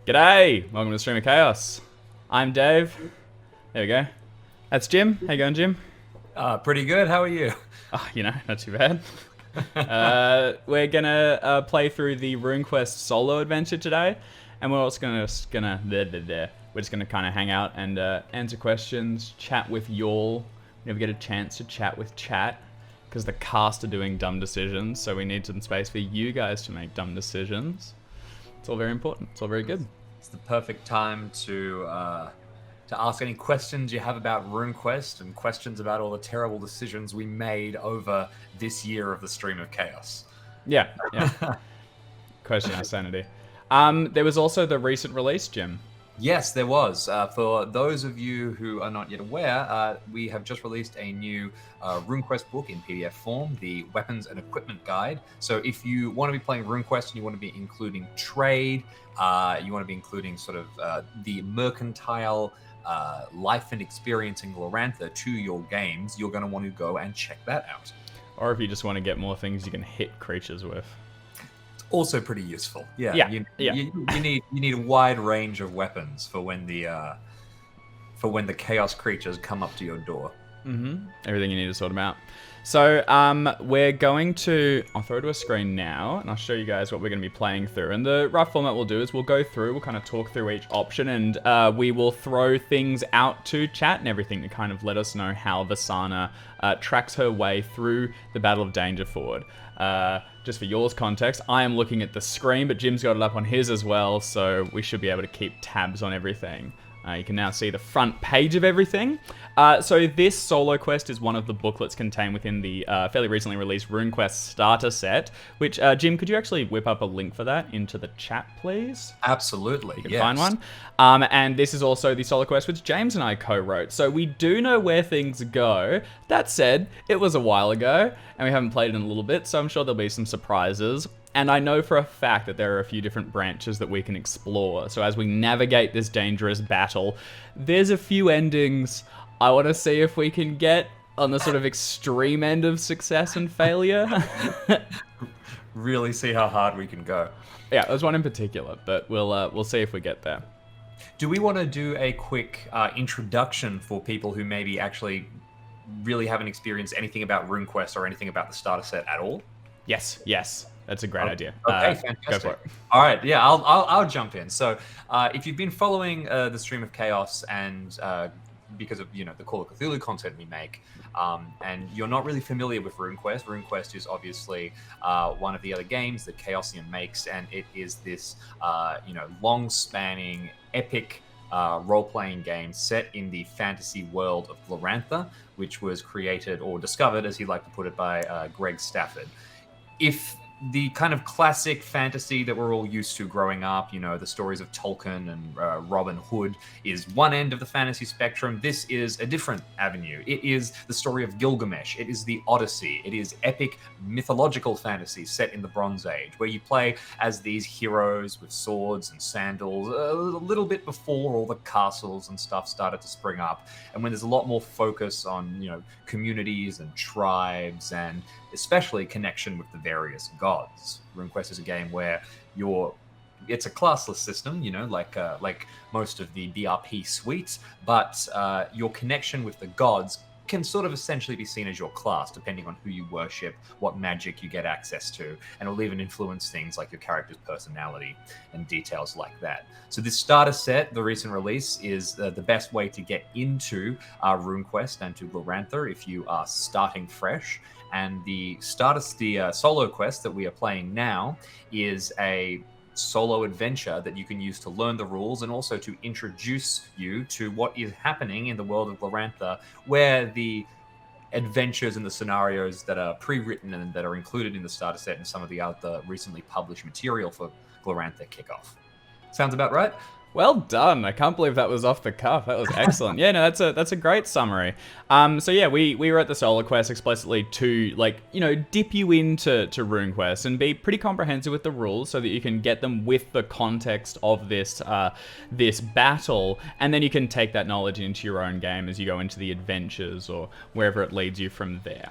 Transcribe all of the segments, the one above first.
G'day! Welcome to Stream of Chaos. I'm Dave. There we go. That's Jim. How you going, Jim? Pretty good. How are you? Oh, not too bad. We're gonna play through the RuneQuest solo adventure today, and we're also we're just gonna kind of hang out and answer questions, chat with y'all. We never get a chance to chat with chat because the cast are doing dumb decisions, so we need some space for you guys to make dumb decisions. It's all very important. It's all very good. It's the perfect time to ask any questions you have about RuneQuest and questions about all the terrible decisions we made over this year of the Stream of Chaos. Yeah. Question our sanity. There was also the recent release, Jim. Yes, there was. For those of you who are not yet aware, we have just released a new RuneQuest book in PDF form, the Weapons and Equipment Guide. So if you want to be playing RuneQuest and you want to be including trade, you want to be including sort of the mercantile life and experience in Glorantha to your games, you're going to want to go and check that out. Or if you just want to get more things you can hit creatures with. Also pretty useful. You need a wide range of weapons for when the chaos creatures come up to your door. Mm-hmm. Everything you need to sort them out. So we're going to... I'll throw to a screen now, and I'll show you guys what we're going to be playing through. And the rough format we'll do is we'll go through, we'll kind of talk through each option, and we will throw things out to chat and everything to kind of let us know how Vasana tracks her way through the Battle of Dangerford. Just for yours context, I am looking at the screen, but Jim's got it up on his as well, so we should be able to keep tabs on everything. You can now see the front page of everything. So this solo quest is one of the booklets contained within the fairly recently released RuneQuest Starter Set, which, Jim, could you actually whip up a link for that into the chat, please? Absolutely, yes. Find one. And this is also the solo quest which James and I co-wrote, so we do know where things go. That said, it was a while ago, and we haven't played it in a little bit, so I'm sure there'll be some surprises. And I know for a fact that there are a few different branches that we can explore. So as we navigate this dangerous battle, there's a few endings I want to see if we can get on the sort of extreme end of success and failure. Really see how hard we can go. Yeah, there's one in particular, but we'll see if we get there. Do we want to do a quick introduction for people who maybe actually really haven't experienced anything about RuneQuest or anything about the starter set at all? Yes. That's a great idea. Okay, fantastic. Go for it. All right, yeah, I'll jump in. So, if you've been following the Stream of Chaos and because of the Call of Cthulhu content we make, and you're not really familiar with RuneQuest, RuneQuest is obviously one of the other games that Chaosium makes, and it is this long-spanning, epic role-playing game set in the fantasy world of Glorantha, which was created or discovered, as he'd like to put it, by Greg Stafford. If the kind of classic fantasy that we're all used to growing up, the stories of Tolkien and Robin Hood is one end of the fantasy spectrum. This is a different avenue. It is the story of Gilgamesh. It is the Odyssey. It is epic mythological fantasy set in the Bronze Age, where you play as these heroes with swords and sandals a little bit before all the castles and stuff started to spring up, and when there's a lot more focus on, communities and tribes and especially connection with the various gods. RuneQuest is a game where it's a classless system, like most of the BRP suites, but your connection with the gods can sort of essentially be seen as your class, depending on who you worship, what magic you get access to, and it'll even influence things like your character's personality and details like that. So this starter set, the recent release, is the best way to get into RuneQuest and to Glorantha if you are starting fresh. And the solo quest that we are playing now is a solo adventure that you can use to learn the rules and also to introduce you to what is happening in the world of Glorantha, where the adventures and the scenarios that are pre-written and that are included in the starter set and some of the other recently published material for Glorantha kick off. Sounds about right? Well done. I can't believe that was off the cuff. That was excellent. Yeah, no, that's a great summary. So yeah, we wrote the solo quest explicitly to dip you into RuneQuest and be pretty comprehensive with the rules so that you can get them with the context of this battle, and then you can take that knowledge into your own game as you go into the adventures or wherever it leads you from there.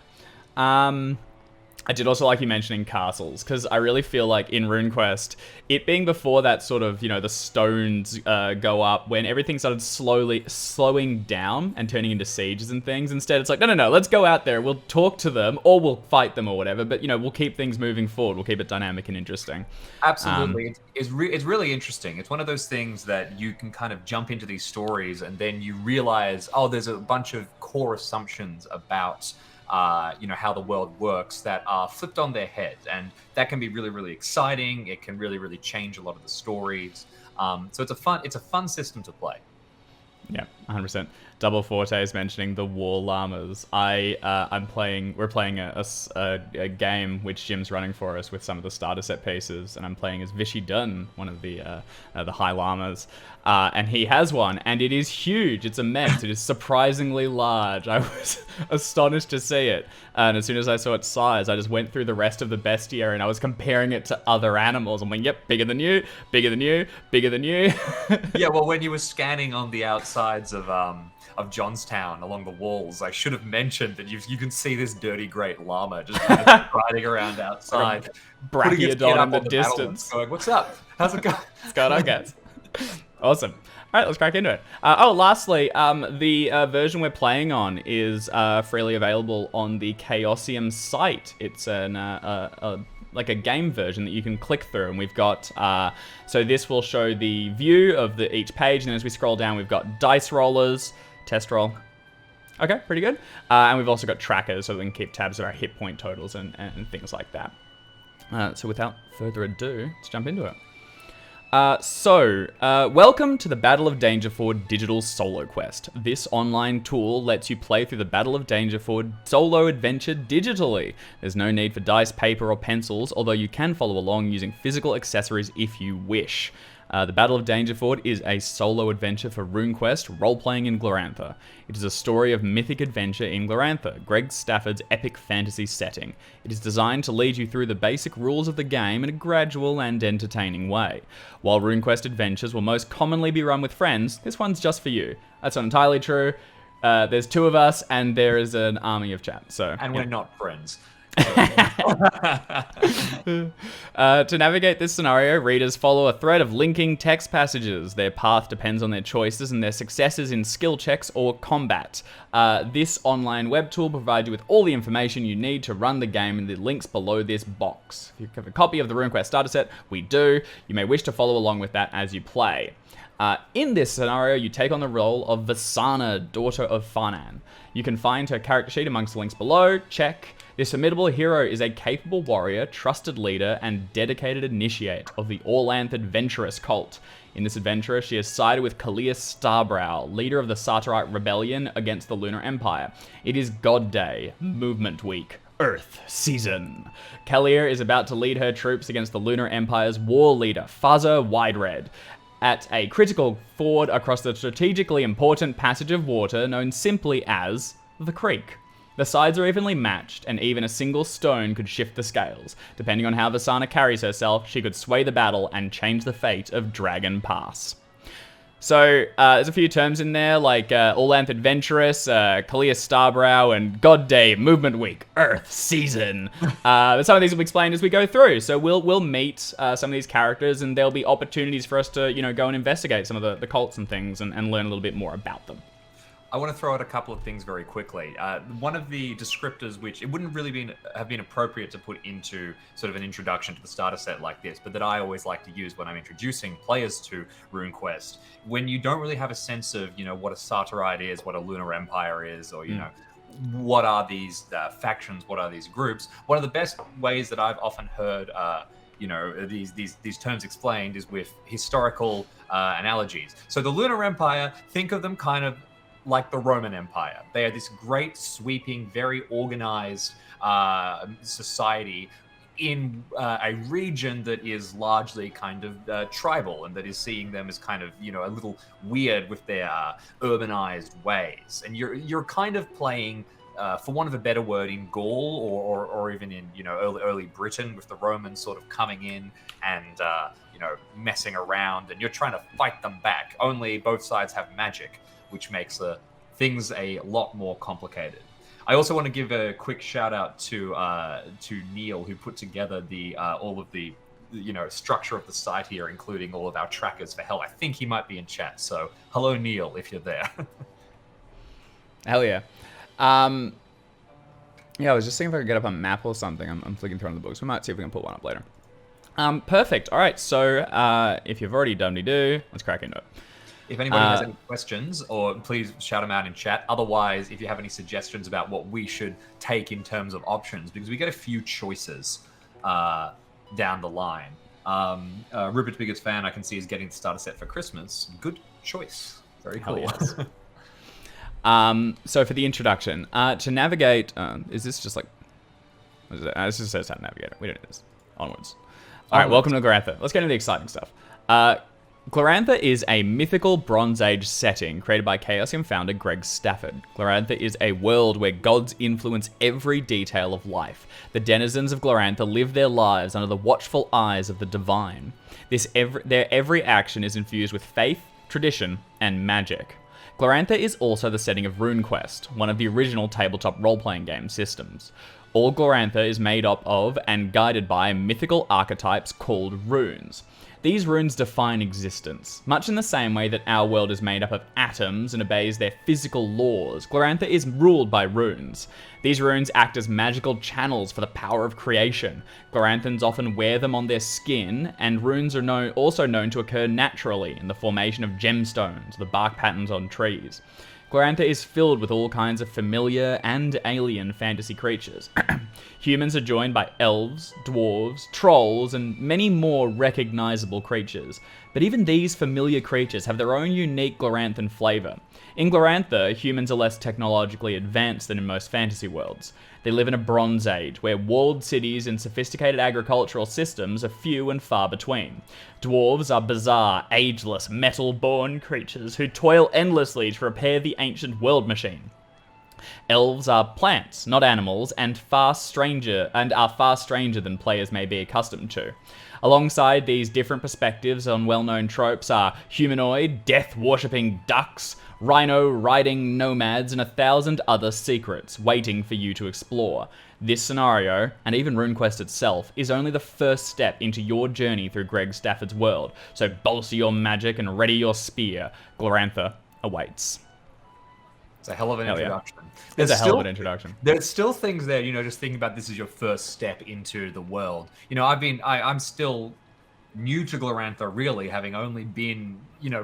I did also like you mentioning castles, because I really feel like in RuneQuest, it being before that sort of, the stones go up, when everything started slowing down and turning into sieges and things. Instead, it's like, no, let's go out there, we'll talk to them, or we'll fight them or whatever, but, we'll keep things moving forward, we'll keep it dynamic and interesting. Absolutely. It's really interesting. It's one of those things that you can kind of jump into these stories and then you realize, oh, there's a bunch of core assumptions about how the world works that are flipped on their head, and that can be really, really exciting. It can really, really change a lot of the stories. So it's a fun system to play. Yeah, 100%. Double Forte is mentioning the War Llamas. We're playing a game which Jim's running for us with some of the starter set pieces, and I'm playing as Vishy Dunn, one of the High Llamas, and he has one, and it is huge. It's immense. It is surprisingly large. I was astonished to see it, and as soon as I saw its size, I just went through the rest of the bestiary, and I was comparing it to other animals. I'm like, yep, bigger than you, bigger than you, bigger than you. Yeah, well, when you were scanning on the outsides of Johnstown along the walls, I should have mentioned that you can see this dirty great llama just kind of riding around outside, Brachiodon in the distance. Going, what's up? How's it going? What's going on, guys? Awesome. All right, let's crack into it. Lastly, the version we're playing on is freely available on the Chaosium site. It's like a game version that you can click through, and we've got so this will show the view of each page, and then as we scroll down, we've got dice rollers, test roll. Okay, pretty good. And we've also got trackers so we can keep tabs of our hit point totals and things like that. So without further ado, let's jump into it. Welcome to the Battle of Dangerford digital solo quest. This online tool lets you play through the Battle of Dangerford solo adventure digitally. There's no need for dice, paper, or pencils, although you can follow along using physical accessories if you wish. The Battle of Dangerford is a solo adventure for RuneQuest, role-playing in Glorantha. It is a story of mythic adventure in Glorantha, Greg Stafford's epic fantasy setting. It is designed to lead you through the basic rules of the game in a gradual and entertaining way. While RuneQuest adventures will most commonly be run with friends, this one's just for you. That's not entirely true. There's two of us, and there is an army of chat. And we're not friends. To navigate this scenario, readers follow a thread of linking text passages. Their path depends on their choices and their successes in skill checks or combat. This online web tool provides you with all the information you need to run the game in the links below this box. If you have a copy of the RuneQuest Starter Set, we do. You may wish to follow along with that as you play. In this scenario, you take on the role of Vasana, daughter of Farnan. You can find her character sheet amongst the links below. Check. This formidable hero is a capable warrior, trusted leader, and dedicated initiate of the Orlan adventurous cult. In this adventure, she has sided with Kalia Starbrow, leader of the Sartarite rebellion against the Lunar Empire. It is God Day, Movement Week, Earth Season. Kalia is about to lead her troops against the Lunar Empire's war leader, Faza Widered, at a critical ford across the strategically important passage of water known simply as the Creek. The sides are evenly matched, and even a single stone could shift the scales. Depending on how Vasana carries herself, she could sway the battle and change the fate of Dragon Pass. So, there's a few terms in there, like All-Lanth Adventurous, Kalia Starbrow, and God Day, Movement Week, Earth Season. But some of these will be explained as we go through. So we'll meet some of these characters, and there'll be opportunities for us to, go and investigate some of the cults and things and learn a little bit more about them. I want to throw out a couple of things very quickly. One of the descriptors, which it wouldn't really have been appropriate to put into sort of an introduction to the starter set like this, but that I always like to use when I'm introducing players to RuneQuest, when you don't really have a sense of, what a Sartarite is, what a Lunar Empire is, or, what are these factions, what are these groups. One of the best ways that I've often heard these terms explained is with historical analogies. So the Lunar Empire, think of them kind of like the Roman Empire. They are this great, sweeping, very organized society in a region that is largely kind of tribal, and that is seeing them as kind of, a little weird with their urbanized ways. And you're kind of playing, for want of a better word, in Gaul or even in, early Britain, with the Romans sort of coming in and, messing around, and you're trying to fight them back. Only both sides have magic, which makes things a lot more complicated. I also want to give a quick shout out to Neil, who put together the all of the structure of the site here, including all of our trackers for hell. I think he might be in chat. So hello, Neil, if you're there. Hell yeah. Yeah, I was just thinking if I could get up a map or something. I'm flicking through on the books. We might see if we can pull one up later. Perfect. All right. So if you've already done-de-do, let's crack into it. If anybody has any questions, or please shout them out in chat. Otherwise, if you have any suggestions about what we should take in terms of options, because we get a few choices down the line. Rupert's biggest fan, I can see, is getting the starter set for Christmas. Good choice. Very cool. Yes. So for the introduction, to navigate, is this just like, what is it? This just says how to navigate it. We don't need this. Onwards. All right, welcome to Glorantha. Let's get into the exciting stuff. Glorantha is a mythical Bronze Age setting created by Chaosium founder Greg Stafford. Glorantha is a world where gods influence every detail of life. The denizens of Glorantha live their lives under the watchful eyes of the divine. Their every action is infused with faith, tradition, and magic. Glorantha is also the setting of RuneQuest, one of the original tabletop role-playing game systems. All Glorantha is made up of and guided by mythical archetypes called runes. These runes define existence. Much in the same way that our world is made up of atoms and obeys their physical laws, Glorantha is ruled by runes. These runes act as magical channels for the power of creation. Gloranthans often wear them on their skin, and runes are also known to occur naturally in the formation of gemstones, the bark patterns on trees. Glorantha is filled with all kinds of familiar and alien fantasy creatures. Humans are joined by elves, dwarves, trolls, and many more recognizable creatures. But even these familiar creatures have their own unique Gloranthan flavor. In Glorantha, humans are less technologically advanced than in most fantasy worlds. They live in a Bronze Age, where walled cities and sophisticated agricultural systems are few and far between. Dwarves are bizarre, ageless, metal-born creatures who toil endlessly to repair the ancient world machine. Elves are plants, not animals, and are far stranger than players may be accustomed to. Alongside these different perspectives on well-known tropes are humanoid, death-worshipping ducks, rhino-riding nomads, and 1,000 other secrets waiting for you to explore. This scenario, and even RuneQuest itself, is only the first step into your journey through Greg Stafford's world, so bolster your magic and ready your spear. Glorantha awaits. It's a hell of an introduction. Yeah. It's a hell of an introduction. There's still things there, just thinking about this as your first step into the world. I'm still new to Glorantha, really, having only been,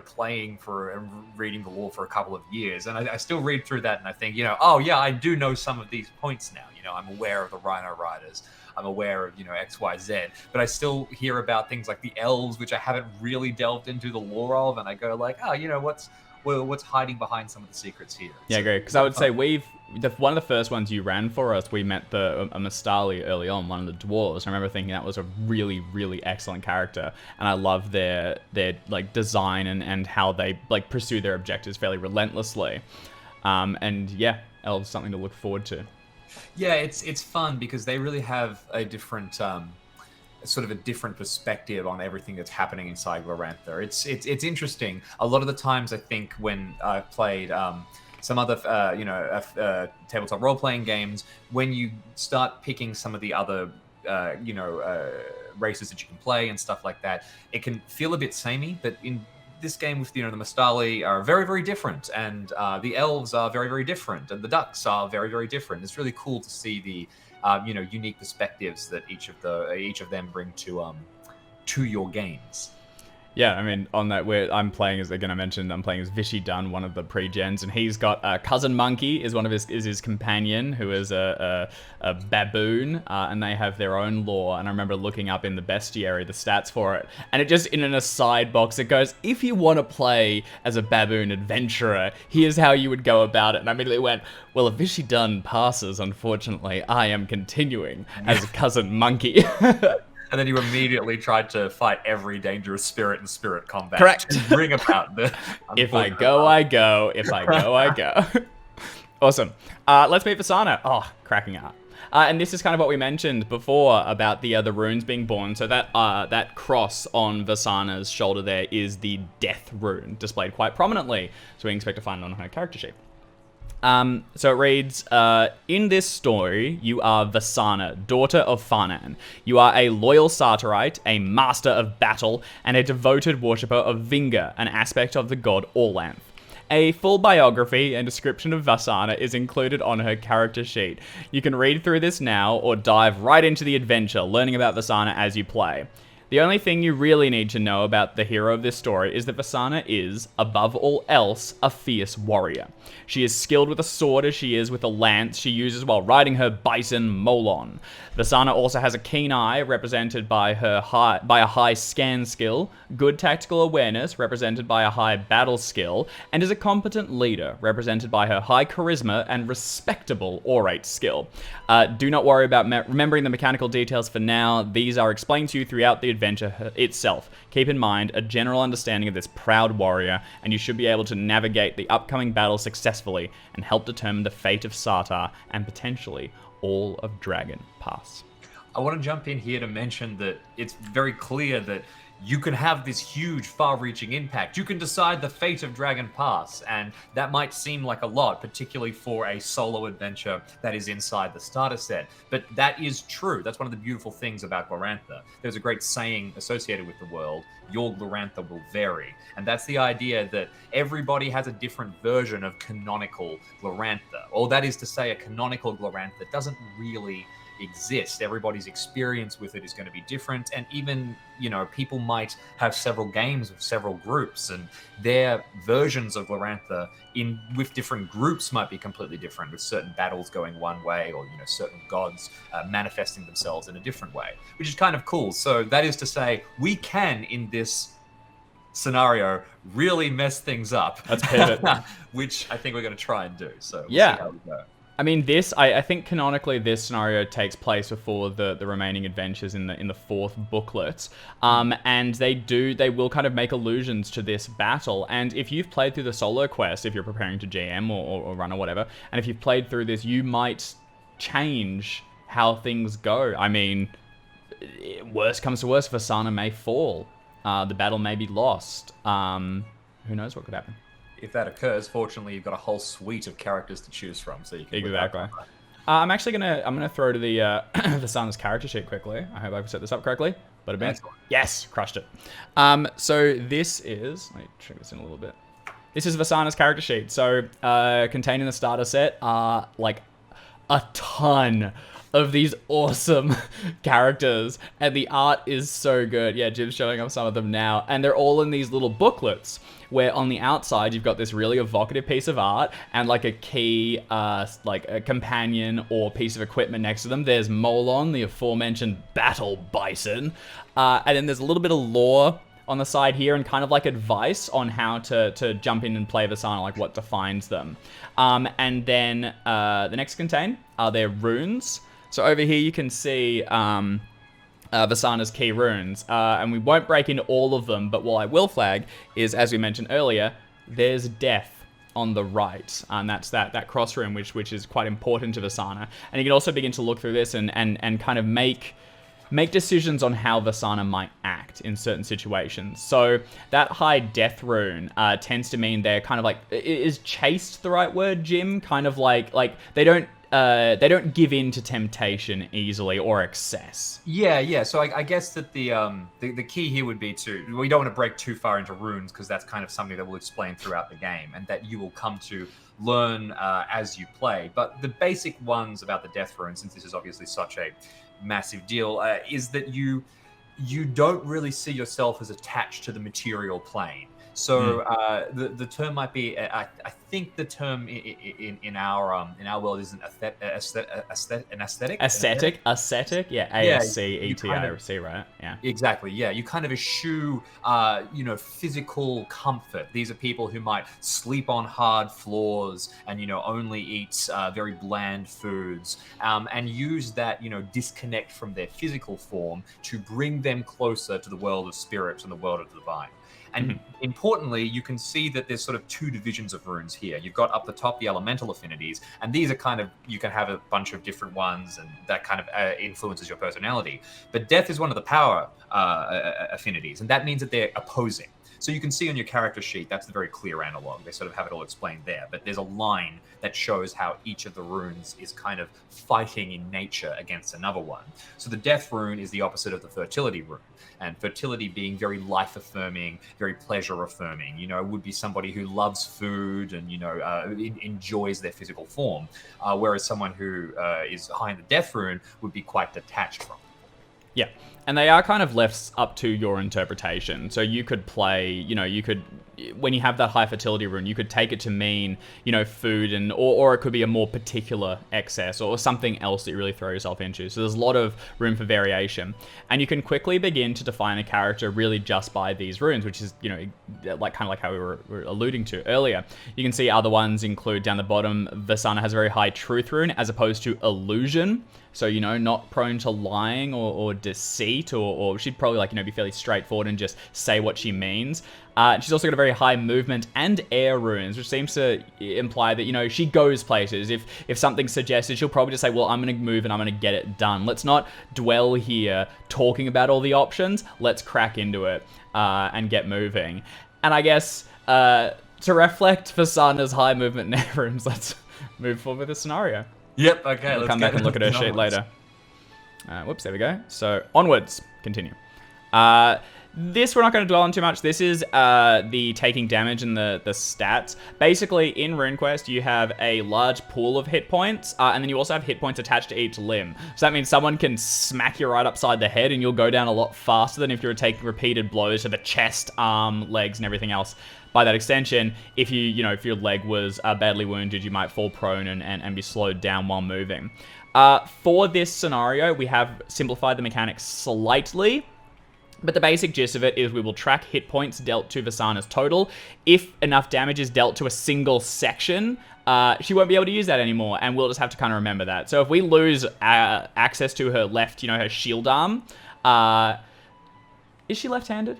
playing for and reading the lore for a couple of years. And I still read through that and I think, oh yeah, I do know some of these points now. I'm aware of the Rhino Riders. I'm aware of, X, Y, Z. But I still hear about things like the elves, which I haven't really delved into the lore of. And I go like, oh, what's hiding behind some of the secrets here? Yeah, great. Because I would say one of the first ones you ran for us, we met a Mastali early on, one of the dwarves. I remember thinking that was a really, really excellent character, and I love their like design and how they like pursue their objectives fairly relentlessly. And yeah, elves something to look forward to. Yeah, it's fun because they really have a different sort of a different perspective on everything that's happening inside Glorantha. It's interesting. A lot of the times, I think when I've played some other tabletop role-playing games, when you start picking some of the other races that you can play and stuff like that, it can feel a bit samey. But in this game with the Mastali are very, very different, and the elves are very, very different, and the ducks are very, very different. It's really cool to see the unique perspectives that each of them bring to your games. Yeah, I mean, on that, I'm playing as, again, I mentioned I'm playing as Vishy Dunn, one of the pre-gens, and he's got Cousin Monkey is his companion, who is a baboon, and they have their own lore. And I remember looking up in the bestiary the stats for it, and it just in an aside box it goes, if you want to play as a baboon adventurer, here's how you would go about it. And I immediately went, well, if Vishy Dunn passes, unfortunately, I am continuing as Cousin Monkey. And then you immediately tried to fight every dangerous spirit in spirit combat. Correct. To bring about the... If I go, I go. If I go, I go. Awesome. Let's meet Vasana. Oh, cracking up. And this is kind of what we mentioned before about the runes being born. So that cross on Vasana's shoulder there is the death rune, displayed quite prominently. So we expect to find it on her character sheet. So it reads, in this story, you are Vasana, daughter of Farnan. You are a loyal Sartarite, a master of battle, and a devoted worshipper of Vinga, an aspect of the god Orlan. A full biography and description of Vasana is included on her character sheet. You can read through this now or dive right into the adventure, learning about Vasana as you play. The only thing you really need to know about the hero of this story is that Vasana is, above all else, a fierce warrior. She is skilled with a sword as she is with a lance she uses while riding her bison Molon. Vasana also has a keen eye, represented by a high scan skill, good tactical awareness, represented by a high battle skill, and is a competent leader, represented by her high charisma and respectable orate skill. Do not worry about remembering the mechanical details for now. These are explained to you throughout the adventure itself. Keep in mind a general understanding of this proud warrior, and you should be able to navigate the upcoming battle successfully and help determine the fate of Sartar and potentially all of Dragon Pass. I want to jump in here to mention that it's very clear that you can have this huge, far-reaching impact. You can decide the fate of Dragon Pass, and that might seem like a lot, particularly for a solo adventure that is inside the starter set. But that is true. That's one of the beautiful things about Glorantha. There's a great saying associated with the world, your Glorantha will vary. And that's the idea that everybody has a different version of canonical Glorantha. Or that is to say, a canonical Glorantha doesn't really exist. Everybody's experience with it is going to be different, and even, you know, people might have several games with several groups, and their versions of Glorantha with different groups might be completely different, with certain battles going one way, or, you know, certain gods manifesting themselves in a different way, which is kind of cool. So that is to say, we can, in this scenario, really mess things up. Let's pivot. Which I think we're going to try and do. So we'll yeah. see how we go. I mean, I think canonically this scenario takes place before the remaining adventures in the fourth booklet, and they will kind of make allusions to this battle. And if you've played through the solo quest, if you're preparing to GM or run or whatever, and if you've played through this, you might change how things go. I mean, worst comes to worst, Vasana may fall, the battle may be lost. Who knows what could happen? If that occurs, fortunately, you've got a whole suite of characters to choose from, so you can exactly. I'm actually gonna throw to the Vasana's character sheet quickly. I hope I've set this up correctly. But yes, crushed it. So this is, let me trim this in a little bit. This is Vasana's character sheet. So contained in the starter set are like a ton of these awesome characters, and the art is so good. Yeah, Jim's showing off some of them now, and they're all in these little booklets where on the outside you've got this really evocative piece of art and like a key, like a companion or piece of equipment next to them. There's Molon, the aforementioned battle bison, and then there's a little bit of lore on the side here and kind of like advice on how to jump in and play Vasana, like what defines them. And then the next contain are their runes. So over here you can see Vasana's key runes, and we won't break into all of them, but what I will flag is, as we mentioned earlier, there's death on the right, and that's that cross rune, which is quite important to Vasana. And you can also begin to look through this and kind of make decisions on how Vasana might act in certain situations. So that high death rune tends to mean they're kind of like, is chaste the right word, Jim? Kind of like they don't give in to temptation easily or excess. Yeah. So I guess that the key here would be we don't want to break too far into runes, because that's kind of something that we'll explain throughout the game and that you will come to learn as you play. But the basic ones about the death rune, since this is obviously such a massive deal, is that you don't really see yourself as attached to the material plane. So the term might be, I think the term in our world is an aesthetic. Ascetic, yeah, A-S-C-E-T-I-C, right? Yeah, exactly. Yeah, you kind of eschew, physical comfort. These are people who might sleep on hard floors and only eat very bland foods, and use that disconnect from their physical form to bring them closer to the world of spirits and the world of the divine. And importantly, you can see that there's sort of two divisions of runes here. You've got up the top the elemental affinities, and these are kind of, you can have a bunch of different ones, and that kind of influences your personality. But death is one of the power affinities, and that means that they're opposing. So you can see on your character sheet, that's a very clear analog. They sort of have it all explained there. But there's a line that shows how each of the runes is kind of fighting in nature against another one. So the Death rune is the opposite of the Fertility rune. And fertility being very life-affirming, very pleasure-affirming. Would be somebody who loves food and, enjoys their physical form. Whereas someone who is high in the Death rune would be quite detached from it. Yeah, and they are kind of left up to your interpretation. So you could play, when you have that high fertility rune, you could take it to mean, food or it could be a more particular excess or something else that you really throw yourself into. So there's a lot of room for variation. And you can quickly begin to define a character really just by these runes, which is, like how we were alluding to earlier. You can see other ones include down the bottom, Vasana has a very high truth rune as opposed to illusion. So, not prone to lying or deceit, or she'd probably be fairly straightforward and just say what she means. She's also got a very high movement and air runes, which seems to imply that, she goes places. If something's suggested, she'll probably just say, well, I'm going to move and I'm going to get it done. Let's not dwell here talking about all the options. Let's crack into it and get moving. And I guess to reflect Vasana's high movement and air runes, let's move forward with the scenario. Yep, okay. We'll come back and look at her sheet later. Whoops, there we go. So, onwards. Continue. This we're not going to dwell on too much. This is the taking damage and the stats. Basically, in RuneQuest, you have a large pool of hit points, and then you also have hit points attached to each limb. So that means someone can smack you right upside the head, and you'll go down a lot faster than if you were taking repeated blows to the chest, arm, legs, and everything else. By that extension, if if your leg was badly wounded, you might fall prone and be slowed down while moving. For this scenario, we have simplified the mechanics slightly, but the basic gist of it is we will track hit points dealt to Vasana's total. If enough damage is dealt to a single section, she won't be able to use that anymore, and we'll just have to kind of remember that. So if we lose access to her left, her shield arm, is she left-handed?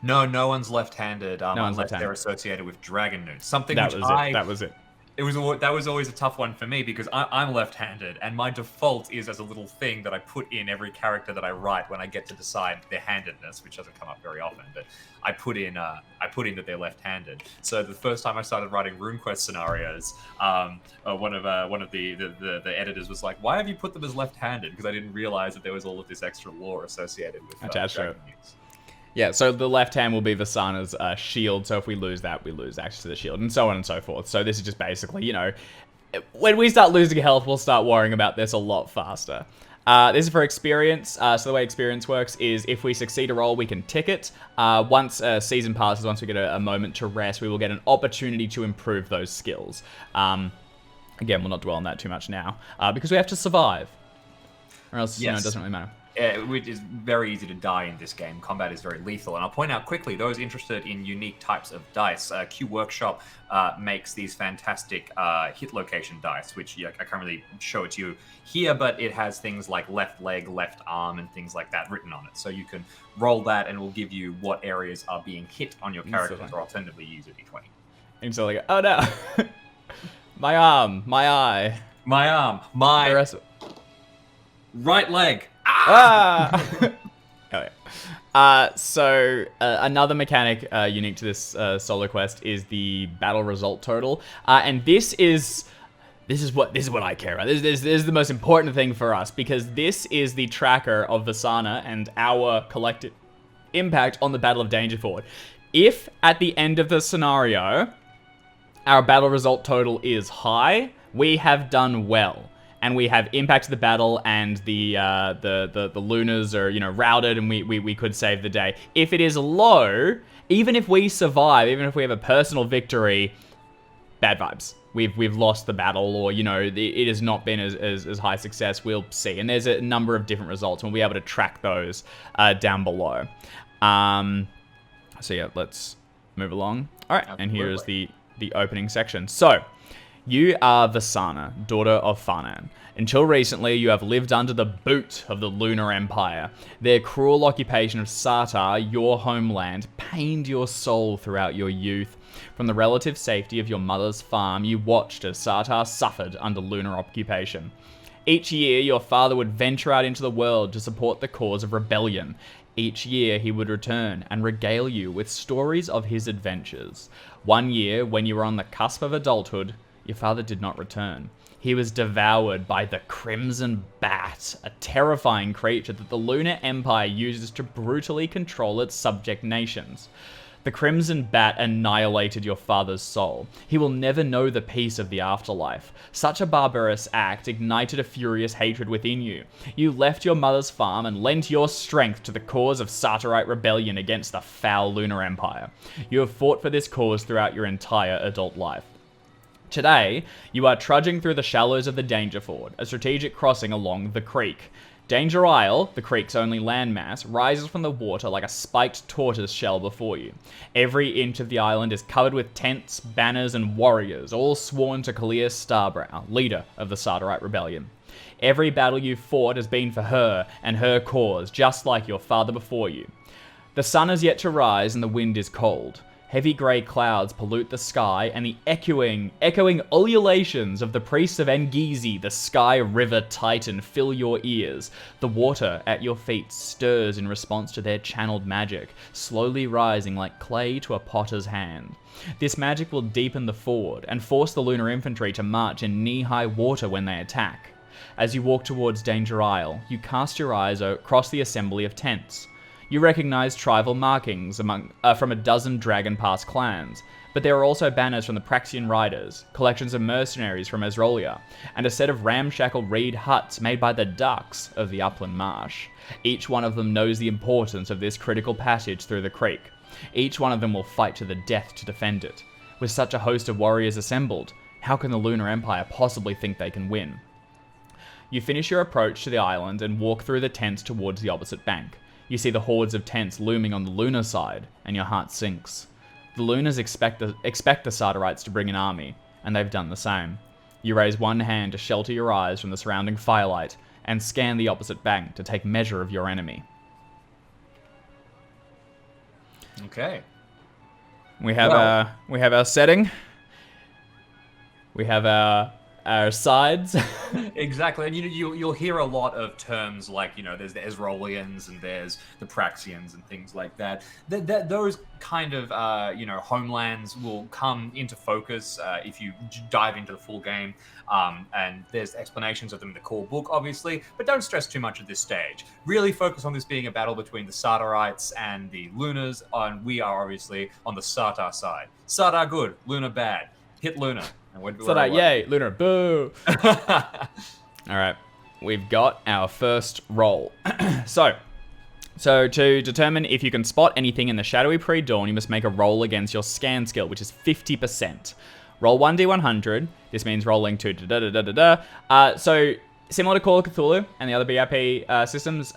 No one's left-handed unless left-handed. They're associated with dragon newts. Something That which was it. That was always a tough one for me because I'm left-handed, and my default is as a little thing that I put in every character that I write when I get to decide their handedness, which doesn't come up very often. But I put in that they're left-handed. So the first time I started writing RuneQuest scenarios, one of the editors was like, "Why have you put them as left-handed?" Because I didn't realize that there was all of this extra lore associated with dragon newts. Yeah, so the left hand will be Vasana's shield, so if we lose that, we lose access to the shield, and so on and so forth. So this is just basically, when we start losing health, we'll start worrying about this a lot faster. This is for experience. So the way experience works is if we succeed a roll, we can tick it. Once a season passes, once we get a moment to rest, we will get an opportunity to improve those skills. Again, we'll not dwell on that too much now, because we have to survive. Or else, it doesn't really matter. It is very easy to die in this game. Combat is very lethal. And I'll point out quickly, those interested in unique types of dice, Q Workshop makes these fantastic hit location dice, which I can't really show it to you here, but it has things like left leg, left arm, and things like that written on it. So you can roll that, and it will give you what areas are being hit on your characters, or alternatively use a d20. And so like, oh no, my arm, my eye, my arm, my right leg. Oh, yeah. So another mechanic unique to this SoloQuest is the battle result total, and this is what I care about. This is the most important thing for us, because this is the tracker of Vasana and our collective impact on the Battle of Dangerford. If at the end of the scenario our battle result total is high, we have done well. And we have impacted the battle, and the Lunars are, routed, and we could save the day. If it is low, even if we survive, even if we have a personal victory, bad vibes. We've lost the battle, or it has not been as high success. We'll see, and there's a number of different results, and we'll be able to track those down below. So yeah, let's move along. All right, and here is the opening section. So. You are Vasana, daughter of Fanan. Until recently, you have lived under the boot of the Lunar Empire. Their cruel occupation of Sartar, your homeland, pained your soul throughout your youth. From the relative safety of your mother's farm, you watched as Sartar suffered under Lunar occupation. Each year, your father would venture out into the world to support the cause of rebellion. Each year he would return and regale you with stories of his adventures. One year, when you were on the cusp of adulthood, your father did not return. He was devoured by the Crimson Bat, a terrifying creature that the Lunar Empire uses to brutally control its subject nations. The Crimson Bat annihilated your father's soul. He will never know the peace of the afterlife. Such a barbarous act ignited a furious hatred within you. You left your mother's farm and lent your strength to the cause of Sartarite rebellion against the foul Lunar Empire. You have fought for this cause throughout your entire adult life. Today, you are trudging through the shallows of the Dangerford, a strategic crossing along the creek. Danger Isle, the creek's only landmass, rises from the water like a spiked tortoise shell before you. Every inch of the island is covered with tents, banners, and warriors, all sworn to Kalia Starbrow, leader of the Sartarite Rebellion. Every battle you've fought has been for her and her cause, just like your father before you. The sun has yet to rise and the wind is cold. Heavy grey clouds pollute the sky, and the echoing ululations of the priests of Engizi, the Sky River Titan, fill your ears. The water at your feet stirs in response to their channeled magic, slowly rising like clay to a potter's hand. This magic will deepen the ford, and force the Lunar Infantry to march in knee-high water when they attack. As you walk towards Danger Isle, you cast your eyes across the assembly of tents. You recognize tribal markings from a dozen Dragon Pass clans, but there are also banners from the Praxian Riders, collections of mercenaries from Ezrolia, and a set of ramshackle reed huts made by the ducks of the Upland Marsh. Each one of them knows the importance of this critical passage through the creek. Each one of them will fight to the death to defend it. With such a host of warriors assembled, how can the Lunar Empire possibly think they can win? You finish your approach to the island and walk through the tents towards the opposite bank. You see the hordes of tents looming on the Lunar side, and your heart sinks. The Lunars expect the Sartarites to bring an army, and they've done the same. You raise one hand to shelter your eyes from the surrounding firelight, and scan the opposite bank to take measure of your enemy. Okay. We have our setting. We have our sides. Exactly, and you'll hear a lot of terms like, there's the Ezrolians and there's the Praxians and things like that. Those kind of homelands will come into focus if you dive into the full game, and there's explanations of them in the core book, obviously, but don't stress too much at this stage. Really focus on this being a battle between the Sartarites and the Lunars, and we are obviously on the Sartar side. Sartar good, Lunar bad. Hit Lunar. Sartar yay, Lunar boo. All right, we've got our first roll. So to determine if you can spot anything in the shadowy pre-dawn, you must make a roll against your scan skill, which is 50%. Roll 1d100. This means rolling to So similar to Call of Cthulhu and the other BIP systems,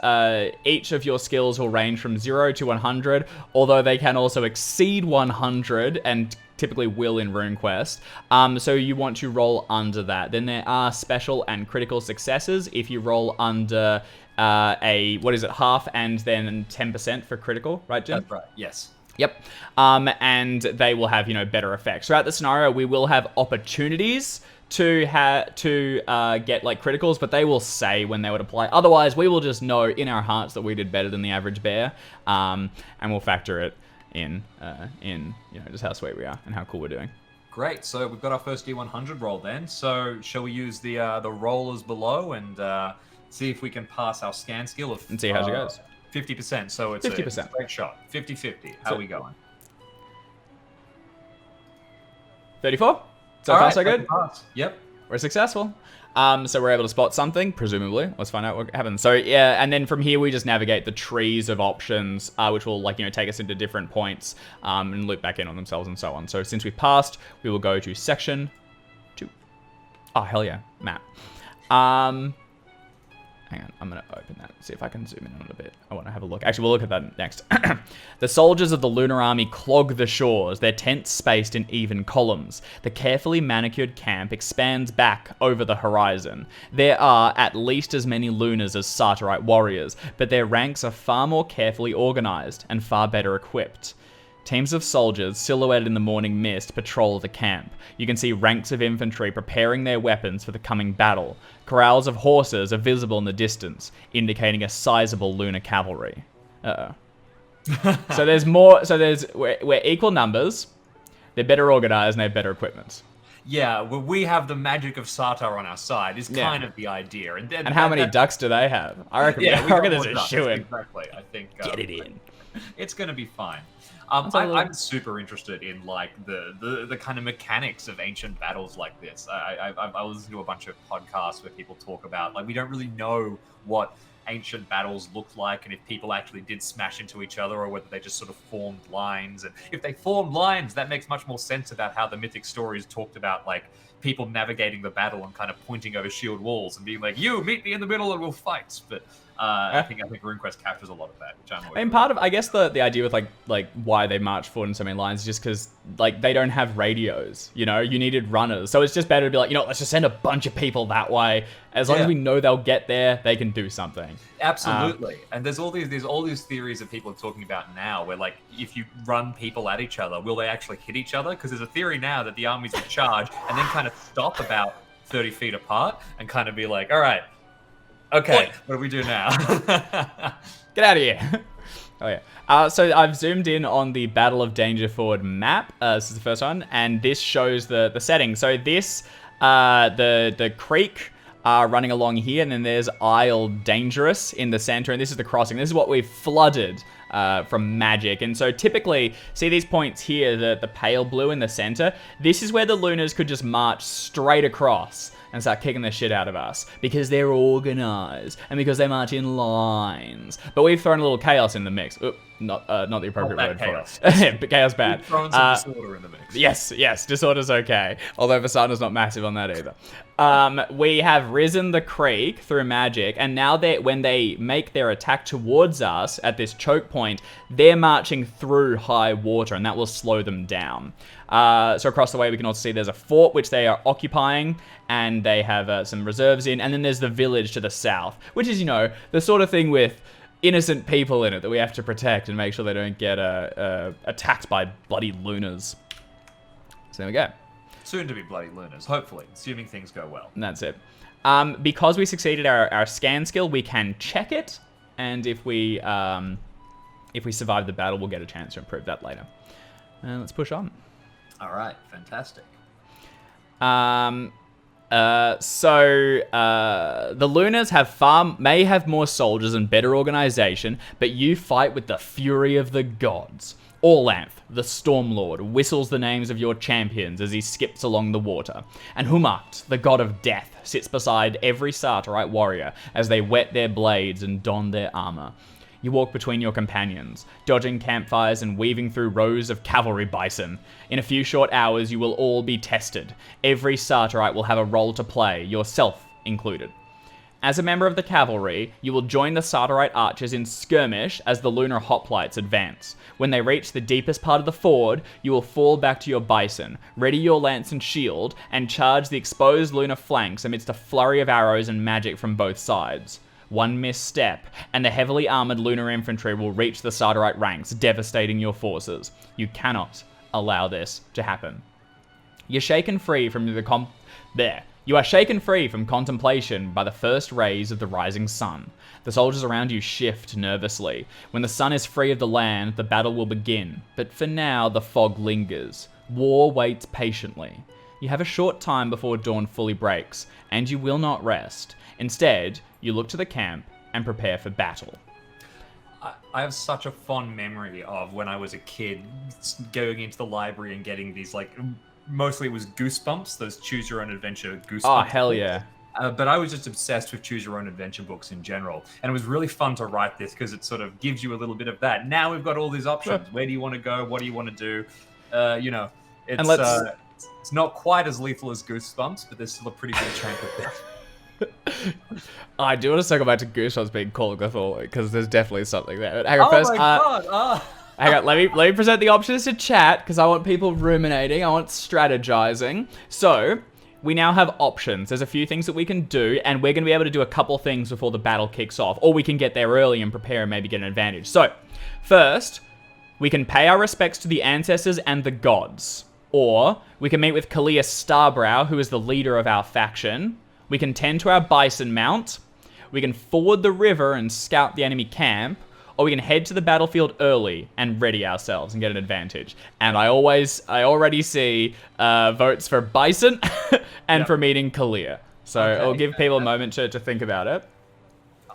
each of your skills will range from 0 to 100, although they can also exceed 100 and typically will in RuneQuest. So you want to roll under that. Then there are special and critical successes if you roll under half and then 10% for critical, right, Jim? That's right, yes. Yep. And they will have, better effects. Throughout the scenario, we will have opportunities to get like criticals, but they will say when they would apply. Otherwise, we will just know in our hearts that we did better than the average bear, and we'll factor it in just how sweet we are and how cool we're doing. Great. So we've got our first D100 roll then. So shall we use the rollers below and see if we can pass our scan skill of and see how it goes. 50%. So it's 50%. a straight shot. 50-50. How are we going? 34. So far, so good. Yep. We're successful. So we're able to spot something, presumably. Let's find out what happens. So yeah, and then from here we just navigate the trees of options, which will take us into different points and loop back in on themselves and so on. So since we've passed, we will go to section 2. Oh hell yeah, map. Hang on, I'm going to open that, see if I can zoom in on it a bit. I want to have a look. Actually, we'll look at that next. The soldiers of the Lunar Army clog the shores, their tents spaced in even columns. The carefully manicured camp expands back over the horizon. There are at least as many Lunars as Sartarite warriors, but their ranks are far more carefully organized and far better equipped. Teams of soldiers, silhouetted in the morning mist, patrol the camp. You can see ranks of infantry preparing their weapons for the coming battle. Corrals of horses are visible in the distance, indicating a sizable Lunar cavalry. So there's more. So we're equal numbers. They're better organized and they have better equipment. Yeah, well, we have the magic of Sartar on our side. Is Yeah. kind of the idea. And how many ducks do they have? I reckon. Yeah, I reckon there's a shoe in. Exactly. I think Get it in. It's going to be fine. I'm super interested in like the kind of mechanics of ancient battles like this. I listen to a bunch of podcasts where people talk about like we don't really know what ancient battles looked like and if people actually did smash into each other or whether they just sort of formed lines. And if they formed lines, that makes much more sense about how the mythic stories talked about like people navigating the battle and kind of pointing over shield walls and being like, you meet me in the middle and we'll fight. But I think RuneQuest captures a lot of that, which I'm I mean, part of, I guess the idea with like why they march forward in so many lines is just because like they don't have radios, you know, you needed runners. So it's just better to be like, you know, let's just send a bunch of people that way. As long as we know they'll get there, they can do something. Absolutely. And there's all these theories that people are talking about now where like if you run people at each other, will they actually hit each other? Because there's a theory now that the armies would charge and then kind of stop about 30 feet apart and kind of be like, all right, okay, what do we do now? Get out of here. Oh yeah. So I've zoomed in on the Battle of Dangerford map. This is the first one, and this shows the settings. So this, the creek running along here, and then there's Isle Dangerous in the center, and this is the crossing. This is what we've flooded from magic. And so typically, see these points here, the pale blue in the center? This is where the Lunars could just march straight across and start kicking the shit out of us because they're organized and because they march in lines. But we've thrown a little chaos in the mix. Oop, not the appropriate word chaos. for it. But chaos bad. We've thrown some disorder in the mix. Yes, disorder's okay. Although Vasana's not massive on that either. We have risen the creek through magic, and now when they make their attack towards us at this choke point, they're marching through high water, and that will slow them down. So across the way, we can also see there's a fort which they are occupying, and they have some reserves in, and then there's the village to the south, which is, you know, the sort of thing with innocent people in it that we have to protect and make sure they don't get attacked by bloody Lunars. So there we go. Soon to be bloody Lunars, hopefully, assuming things go well. And that's it. Because we succeeded our scan skill, we can check it, and if we survive the battle, we'll get a chance to improve that later. Let's push on. All right, fantastic. The Lunars may have more soldiers and better organization, but you fight with the fury of the gods. Orlan, the Stormlord, whistles the names of your champions as he skips along the water. And Humacht, the god of death, sits beside every Sartarite warrior as they whet their blades and don their armor. You walk between your companions, dodging campfires and weaving through rows of cavalry bison. In a few short hours, you will all be tested. Every Sartarite will have a role to play, yourself included. As a member of the cavalry, you will join the Sartarite archers in skirmish as the Lunar hoplites advance. When they reach the deepest part of the ford, you will fall back to your bison, ready your lance and shield, and charge the exposed Lunar flanks amidst a flurry of arrows and magic from both sides. One misstep, and the heavily armored Lunar infantry will reach the Sartarite ranks, devastating your forces. You cannot allow this to happen. You are shaken free from contemplation by the first rays of the rising sun. The soldiers around you shift nervously. When the sun is free of the land, the battle will begin. But for now, the fog lingers. War waits patiently. You have a short time before dawn fully breaks, and you will not rest. Instead, you look to the camp and prepare for battle. I have such a fond memory of when I was a kid going into the library and getting these, like, mostly it was Goosebumps, those choose your own adventure Goosebumps. Oh, hell yeah. But I was just obsessed with choose your own adventure books in general. And it was really fun to write this because it sort of gives you a little bit of that. Now we've got all these options. Where do you want to go? What do you want to do? It's not quite as lethal as Goosebumps, but there's still a pretty good chance of that. I do want to circle back to Goosebumps being called Gothel because there's definitely something there. Hang on, on, first, my God! Hang on, let me present the options to chat because I want people ruminating. I want strategizing. So we now have options. There's a few things that we can do, and we're going to be able to do a couple things before the battle kicks off, or we can get there early and prepare and maybe get an advantage. So first, we can pay our respects to the ancestors and the gods, or we can meet with Kalia Starbrow, who is the leader of our faction. We can tend to our bison mount, we can ford the river and scout the enemy camp, or we can head to the battlefield early and ready ourselves and get an advantage. And I already see votes for Bison and for meeting Kalia. So I'll give people a moment to think about it.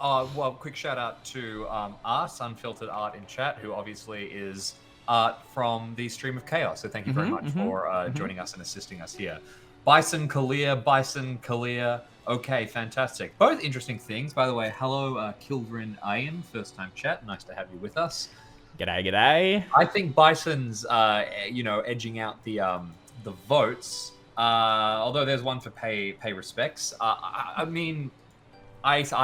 Well, quick shout out to Art, Unfiltered Art in chat, who obviously is Art from the Stream of Chaos. So thank you very much for joining us and assisting us here. Bison Kalia. Okay, fantastic. Both interesting things. By the way, hello, Kildrin Ian, first time chat. Nice to have you with us. G'day. I think Bison's, edging out the votes. Although there's one for pay respects. I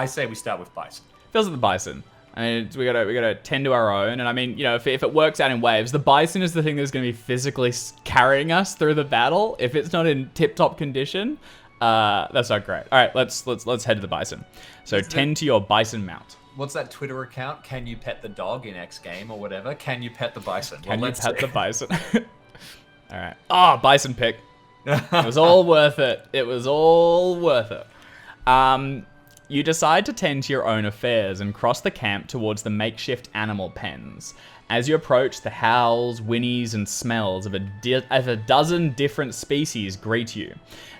say we start with Bison. Feels like the Bison. I mean, we gotta tend to our own, and I mean, if it works out in waves, the Bison is the thing that's gonna be physically carrying us through the battle. If it's not in tip-top condition, that's not great. All right, let's head to the Bison. So tend to your Bison mount. What's that Twitter account? Can you pet the dog in X game or whatever? Can you pet the Bison? Can you pet the Bison? All right. Bison pick. It was all worth it. You decide to tend to your own affairs and cross the camp towards the makeshift animal pens. As you approach, the howls, whinnies, and smells of a dozen different species greet you.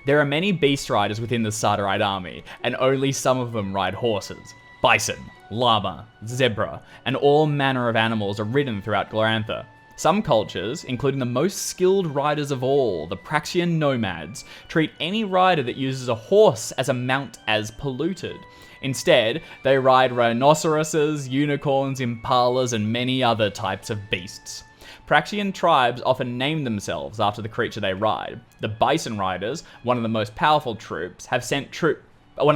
There are many beast riders within the Sardarite army, and only some of them ride horses. Bison, llama, zebra, and all manner of animals are ridden throughout Glorantha. Some cultures, including the most skilled riders of all, the Praxian nomads, treat any rider that uses a horse as a mount as polluted. Instead, they ride rhinoceroses, unicorns, impalas, and many other types of beasts. Praxian tribes often name themselves after the creature they ride. The Bison Riders, one of the most powerful tribes, have sent troops to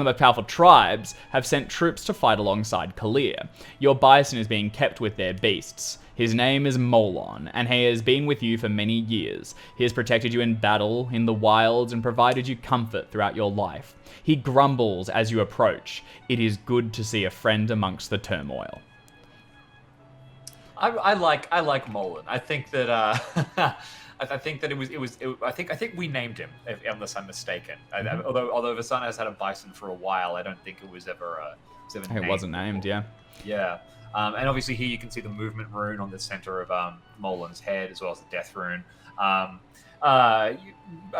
fight alongside Kalia. Your Bison is being kept with their beasts. His name is Molon, and he has been with you for many years. He has protected you in battle, in the wilds, and provided you comfort throughout your life. He grumbles as you approach. It is good to see a friend amongst the turmoil. I like Molon. I think that I think we named him, unless I'm mistaken. Although Vasana has had a Bison for a while, I don't think it was ever named. It wasn't named, yeah. Yeah. And obviously here you can see the movement rune on the center of Molon's head, as well as the death rune. I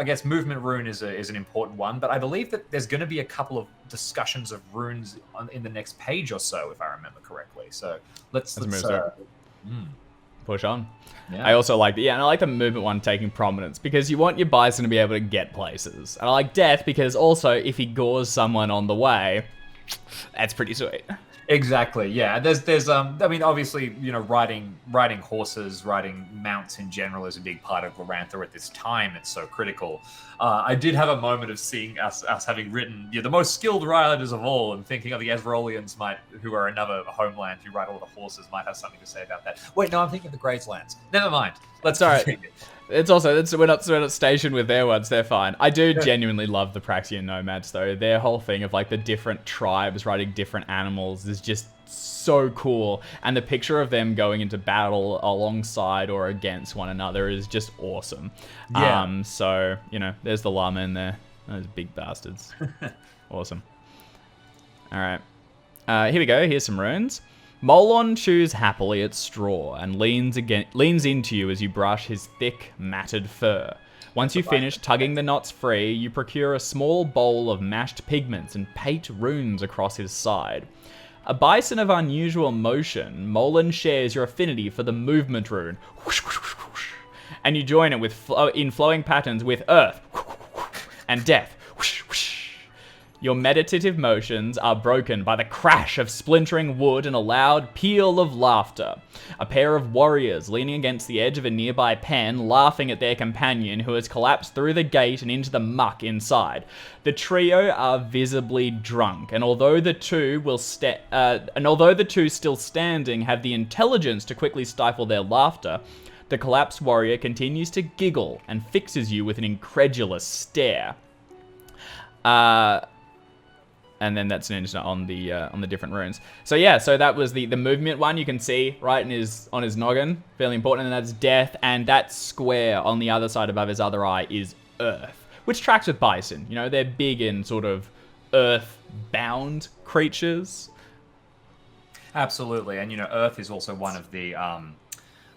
guess movement rune is an important one, but I believe that there's going to be a couple of discussions of runes in the next page or so, if I remember correctly. So let's push on. Yeah. I also like and I like the movement one taking prominence because you want your Bison to be able to get places. And I like death because also if he gores someone on the way, that's pretty sweet. Exactly. Yeah. There's I mean, obviously, riding horses, riding mounts in general is a big part of Glorantha at this time. It's so critical. I did have a moment of seeing us having written the most skilled riders of all, and thinking of the Ezrealians who are another homeland who ride a lot of horses, might have something to say about that. Wait, no, I'm thinking of the Grayslands. Never mind. Let's continue. It's also we're not stationed with their ones. They're fine. I do genuinely love the Praxian nomads though. Their whole thing of like the different tribes riding different animals is just so cool, and the picture of them going into battle alongside or against one another is just awesome. Yeah. So there's the llama in there. Those big bastards. Awesome. All right. Here we go. Here's some runes. Molon chews happily at straw and leans into you as you brush his thick, matted fur. Once you finish tugging the knots free, you procure a small bowl of mashed pigments and paint runes across his side. A Bison of unusual motion, Molon shares your affinity for the movement rune, and you join it in flowing patterns with earth and death. Your meditative motions are broken by the crash of splintering wood and a loud peal of laughter. A pair of warriors leaning against the edge of a nearby pen, laughing at their companion who has collapsed through the gate and into the muck inside. The trio are visibly drunk, and although the two still standing have the intelligence to quickly stifle their laughter, the collapsed warrior continues to giggle and fixes you with an incredulous stare. And then that's an instant on the different runes. So yeah, so that was the movement one. You can see right on his noggin, fairly important, and that's death. And that square on the other side above his other eye is earth, which tracks with Bison. They're big in sort of earth-bound creatures. Absolutely, and Earth is also one of the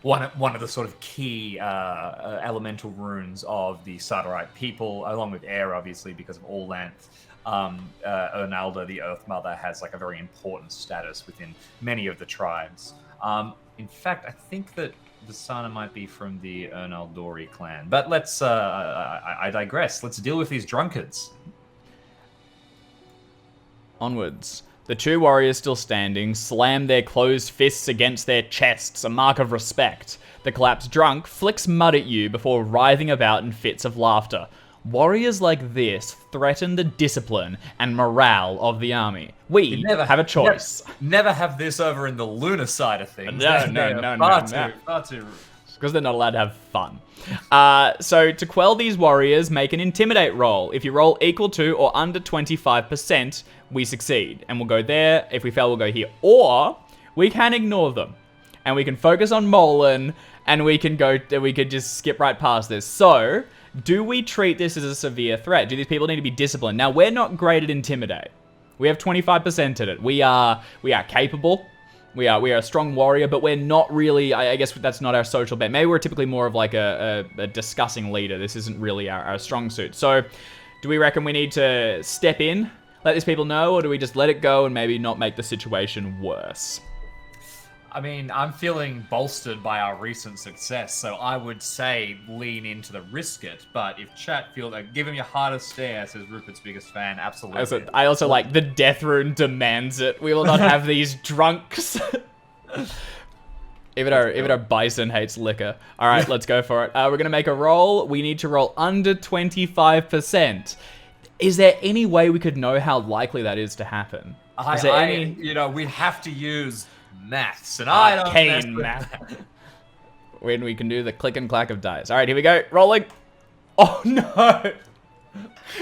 one of the sort of key elemental runes of the Sardarite people, along with air, obviously, because of Orlan. Ernalda, the Earth Mother, has like a very important status within many of the tribes. In fact, I think that Visana might be from the Ernaldori clan. But let's, I digress. Let's deal with these drunkards. Onwards. The two warriors still standing slam their closed fists against their chests, a mark of respect. The collapsed drunk flicks mud at you before writhing about in fits of laughter. Warriors like this threaten the discipline and morale of the army. We have a choice. Never have this over in the Lunar side of things. No. Far too. Because they're not allowed to have fun. So to quell these warriors, make an intimidate roll. If you roll equal to or under 25%, we succeed. And we'll go there. If we fail, we'll go here. Or we can ignore them. And we can focus on Molan, and we can just skip right past this. So, do we treat this as a severe threat? Do these people need to be disciplined? Now, we're not great at intimidate. We have 25% in it. We are capable. We are a strong warrior, but we're not really, I guess that's not our social bet. Maybe we're typically more of like a discussing leader. This isn't really our strong suit. So, do we reckon we need to step in, let these people know, or do we just let it go and maybe not make the situation worse? I mean, I'm feeling bolstered by our recent success, so I would say lean into the risk it. But if chat feel like, give him your hardest stare, says Rupert's biggest fan, absolutely. I also like the death rune demands it. We will not have these drunks. Even our bison hates liquor. All right, let's go for it. We're gonna make a roll. We need to roll under 25%. Is there any way we could know how likely that is to happen? We have to use maths, and I don't mess with math. When we can do the click and clack of dice. All right, here we go. Rolling. Oh no!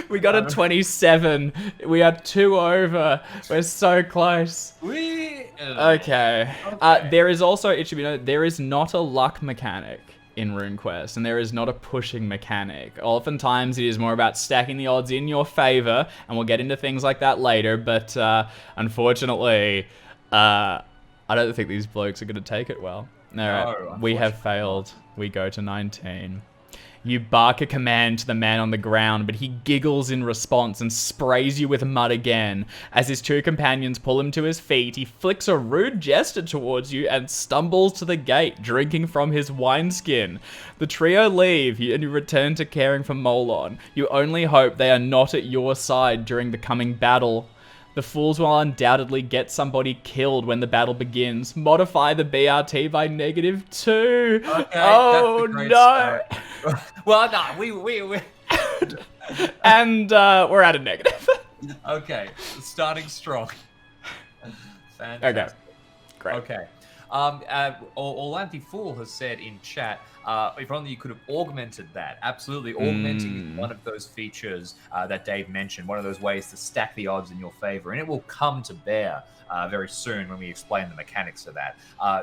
We got a 27. We are 2 over. We're so close. Okay. There is also, it should be noted, there is not a luck mechanic in RuneQuest, and there is not a pushing mechanic. Oftentimes, it is more about stacking the odds in your favor, and we'll get into things like that later, but unfortunately, I don't think these blokes are going to take it well. No, we have failed. We go to 19. You bark a command to the man on the ground, but he giggles in response and sprays you with mud again. As his two companions pull him to his feet, he flicks a rude gesture towards you and stumbles to the gate, drinking from his wineskin. The trio leave, and you return to caring for Molon. You only hope they are not at your side during the coming battle. The fools will undoubtedly get somebody killed when the battle begins. Modify the BRT by -2. Okay, oh no! Well, no, we. And we're at a negative. Okay, starting strong. Fantastic. Okay, great. Okay. Orlanthi Fool has said in chat, if only you could have augmented that. Absolutely. Augmenting is one of those features that Dave mentioned, one of those ways to stack the odds in your favor. And it will come to bear very soon when we explain the mechanics of that.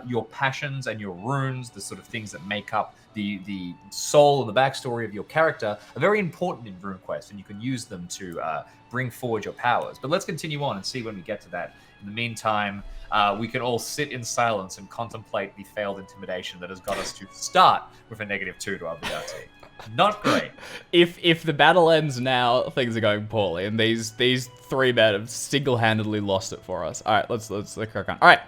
Your passions and your runes, the sort of things that make up the soul and the backstory of your character, are very important in RuneQuest, and you can use them to bring forward your powers. But let's continue on and see when we get to that. In the meantime, we can all sit in silence and contemplate the failed intimidation that has got us to start with a -2 to our BRT. Not great. If the battle ends now, things are going poorly, and these 3 men have single-handedly lost it for us. All right, let's crack on. All right.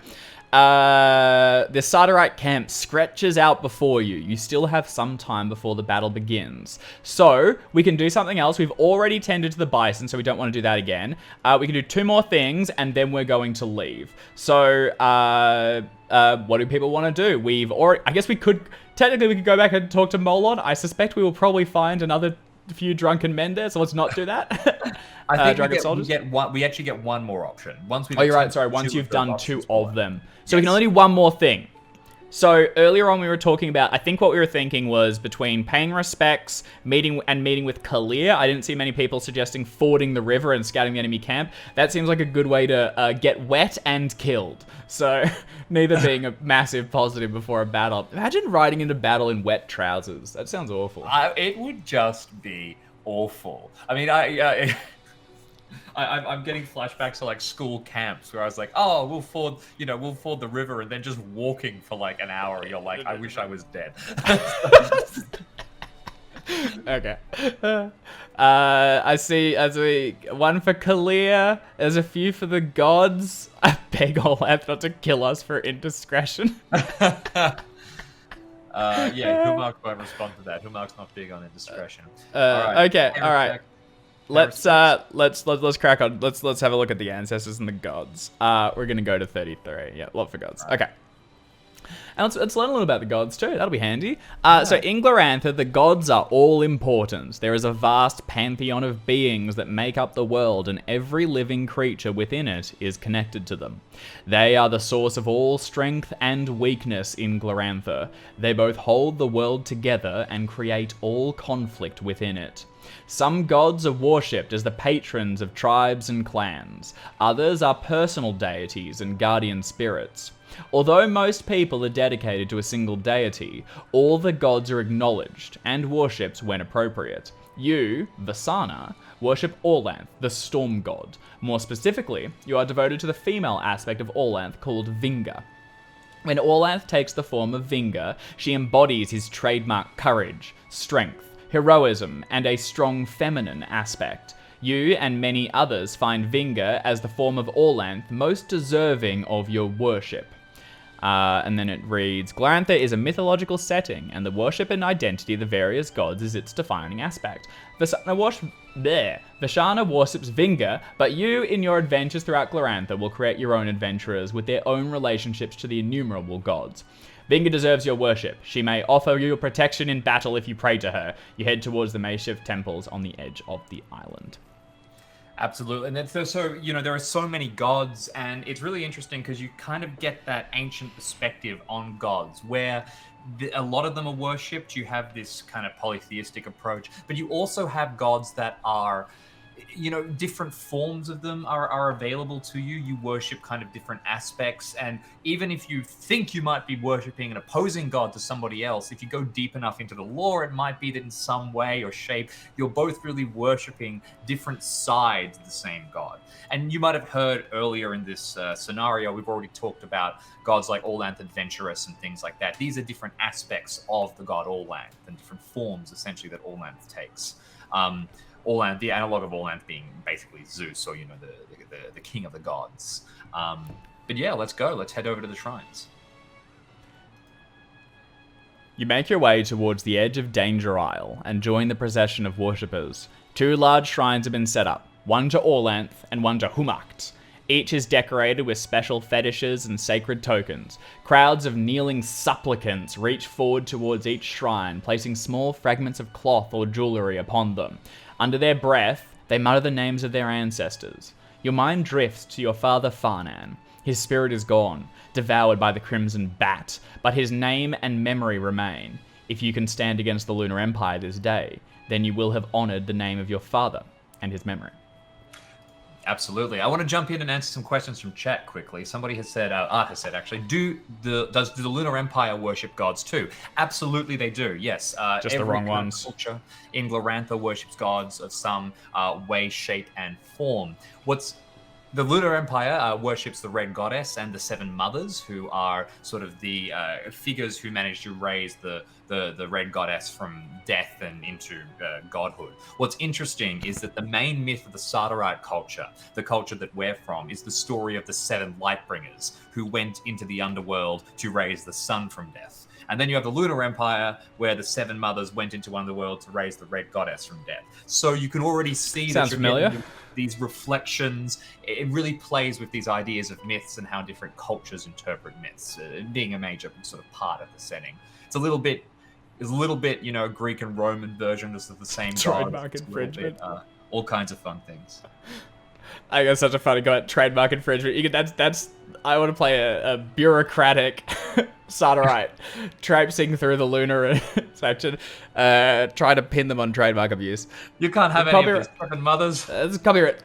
The Sardarite camp stretches out before you. You still have some time before the battle begins. So, we can do something else. We've already tended to the bison, so we don't want to do that again. We can do 2 more things, and then we're going to leave. So, what do people want to do? I guess we could go back and talk to Molon. I suspect we will probably find another few drunken men there, so let's not do that. I think we actually get one more option. Once you're right. Sorry, once you've done 2 of them. So we can only do one more thing. So earlier on we were talking about, I think what we were thinking was between paying respects, meeting with Kalir. I didn't see many people suggesting fording the river and scouting the enemy camp. That seems like a good way to get wet and killed. So neither being a massive positive before a battle. Imagine riding into battle in wet trousers. That sounds awful. It would just be awful. I mean, I'm getting flashbacks to like school camps where I was like, oh, we'll ford the river, and then just walking for like an hour. You're like, I wish I was dead. Okay. I see one for Kalia. There's a few for the gods. I beg Orlan not to kill us for indiscretion. Yeah, Humark won't respond to that. Humark's not big on indiscretion. Okay, all right. Let's crack on. Let's have a look at the ancestors and the gods. We're gonna go to 33. Yeah, love for gods. Okay. And let's learn a little about the gods too. That'll be handy. So in Glorantha, the gods are all important. There is a vast pantheon of beings that make up the world, and every living creature within it is connected to them. They are the source of all strength and weakness in Glorantha. They both hold the world together and create all conflict within it. Some gods are worshipped as the patrons of tribes and clans. Others are personal deities and guardian spirits. Although most people are dedicated to a single deity, all the gods are acknowledged and worshipped when appropriate. You, Vasana, worship Orlan, the storm god. More specifically, you are devoted to the female aspect of Orlan called Vinga. When Orlan takes the form of Vinga, she embodies his trademark courage, strength, heroism, and a strong feminine aspect. You and many others find Vinga as the form of Orlan most deserving of your worship. And then it reads, Glorantha is a mythological setting, and the worship and identity of the various gods is its defining aspect. Vashana worships Vinga, but you, in your adventures throughout Glorantha, will create your own adventurers with their own relationships to the innumerable gods. Vinga deserves your worship. She may offer you protection in battle if you pray to her. You head towards the makeshift temples on the edge of the island. Absolutely, and there are so many gods, and it's really interesting because you kind of get that ancient perspective on gods, where a lot of them are worshipped. You have this kind of polytheistic approach, but you also have gods that are, different forms of them are available to you. You worship kind of different aspects, and even if you think you might be worshipping an opposing god to somebody else, if you go deep enough into the lore, it might be that in some way or shape, you're both really worshipping different sides of the same god. And you might have heard earlier in this scenario, we've already talked about gods like Orlanth Adventurous and things like that. These are different aspects of the god Orlanth and different forms, essentially, that Orlanth takes. Orlan, the analog of Orlan being basically Zeus, or the king of the gods. But yeah, let's go. Let's head over to the shrines. You make your way towards the edge of Danger Isle and join the procession of worshippers. 2 large shrines have been set up, one to Orlanth and one to Humacht. Each is decorated with special fetishes and sacred tokens. Crowds of kneeling supplicants reach forward towards each shrine, placing small fragments of cloth or jewelry upon them. Under their breath, they mutter the names of their ancestors. Your mind drifts to your father Farnan. His spirit is gone, devoured by the Crimson Bat, but his name and memory remain. If you can stand against the Lunar Empire this day, then you will have honored the name of your father and his memory. Absolutely. I want to jump in and answer some questions from chat quickly. Somebody has said, Art has said actually, does the Lunar Empire worship gods too? Absolutely they do, yes. Just the wrong ones. Culture in Glorantha worships gods of some way, shape, and form. The Lunar Empire worships the Red Goddess and the 7 Mothers, who are sort of the figures who managed to raise the Red Goddess from death and into godhood. What's interesting is that the main myth of the Sardarite culture, the culture that we're from, is the story of the 7 Lightbringers, who went into the underworld to raise the sun from death. And then you have the Lunar Empire, where the 7 Mothers went into underworld to raise the Red Goddess from death. So you can already see Sounds familiar. These reflections. It really plays with these ideas of myths and how different cultures interpret myths, being a major sort of part of the setting. It's a little bit, Greek and Roman versions of the same gods. Trademark infringement. All kinds of fun things. I got such a funny comment. Trademark infringement. That's. I want to play a bureaucratic Sardarite traipsing through the Lunar section, try to pin them on trademark abuse. You can't have any of these fucking mothers. It's copyright.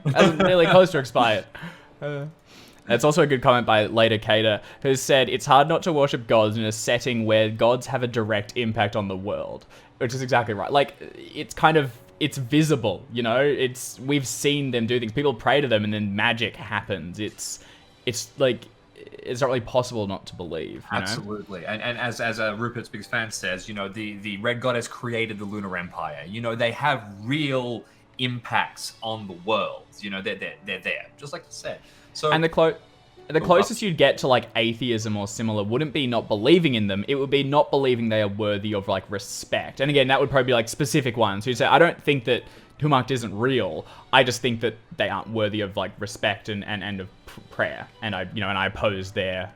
That's nearly close to expired. It's also a good comment by Later Cater, who said, it's hard not to worship gods in a setting where gods have a direct impact on the world. Which is exactly right. Like, it's kind of it's visible, you know? We've seen them do things. People pray to them and then magic happens. It's like, it's not really possible not to believe, you know? Absolutely. And as Rupert's Big Fan says, you know, the Red Goddess created the Lunar Empire. You know, they have real impacts on the world. You know, they're there, just like you said. So, and the closest you'd get to like atheism or similar wouldn't be not believing in them. It would be not believing they are worthy of like respect. And again, that would probably be like specific ones who say, I don't think that Humacht isn't real. I just think that they aren't worthy of like respect and of prayer. And I oppose their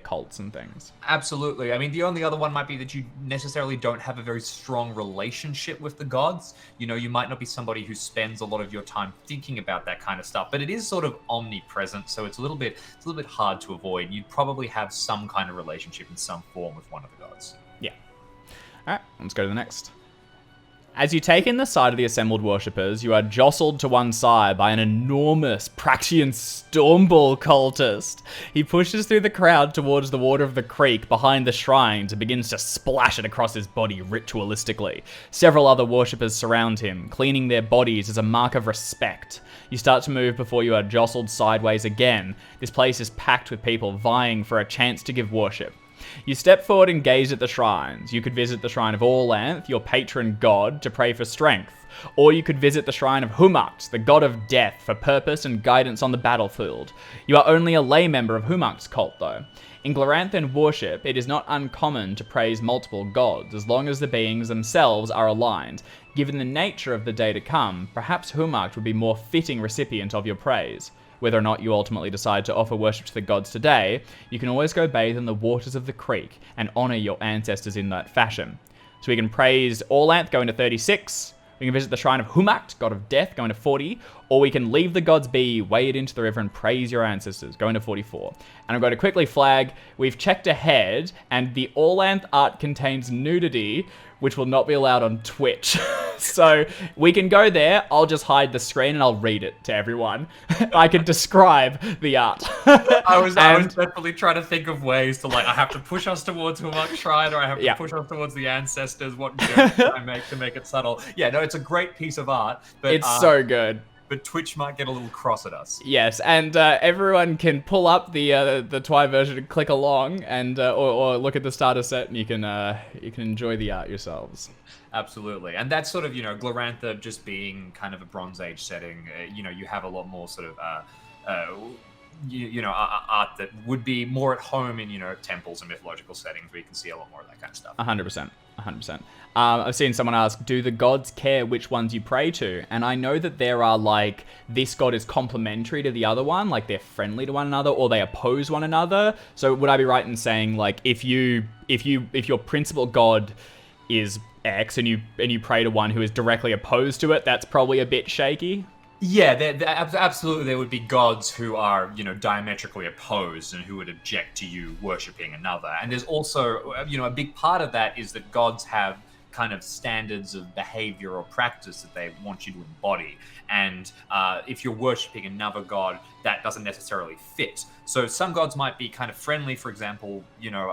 cults and things. Absolutely. I mean, the only other one might be that you necessarily don't have a very strong relationship with the gods. You know, you might not be somebody who spends a lot of your time thinking about that kind of stuff, but it is sort of omnipresent, so it's a little bit hard to avoid. You'd probably have some kind of relationship in some form with one of the gods. Yeah. All right, let's go to the next. As you take in the sight of the assembled worshippers, you are jostled to one side by an enormous Praxian Stormlord cultist. He pushes through the crowd towards the water of the creek behind the shrines and begins to splash it across his body ritualistically. Several other worshippers surround him, cleaning their bodies as a mark of respect. You start to move before you are jostled sideways again. This place is packed with people vying for a chance to give worship. You step forward and gaze at the shrines. You could visit the shrine of Orlan, your patron god, to pray for strength. Or you could visit the shrine of Humacht, the god of death, for purpose and guidance on the battlefield. You are only a lay member of Humacht's cult, though. In Gloranthan worship, it is not uncommon to praise multiple gods, as long as the beings themselves are aligned. Given the nature of the day to come, perhaps Humacht would be more fitting recipient of your praise. Whether or not you ultimately decide to offer worship to the gods today, you can always go bathe in the waters of the creek and honor your ancestors in that fashion. So we can praise Orlanth, going to 36. We can visit the shrine of Humacht, god of death, going to 40. Or we can leave the gods be, wade into the river and praise your ancestors, going to 44. And I'm going to quickly flag, we've checked ahead, and the Orlanth art contains nudity, which will not be allowed on Twitch. So we can go there, I'll just hide the screen and I'll read it to everyone. I can describe the art. I was definitely trying to think of ways to, like, I have to push us towards Humacht Shrine, or I have to push us towards the ancestors. What jokes can I make to make it subtle? Yeah, no, it's a great piece of art. But, it's so good. But Twitch might get a little cross at us. Yes, and everyone can pull up the Twi version and click along, and or look at the starter set, and you can enjoy the art yourselves. Absolutely, and that's sort of, you know, Glorantha just being kind of a Bronze Age setting. You know, you have a lot more sort of art that would be more at home in, you know, temples and mythological settings where you can see a lot more of that kind of stuff. 100%. I've seen someone ask, do the gods care which ones you pray to? And I know that there are, like, this god is complementary to the other one, like they're friendly to one another, or they oppose one another. So would I be right in saying, like, if your principal god is X and you pray to one who is directly opposed to it, that's probably a bit shaky? Yeah, absolutely. There would be gods who are, you know, diametrically opposed and who would object to you worshipping another. And there's also, you know, a big part of that is that gods have kind of standards of behavior or practice that they want you to embody. And if you're worshipping another god, that doesn't necessarily fit. So some gods might be kind of friendly, for example, you know,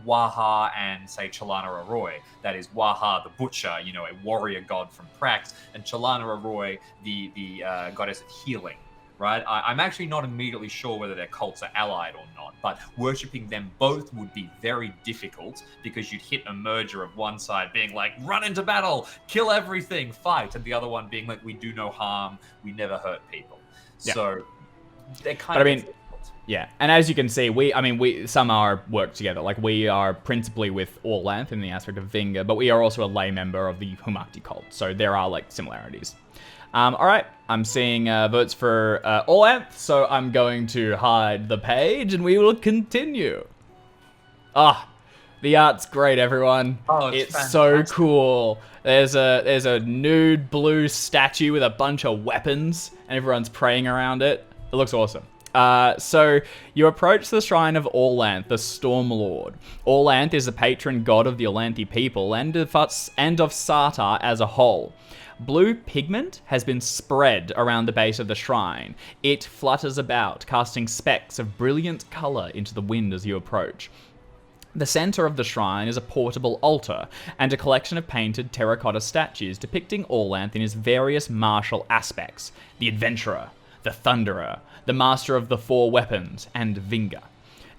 Waha and, say, Chalana Arroy. That is Waha the Butcher, you know, a warrior god from Prax, and Chalana Arroy, the goddess of healing. Right? I'm actually not immediately sure whether their cults are allied or not, but worshipping them both would be very difficult because you'd hit a merger of one side being like, run into battle, kill everything, fight, and the other one being like, we do no harm, we never hurt people. Yeah. So they're kind of difficult. Yeah, and as you can see, we some are worked together. Like, we are principally with Orlanth in the aspect of Vinga, but we are also a lay member of the Humakti cult, so there are, like, similarities. All right, I'm seeing votes for Orlanth, so I'm going to hide the page, and we will continue. The art's great, everyone. Oh, it's so cool. There's a nude blue statue with a bunch of weapons, and everyone's praying around it. It looks awesome. So you approach the shrine of Orlanth, the Stormlord. Orlanth is the patron god of the Orlanthi people and of Sartar as a whole. Blue pigment has been spread around the base of the shrine. It flutters about, casting specks of brilliant color into the wind as you approach. The center of the shrine is a portable altar and a collection of painted terracotta statues depicting Orlan in his various martial aspects: the adventurer, the thunderer, the master of the four weapons, and Vinga.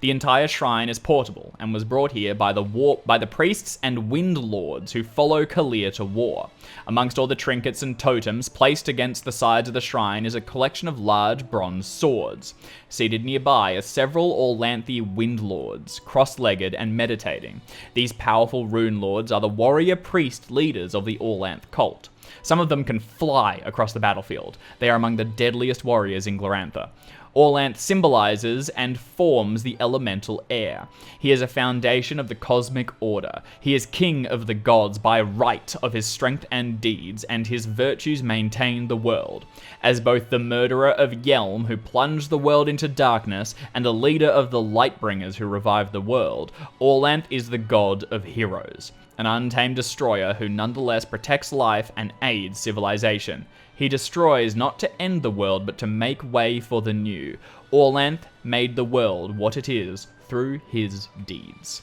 The entire shrine is portable and was brought here by the priests and wind lords who follow Kalir to war. Amongst all the trinkets and totems placed against the sides of the shrine is a collection of large bronze swords. Seated nearby are several Orlanthe wind lords, cross-legged and meditating. These powerful rune lords are the warrior priest leaders of the Orlanth cult. Some of them can fly across the battlefield. They are among the deadliest warriors in Glorantha. Orlanth symbolizes and forms the elemental air. He is a foundation of the cosmic order. He is king of the gods by right of his strength and deeds, and his virtues maintain the world. As both the murderer of Yelm, who plunged the world into darkness, and a leader of the Lightbringers who revived the world, Orlanth is the god of heroes, an untamed destroyer who nonetheless protects life and aids civilization. He destroys not to end the world, but to make way for the new. Orlanth made the world what it is through his deeds.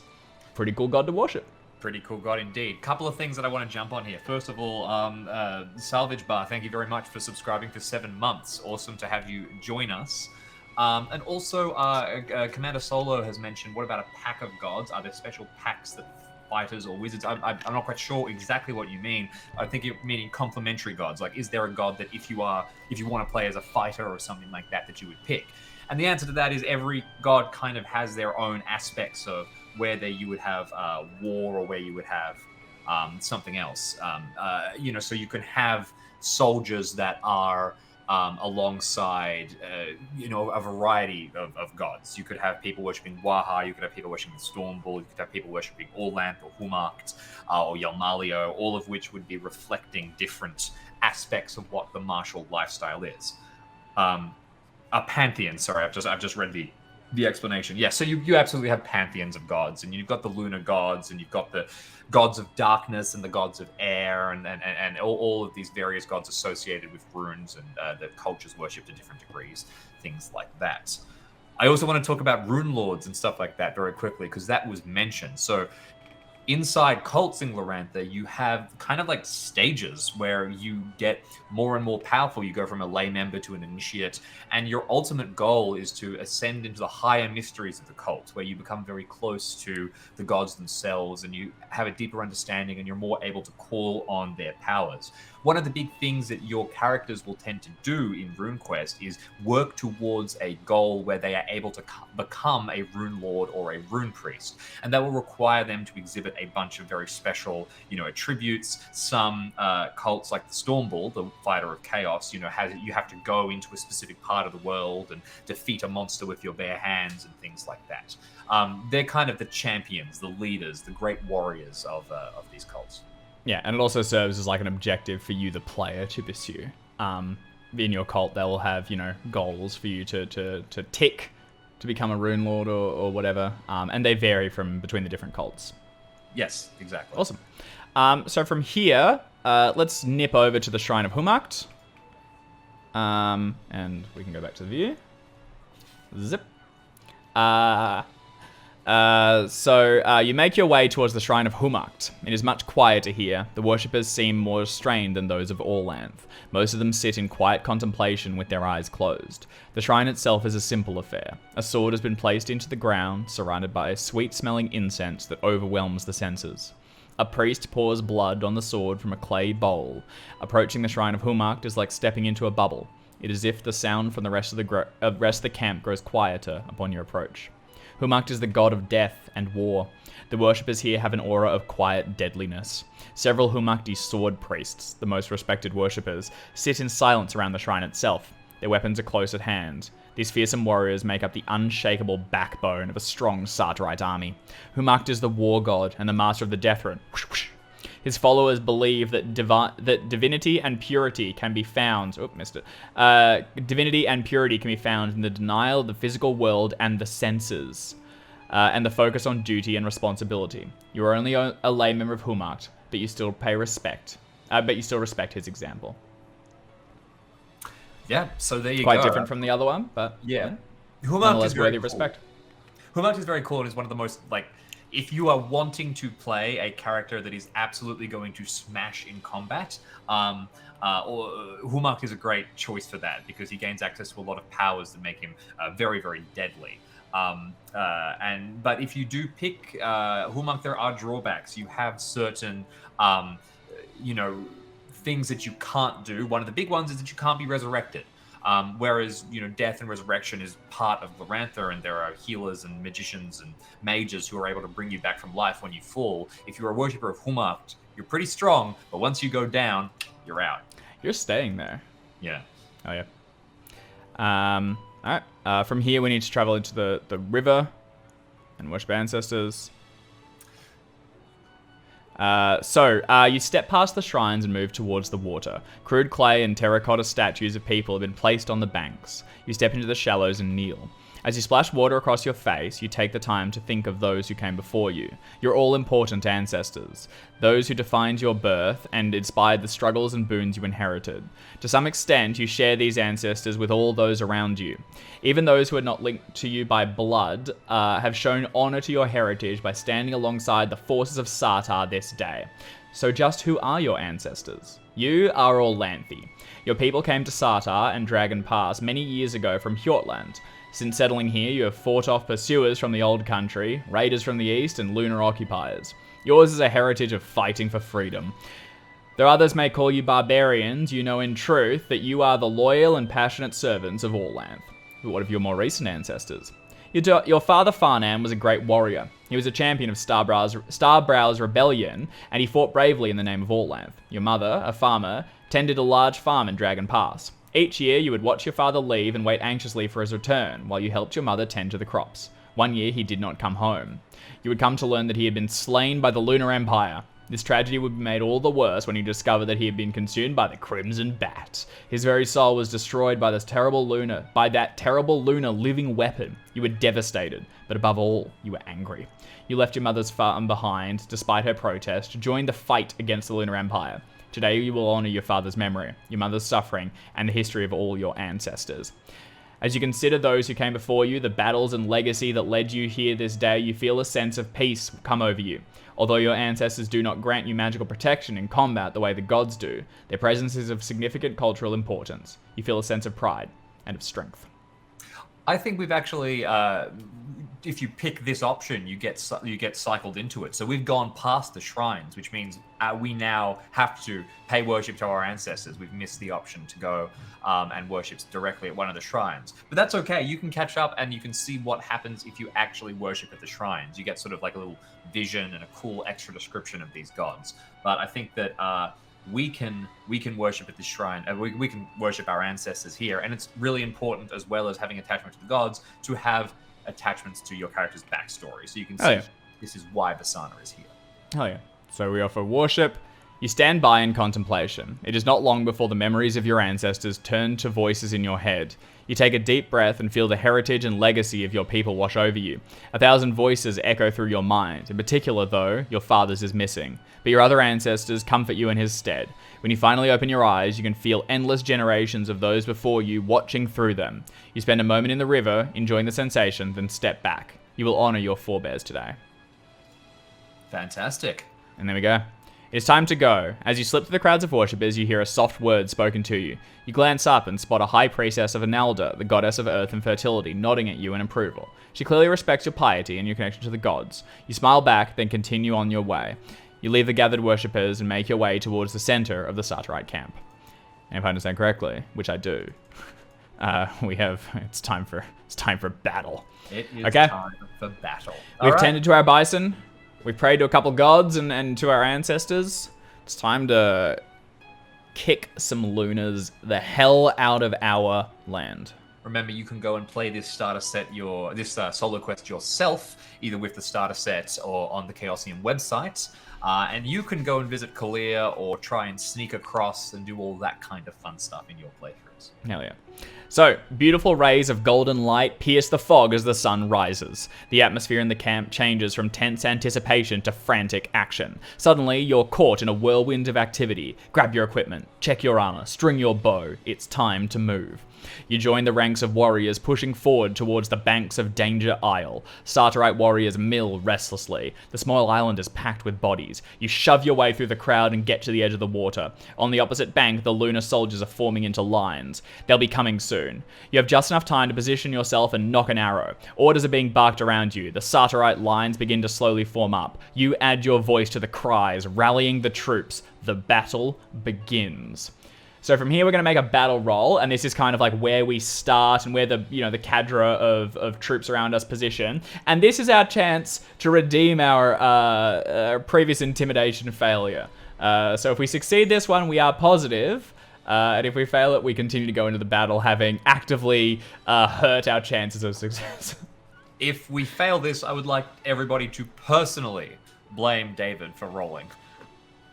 Pretty cool god to worship. Pretty cool god indeed. Couple of things that I want to jump on here. First of all, Salvage Bar, thank you very much for subscribing for 7 months. Awesome to have you join us. And also, Commander Solo has mentioned, what about a pack of gods? Are there special packs that fighters or wizards? I'm not quite sure exactly what you mean. I think you're meaning complementary gods. Like, is there a god that if you want to play as a fighter or something like that you would pick? And the answer to that is every god kind of has their own aspects of where you would have war or where you would have something else. So you can have soldiers that are alongside, a variety of gods. You could have people worshipping Waha, you could have people worshipping Stormlord, you could have people worshipping Orlanth or Humarkt or Yalmalio, all of which would be reflecting different aspects of what the martial lifestyle is. A pantheon, sorry, I've just read the explanation. Yeah, so you absolutely have pantheons of gods, and you've got the lunar gods, and you've got the gods of darkness and the gods of air, and all of these various gods associated with runes and that cultures worship to different degrees, things like that. I also want to talk about rune lords and stuff like that very quickly, because that was mentioned. So inside cults in Glorantha, you have kind of like stages where you get more and more powerful. You go from a lay member to an initiate, and your ultimate goal is to ascend into the higher mysteries of the cult, where you become very close to the gods themselves, and you have a deeper understanding, and you're more able to call on their powers. One of the big things that your characters will tend to do in RuneQuest is work towards a goal where they are able to become a rune lord or a rune priest, and that will require them to exhibit a bunch of very special, attributes. Some cults, like the Stormlord, the fighter of chaos, you have to go into a specific part of the world and defeat a monster with your bare hands and things like that. They're kind of the champions, the leaders, the great warriors of these cults. Yeah, and it also serves as like an objective for you, the player, to pursue. In your cult, they will have, goals for you to tick to become a rune lord or whatever, and they vary from between the different cults. Yes, exactly. Awesome. So from here, let's nip over to the Shrine of Humarkt. And we can go back to the view. Zip. So you make your way towards the Shrine of Humarkt. It is much quieter here. The worshippers seem more restrained than those of Orlanth. Most of them sit in quiet contemplation with their eyes closed. The shrine itself is a simple affair. A sword has been placed into the ground, surrounded by a sweet-smelling incense that overwhelms the senses. A priest pours blood on the sword from a clay bowl. Approaching the Shrine of Humarkt is like stepping into a bubble. It is as if the sound from the rest of the camp grows quieter upon your approach. Humarkt is the god of death and war. The worshippers here have an aura of quiet deadliness. Several Humarkti sword priests, the most respected worshippers, sit in silence around the shrine itself. Their weapons are close at hand. These fearsome warriors make up the unshakable backbone of a strong Sartarite army. Humarkt is the war god and the master of the death rune. His followers believe that divinity and purity can be found. Oh, missed it. Divinity and purity can be found in the denial of the physical world and the senses, and the focus on duty and responsibility. You are only a lay member of Humarkt, but you still pay respect. But you still respect his example. Yeah. So there you go. Quite different from the other one, but yeah. Humarkt is worthy of respect. Humarkt is very cool and is one of the most if you are wanting to play a character that is absolutely going to smash in combat, Humak is a great choice for that because he gains access to a lot of powers that make him very, very deadly. But if you do pick Humak, there are drawbacks. You have certain, things that you can't do. One of the big ones is that you can't be resurrected. Whereas, death and resurrection is part of Glorantha, and there are healers and magicians and mages who are able to bring you back from life when you fall. If you're a worshipper of Humak, you're pretty strong, but once you go down, you're out. You're staying there. Yeah. Oh, yeah. All right. From here, we need to travel into the river and worship ancestors. You step past the shrines and move towards the water. Crude clay and terracotta statues of people have been placed on the banks. You step into the shallows and kneel. As you splash water across your face, you take the time to think of those who came before you, your all-important ancestors, those who defined your birth and inspired the struggles and boons you inherited. To some extent, you share these ancestors with all those around you. Even those who are not linked to you by blood have shown honor to your heritage by standing alongside the forces of Sartar this day. So just who are your ancestors? You are Orlanthi. Your people came to Sartar and Dragon Pass many years ago from Hjortland. Since settling here, you have fought off pursuers from the old country, raiders from the east, and lunar occupiers. Yours is a heritage of fighting for freedom. Though others may call you barbarians, you know in truth that you are the loyal and passionate servants of Orlanth. But what of your more recent ancestors? Your father Farnham was a great warrior. He was a champion of Starbrow's rebellion, and he fought bravely in the name of Orlanth. Your mother, a farmer, tended a large farm in Dragon Pass. Each year, you would watch your father leave and wait anxiously for his return, while you helped your mother tend to the crops. One year, he did not come home. You would come to learn that he had been slain by the Lunar Empire. This tragedy would be made all the worse when you discovered that he had been consumed by the Crimson Bat. His very soul was destroyed by that terrible lunar living weapon. You were devastated, but above all, you were angry. You left your mother's farm behind, despite her protest, to join the fight against the Lunar Empire. Today you will honor your father's memory, your mother's suffering, and the history of all your ancestors. As you consider those who came before you, the battles and legacy that led you here this day, you feel a sense of peace come over you. Although your ancestors do not grant you magical protection in combat the way the gods do, their presence is of significant cultural importance. You feel a sense of pride and of strength. I think we've actually, if you pick this option, you get cycled into it. So we've gone past the shrines, which means we now have to pay worship to our ancestors. We've missed the option to go and worship directly at one of the shrines. But that's okay. You can catch up and you can see what happens if you actually worship at the shrines. You get sort of like a little vision and a cool extra description of these gods. But I think that we can worship at this shrine. We can worship our ancestors here, and it's really important, as well as having attachment to the gods, to have attachments to your character's backstory, so you can see this is why Basana is here. Hell yeah. So we offer worship. You stand by in contemplation. It is not long before the memories of your ancestors turn to voices in your head. You take a deep breath and feel the heritage and legacy of your people wash over you. 1,000 voices echo through your mind. In particular, though, your father's is missing. But your other ancestors comfort you in his stead. When you finally open your eyes, you can feel endless generations of those before you watching through them. You spend a moment in the river, enjoying the sensation, then step back. You will honor your forebears today. Fantastic. And there we go. It's time to go. As you slip through the crowds of worshippers, you hear a soft word spoken to you. You glance up and spot a high priestess of Analda, the goddess of earth and fertility, nodding at you in approval. She clearly respects your piety and your connection to the gods. You smile back, then continue on your way. You leave the gathered worshippers and make your way towards the center of the Sartarite camp. And if I understand correctly, which I do, it's time for battle. It is time for battle. We've tended to our bison. We've prayed to a couple gods and to our ancestors. It's time to kick some Lunars the hell out of our land. Remember, you can go and play this starter set, this SoloQuest yourself, either with the starter set or on the Chaosium website. And you can go and visit Kalia or try and sneak across and do all that kind of fun stuff in your playthroughs. Hell yeah. So, beautiful rays of golden light pierce the fog as the sun rises. The atmosphere in the camp changes from tense anticipation to frantic action. Suddenly, you're caught in a whirlwind of activity. Grab your equipment, check your armor, string your bow. It's time to move. You join the ranks of warriors pushing forward towards the banks of Danger Isle. Starterite warriors mill restlessly. The small island is packed with bodies. You shove your way through the crowd and get to the edge of the water. On the opposite bank, the Lunar soldiers are forming into lines. They'll be coming soon. You have just enough time to position yourself and knock an arrow. Orders are being barked around you. The Starterite lines begin to slowly form up. You add your voice to the cries, rallying the troops. The battle begins. So from here, we're going to make a battle roll, and this is kind of like where we start and where the, the cadre of troops around us position. And this is our chance to redeem our previous intimidation failure. So if we succeed this one, we are positive. And if we fail it, we continue to go into the battle having actively hurt our chances of success. If we fail this, I would like everybody to personally blame David for rolling.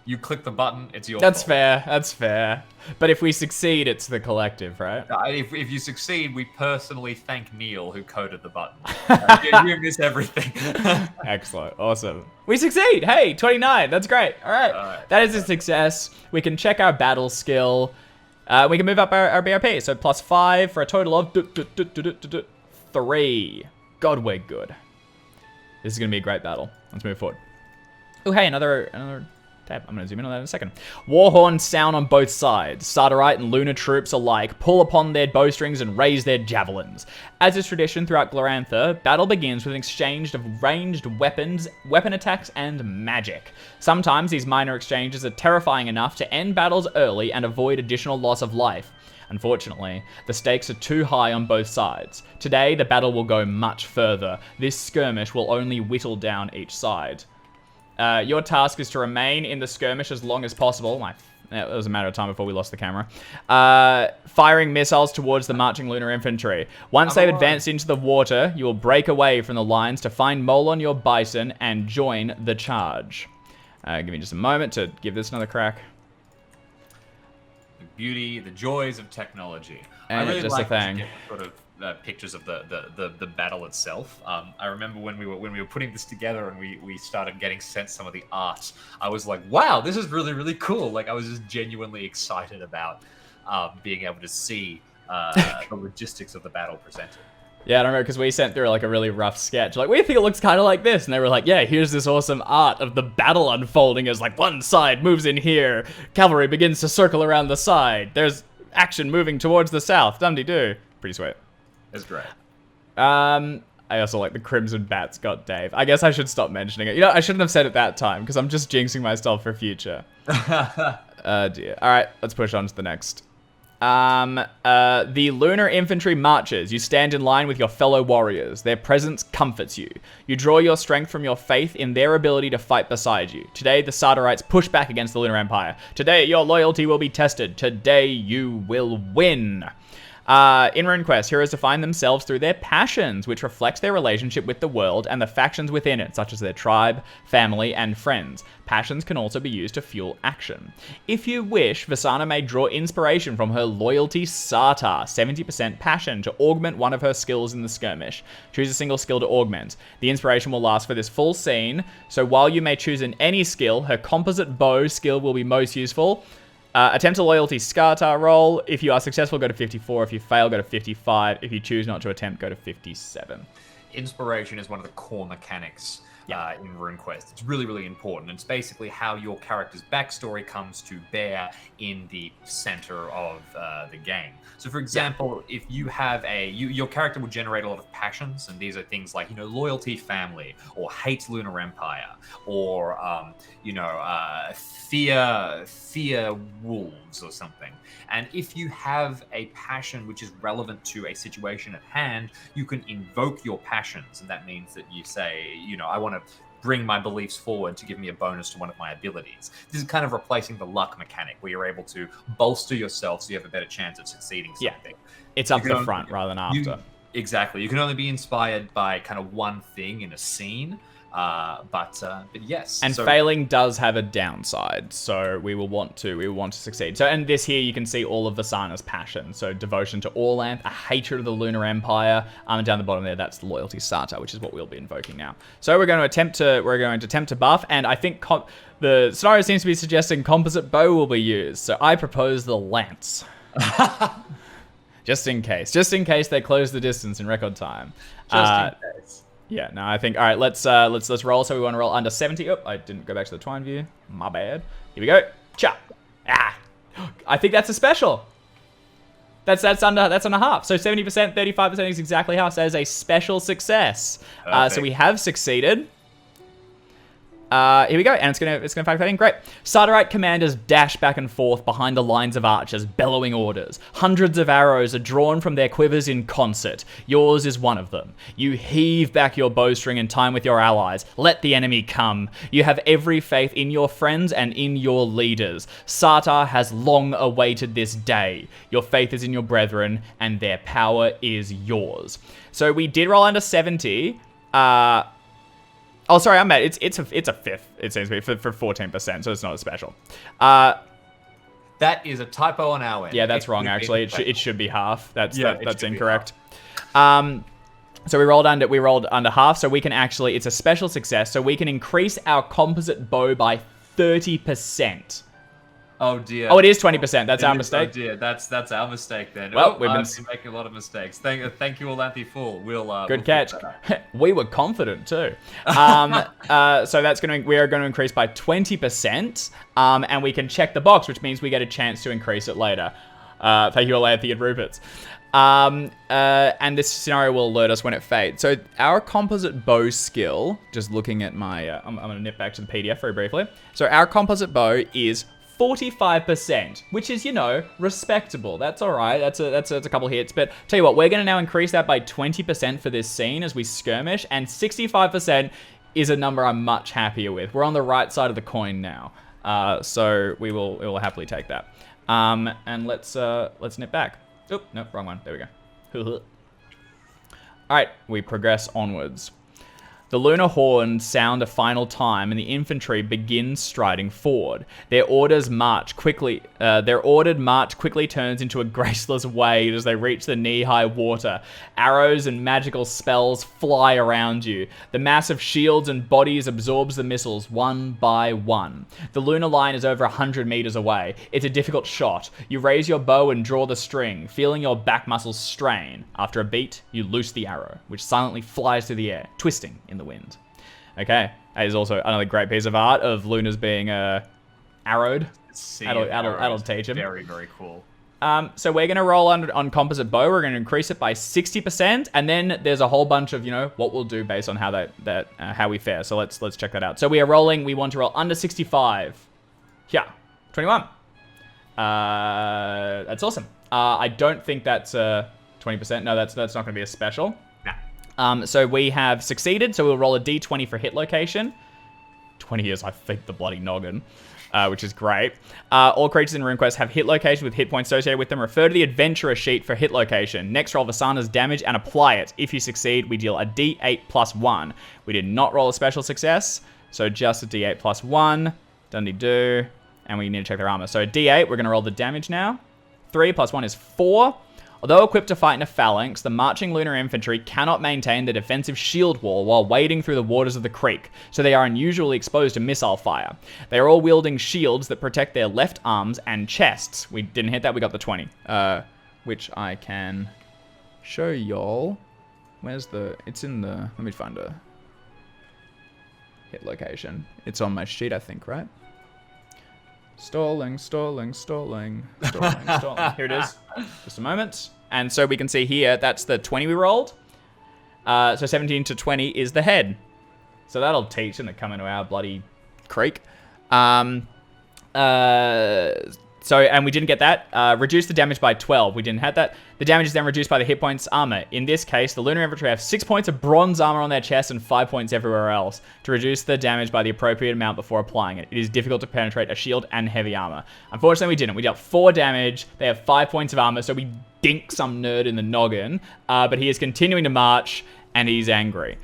You click the button, it's your fault. That's fair. But if we succeed, it's the collective, right? If you succeed, we personally thank Neil, who coded the button. You miss everything. Excellent. Awesome. We succeed! Hey, 29. That's great. All right. That is a success. We can check our battle skill. We can move up our BRP. So +5 for a total of 3. God, we're good. This is going to be a great battle. Let's move forward. Oh, hey, another tab. I'm going to zoom in on that in a second. War horns sound on both sides. Starterite and Lunar troops alike pull upon their bowstrings and raise their javelins. As is tradition throughout Glorantha, battle begins with an exchange of ranged weapons, weapon attacks, and magic. Sometimes these minor exchanges are terrifying enough to end battles early and avoid additional loss of life. Unfortunately, the stakes are too high on both sides. Today, the battle will go much further. This skirmish will only whittle down each side. Your task is to remain in the skirmish as long as possible. It was a matter of time before we lost the camera. Firing missiles towards the marching Lunar infantry. Once they've advanced into the water, you will break away from the lines to find Molon your bison and join the charge. Give me just a moment to give this another crack. The beauty, the joys of technology. And I really just like a thing. to get sort of pictures of the battle itself. I remember when we were putting this together and we started getting sent some of the art. I was like, wow, this is really, really cool. Like, I was just genuinely excited about being able to see the logistics of the battle presented. Yeah, I don't know, because we sent through like a really rough sketch. Like, we think it looks kind of like this. And they were like, yeah, here's this awesome art of the battle unfolding as like one side moves in here. Cavalry begins to circle around the side. There's action moving towards the south. Dum-de-doo. Pretty sweet. It's great. I also like the Crimson Bats got Dave. I guess I should stop mentioning it. I shouldn't have said it that time, because I'm just jinxing myself for future. Dear. Alright, let's push on to the next. The Lunar infantry marches. You stand in line with your fellow warriors. Their presence comforts you. You draw your strength from your faith in their ability to fight beside you. Today, the Starterites push back against the Lunar Empire. Today, your loyalty will be tested. Today, you will win. In RuneQuest, heroes define themselves through their passions, which reflects their relationship with the world and the factions within it, such as their tribe, family, and friends. Passions can also be used to fuel action. If you wish, Vasana may draw inspiration from her loyalty Sartar, 70% passion, to augment one of her skills in the skirmish. Choose a single skill to augment. The inspiration will last for this full scene, so while you may choose any skill, her composite bow skill will be most useful. Attempt a loyalty Skartar roll. If you are successful, go to 54. If you fail, go to 55. If you choose not to attempt, go to 57. Inspiration is one of the core mechanics in RuneQuest. It's really, really important. It's basically how your character's backstory comes to bear in the center of the game. So, for example, if you have your character will generate a lot of passions, and these are things like, loyalty family, or hate Lunar Empire, or, fear wolves or something. And if you have a passion which is relevant to a situation at hand, you can invoke your passions. And that means that you say, I want to bring my beliefs forward to give me a bonus to one of my abilities. This is kind of replacing the luck mechanic, where you're able to bolster yourself so you have a better chance of succeeding something. Yeah. It's up the front rather than after. Exactly. You can only be inspired by kind of one thing in a scene. But yes. And failing does have a downside, so we will want to succeed. So, and this here you can see all of Vasana's passion. So devotion to Orlan, a hatred of the Lunar Empire. And down the bottom there, that's the loyalty starter, which is what we'll be invoking now. So we're going to attempt to buff, and I think the scenario seems to be suggesting composite bow will be used. So I propose the lance. Just in case they close the distance in record time. Just in case. Yeah, no, I think, all right, let's roll. So we want to roll under 70. Oh, I didn't go back to the twine view. My bad. Here we go. Chop. Ah. I think that's a special. That's under half. So 70%, 35% is exactly half. So that is a special success. So we have succeeded. Here we go, and it's gonna factor that in. Great. Sardarite commanders dash back and forth behind the lines of archers, bellowing orders. Hundreds of arrows are drawn from their quivers in concert. Yours is one of them. You heave back your bowstring in time with your allies. Let the enemy come. You have every faith in your friends and in your leaders. Sartar has long awaited this day. Your faith is in your brethren, and their power is yours. So we did roll under 70. Oh, sorry, I'm mad. It's a fifth, it seems to be, for 14%, so it's not a special. That is a typo on our end. Yeah, that's wrong, actually. It should be half. That's incorrect. So we rolled under half, so we can actually, it's a special success, so we can increase our composite bow by 30%. Oh dear. Oh, it is 20%. That's our mistake. Oh dear, that's our mistake then. Well, we've been been making a lot of mistakes. Thank you, Orlanthi Fool. Good catch. We were confident too. So we are going to increase by 20%, and we can check the box, which means we get a chance to increase it later. Thank you, Orlanthi and Rupert's. And this scenario will alert us when it fades. So our composite bow skill, just looking at my, I'm going to nip back to the PDF very briefly. So our composite bow is 45%, which is, respectable. That's all right. That's a couple hits. But tell you what, we're going to now increase that by 20% for this scene as we skirmish, and 65% is a number I'm much happier with. We're on the right side of the coin now, so we will happily take that. And let's nip back. Oop, no, wrong one. There we go. All right, we progress onwards. The Lunar horns sound a final time, and the infantry begins striding forward. Their ordered march quickly turns into a graceless wade as they reach the knee-high water. Arrows and magical spells fly around you. The mass of shields and bodies absorbs the missiles one by one. The Lunar line is over 100 meters away. It's a difficult shot. You raise your bow and draw the string, feeling your back muscles strain. After a beat, you loose the arrow, which silently flies through the air, twisting in the wind. Okay, that is also another great piece of art of Lunar's being arrowed. That'll teach him. Very, very cool. So we're going to roll on composite bow. We're going to increase it by 60%, and then there's a whole bunch of what we'll do based on how how we fare. So let's check that out. So we want to roll under 65. Yeah, 21. That's awesome. I don't think that's 20%. No, that's not going to be a special. So we have succeeded, so we'll roll a d20 for hit location. 20 years, I think the bloody noggin, which is great. All creatures in RuneQuest have hit location with hit points associated with them. Refer to the adventurer sheet for hit location. Next, roll Vasana's damage and apply it. If you succeed, we deal a d8 plus 1. We did not roll a special success, so just a d8 plus 1. Dundee-do. And we need to check their armor. So d8, we're going to roll the damage now. 3 plus 1 is 4. Although equipped to fight in a phalanx, the marching Lunar infantry cannot maintain the defensive shield wall while wading through the waters of the creek, so they are unusually exposed to missile fire. They are all wielding shields that protect their left arms and chests. We didn't hit that, we got the 20. Which I can show y'all. It's in the, let me find a hit location. It's on my sheet, I think, right? Stalling. Here it is. Just a moment. And so we can see here, that's the 20 we rolled. So 17 to 20 is the head. So that'll teach them to come into our bloody creek. And we didn't get that. Reduce the damage by 12. We didn't have that. The damage is then reduced by the hit points armor. In this case, the Lunar infantry have 6 points of bronze armor on their chest and 5 points everywhere else to reduce the damage by the appropriate amount before applying it. It is difficult to penetrate a shield and heavy armor. Unfortunately, we didn't. We dealt 4 damage. They have 5 points of armor, so we dink some nerd in the noggin. But he is continuing to march, and he's angry.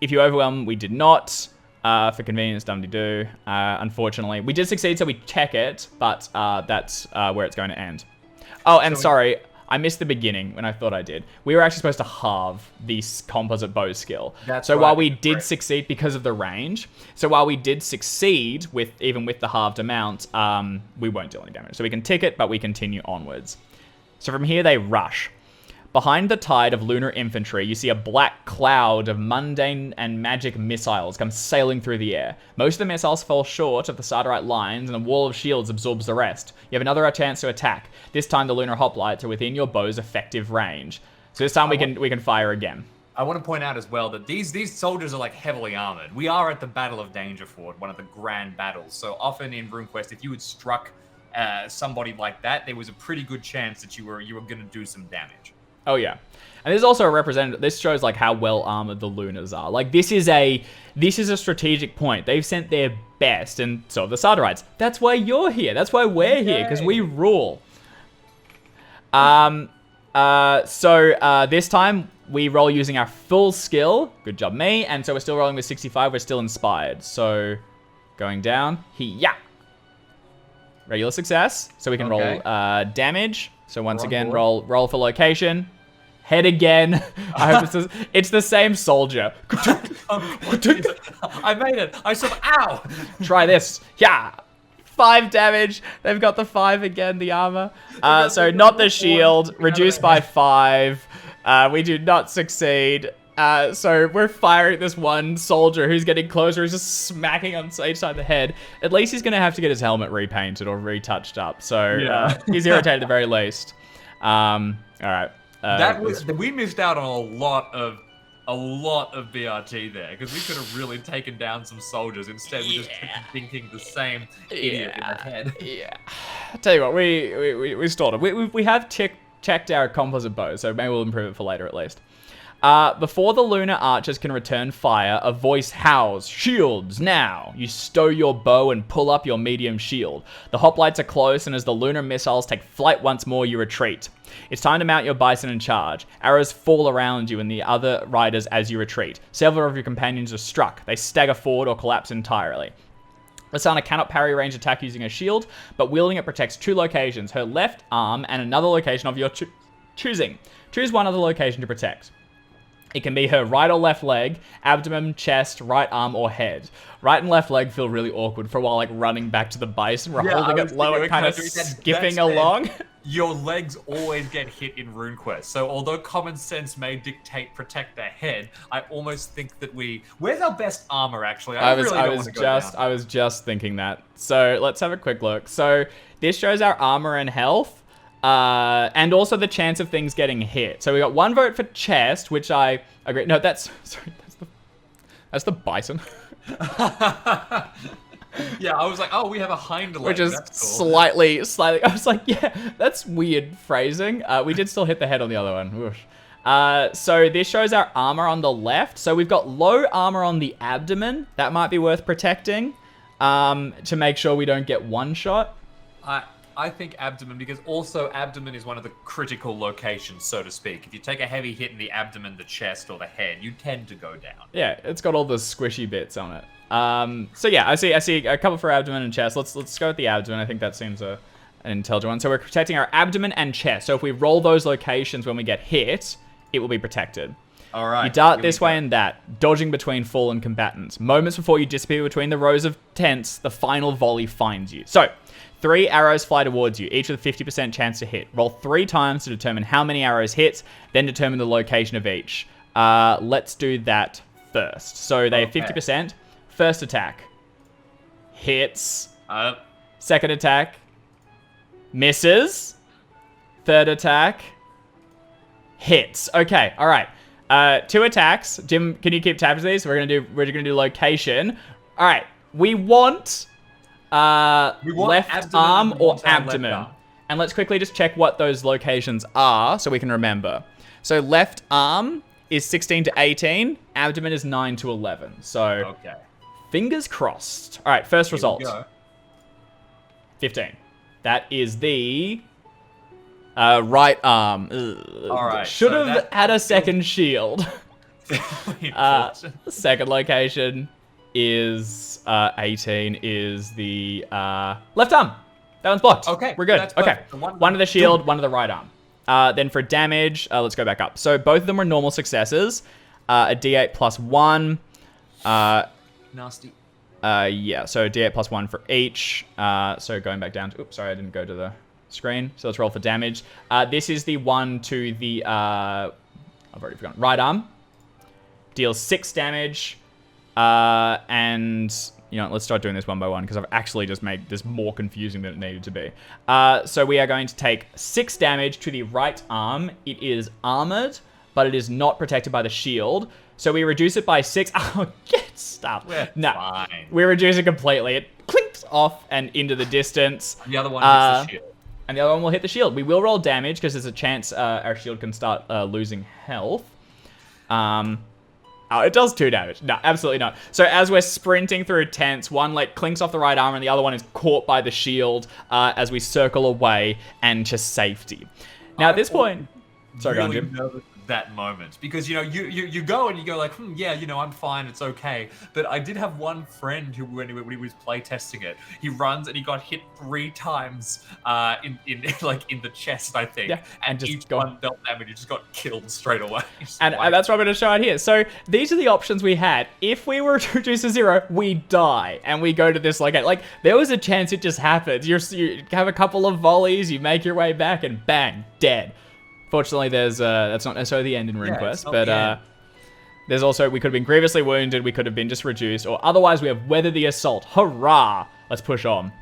If you overwhelm, we did not. For convenience, dum-de-do. Unfortunately, we did succeed, so we check it, but that's where it's going to end. Oh, and sorry, I missed the beginning when I thought I did. We were actually supposed to halve the composite bow skill. So while we did succeed because of the range, even with the halved amount, we won't deal any damage. So we can tick it, but we continue onwards. So from here, they rush. Behind the tide of lunar infantry, you see a black cloud of mundane and magic missiles come sailing through the air. Most of the missiles fall short of the Sardarite lines, and a wall of shields absorbs the rest. You have another chance to attack. This time, the lunar hoplites are within your bow's effective range. So this time, we can fire again. I want to point out as well that these soldiers are like heavily armored. We are at the Battle of Dangerford, one of the grand battles. So often in RuneQuest, if you had struck somebody like that, there was a pretty good chance that you were going to do some damage. Oh yeah, and this is also a representative. This shows like how well armored the Lunars are. Like this is a strategic point. They've sent their best, and so have the Sardarites. That's why you're here. That's why we're here, because we rule. This time we roll using our full skill. Good job, me. And so we're still rolling with 65. We're still inspired. So going down. Regular success. So we can roll damage. So once again, roll for location. Head again. I hope it's the same soldier. I made it. I said, ow. Try this. Yeah. 5 damage. They've got the 5 again, the armor. So not the shield. Reduced by 5. We do not succeed. So we're firing this one soldier who's getting closer. He's just smacking on each side of the head. At least he's going to have to get his helmet repainted or retouched up. So he's irritated at the very least. All right. We missed out on a lot of BRT there, because we could have really taken down some soldiers. Instead, we just kept thinking the same idiot in the head. Yeah. I'll tell you what, we stalled it. We have checked our composite bow, so maybe we'll improve it for later at least. Before the lunar archers can return fire, a voice howls, "Shields, now!" You stow your bow and pull up your medium shield. The hoplites are close, and as the lunar missiles take flight once more, you retreat. It's time to mount your bison and charge. Arrows fall around you and the other riders as you retreat. Several of your companions are struck. They stagger forward or collapse entirely. Asana cannot parry range attack using a shield, but wielding it protects 2 locations, her left arm and another location of your choosing. Choose one other location to protect. It can be her right or left leg, abdomen, chest, right arm, or head. Right and left leg feel really awkward for a while, like running back to the bison. We're holding it low and kind of skipping along. Your legs always get hit in RuneQuest. So although common sense may dictate protect their head, I almost think that where's our best armor actually? I was just thinking that. So let's have a quick look. So this shows our armor and health. And also the chance of things getting hit. So we got 1 vote for chest, which I agree. No, that's the bison. Yeah, I was like, oh, we have a hind leg. Which is that's cool. slightly. I was like, yeah, that's weird phrasing. We did still hit the head on the other one. Whoosh. So this shows our armor on the left. So we've got low armor on the abdomen. That might be worth protecting, to make sure we don't get one shot. I think abdomen, because also abdomen is one of the critical locations, so to speak. If you take a heavy hit in the abdomen, the chest, or the head, you tend to go down. Yeah, it's got all the squishy bits on it. So yeah, I see a couple for abdomen and chest. Let's go with the abdomen. I think that seems an intelligent one. So we're protecting our abdomen and chest. So if we roll those locations when we get hit, it will be protected. All right. You dart this way and that, dodging between fallen combatants. Moments before you disappear between the rows of tents, the final volley finds you. So 3 arrows fly towards you, each with a 50% chance to hit. Roll 3 times to determine how many arrows hit, then determine the location of each. Let's do that first. So they have 50%. First attack. Hits. Second attack. Misses. Third attack. Hits. Okay, all right. 2 attacks. Jim, can you keep tabs of these? We're gonna do location. All right. We want left arm or abdomen. And let's quickly just check what those locations are so we can remember. So left arm is 16 to 18. Abdomen is 9 to 11. So fingers crossed. All right, first result. 15. That is the right arm. All right. Should have had a second shield. Second location is 18 is the left arm. That one's blocked. Okay, we're good. Okay, one to the shield, one to the right arm. Then for damage, let's go back up. So both of them were normal successes. A D8 plus 1. Nasty. Yeah, so D8 plus 1 for each. So going back down to... Oops, sorry, I didn't go to the screen. So let's roll for damage. This is the one to the... I've already forgotten. Right arm. Deals 6 damage. And... You know, let's start doing this one by one, because I've actually just made this more confusing than it needed to be. So we are going to take 6 damage to the right arm. It is armored, but it is not protected by the shield. So we reduce it by 6. Oh, get stuff. Fine. We reduce it completely. It clinks off and into the distance. The other one hits the shield. And the other one will hit the shield. We will roll damage, because there's a chance our shield can start losing health. Oh, it does 2 damage. No, absolutely not. So as we're sprinting through tents, one like clinks off the right arm and the other one is caught by the shield as we circle away and to safety. Now at this point... Sorry, really go on, Jim. nervous at that moment, because you go and you go like, yeah, I'm fine, it's okay. But I did have one friend who, when he was playtesting it, he runs and he got hit 3 times in the chest, I think. Yeah, and just each one dealt damage. He just got killed straight away. And that's what I'm going to show it here. So these are the options we had. If we were to reduce to 0, we die and we go to this location. Like there was a chance it just happens. You have a couple of volleys, you make your way back, and bang, dead. Fortunately, there's that's not necessarily the end in RuneQuest, but there's also, we could have been grievously wounded, we could have been just reduced, or otherwise we have weathered the assault. Hurrah! Let's push on.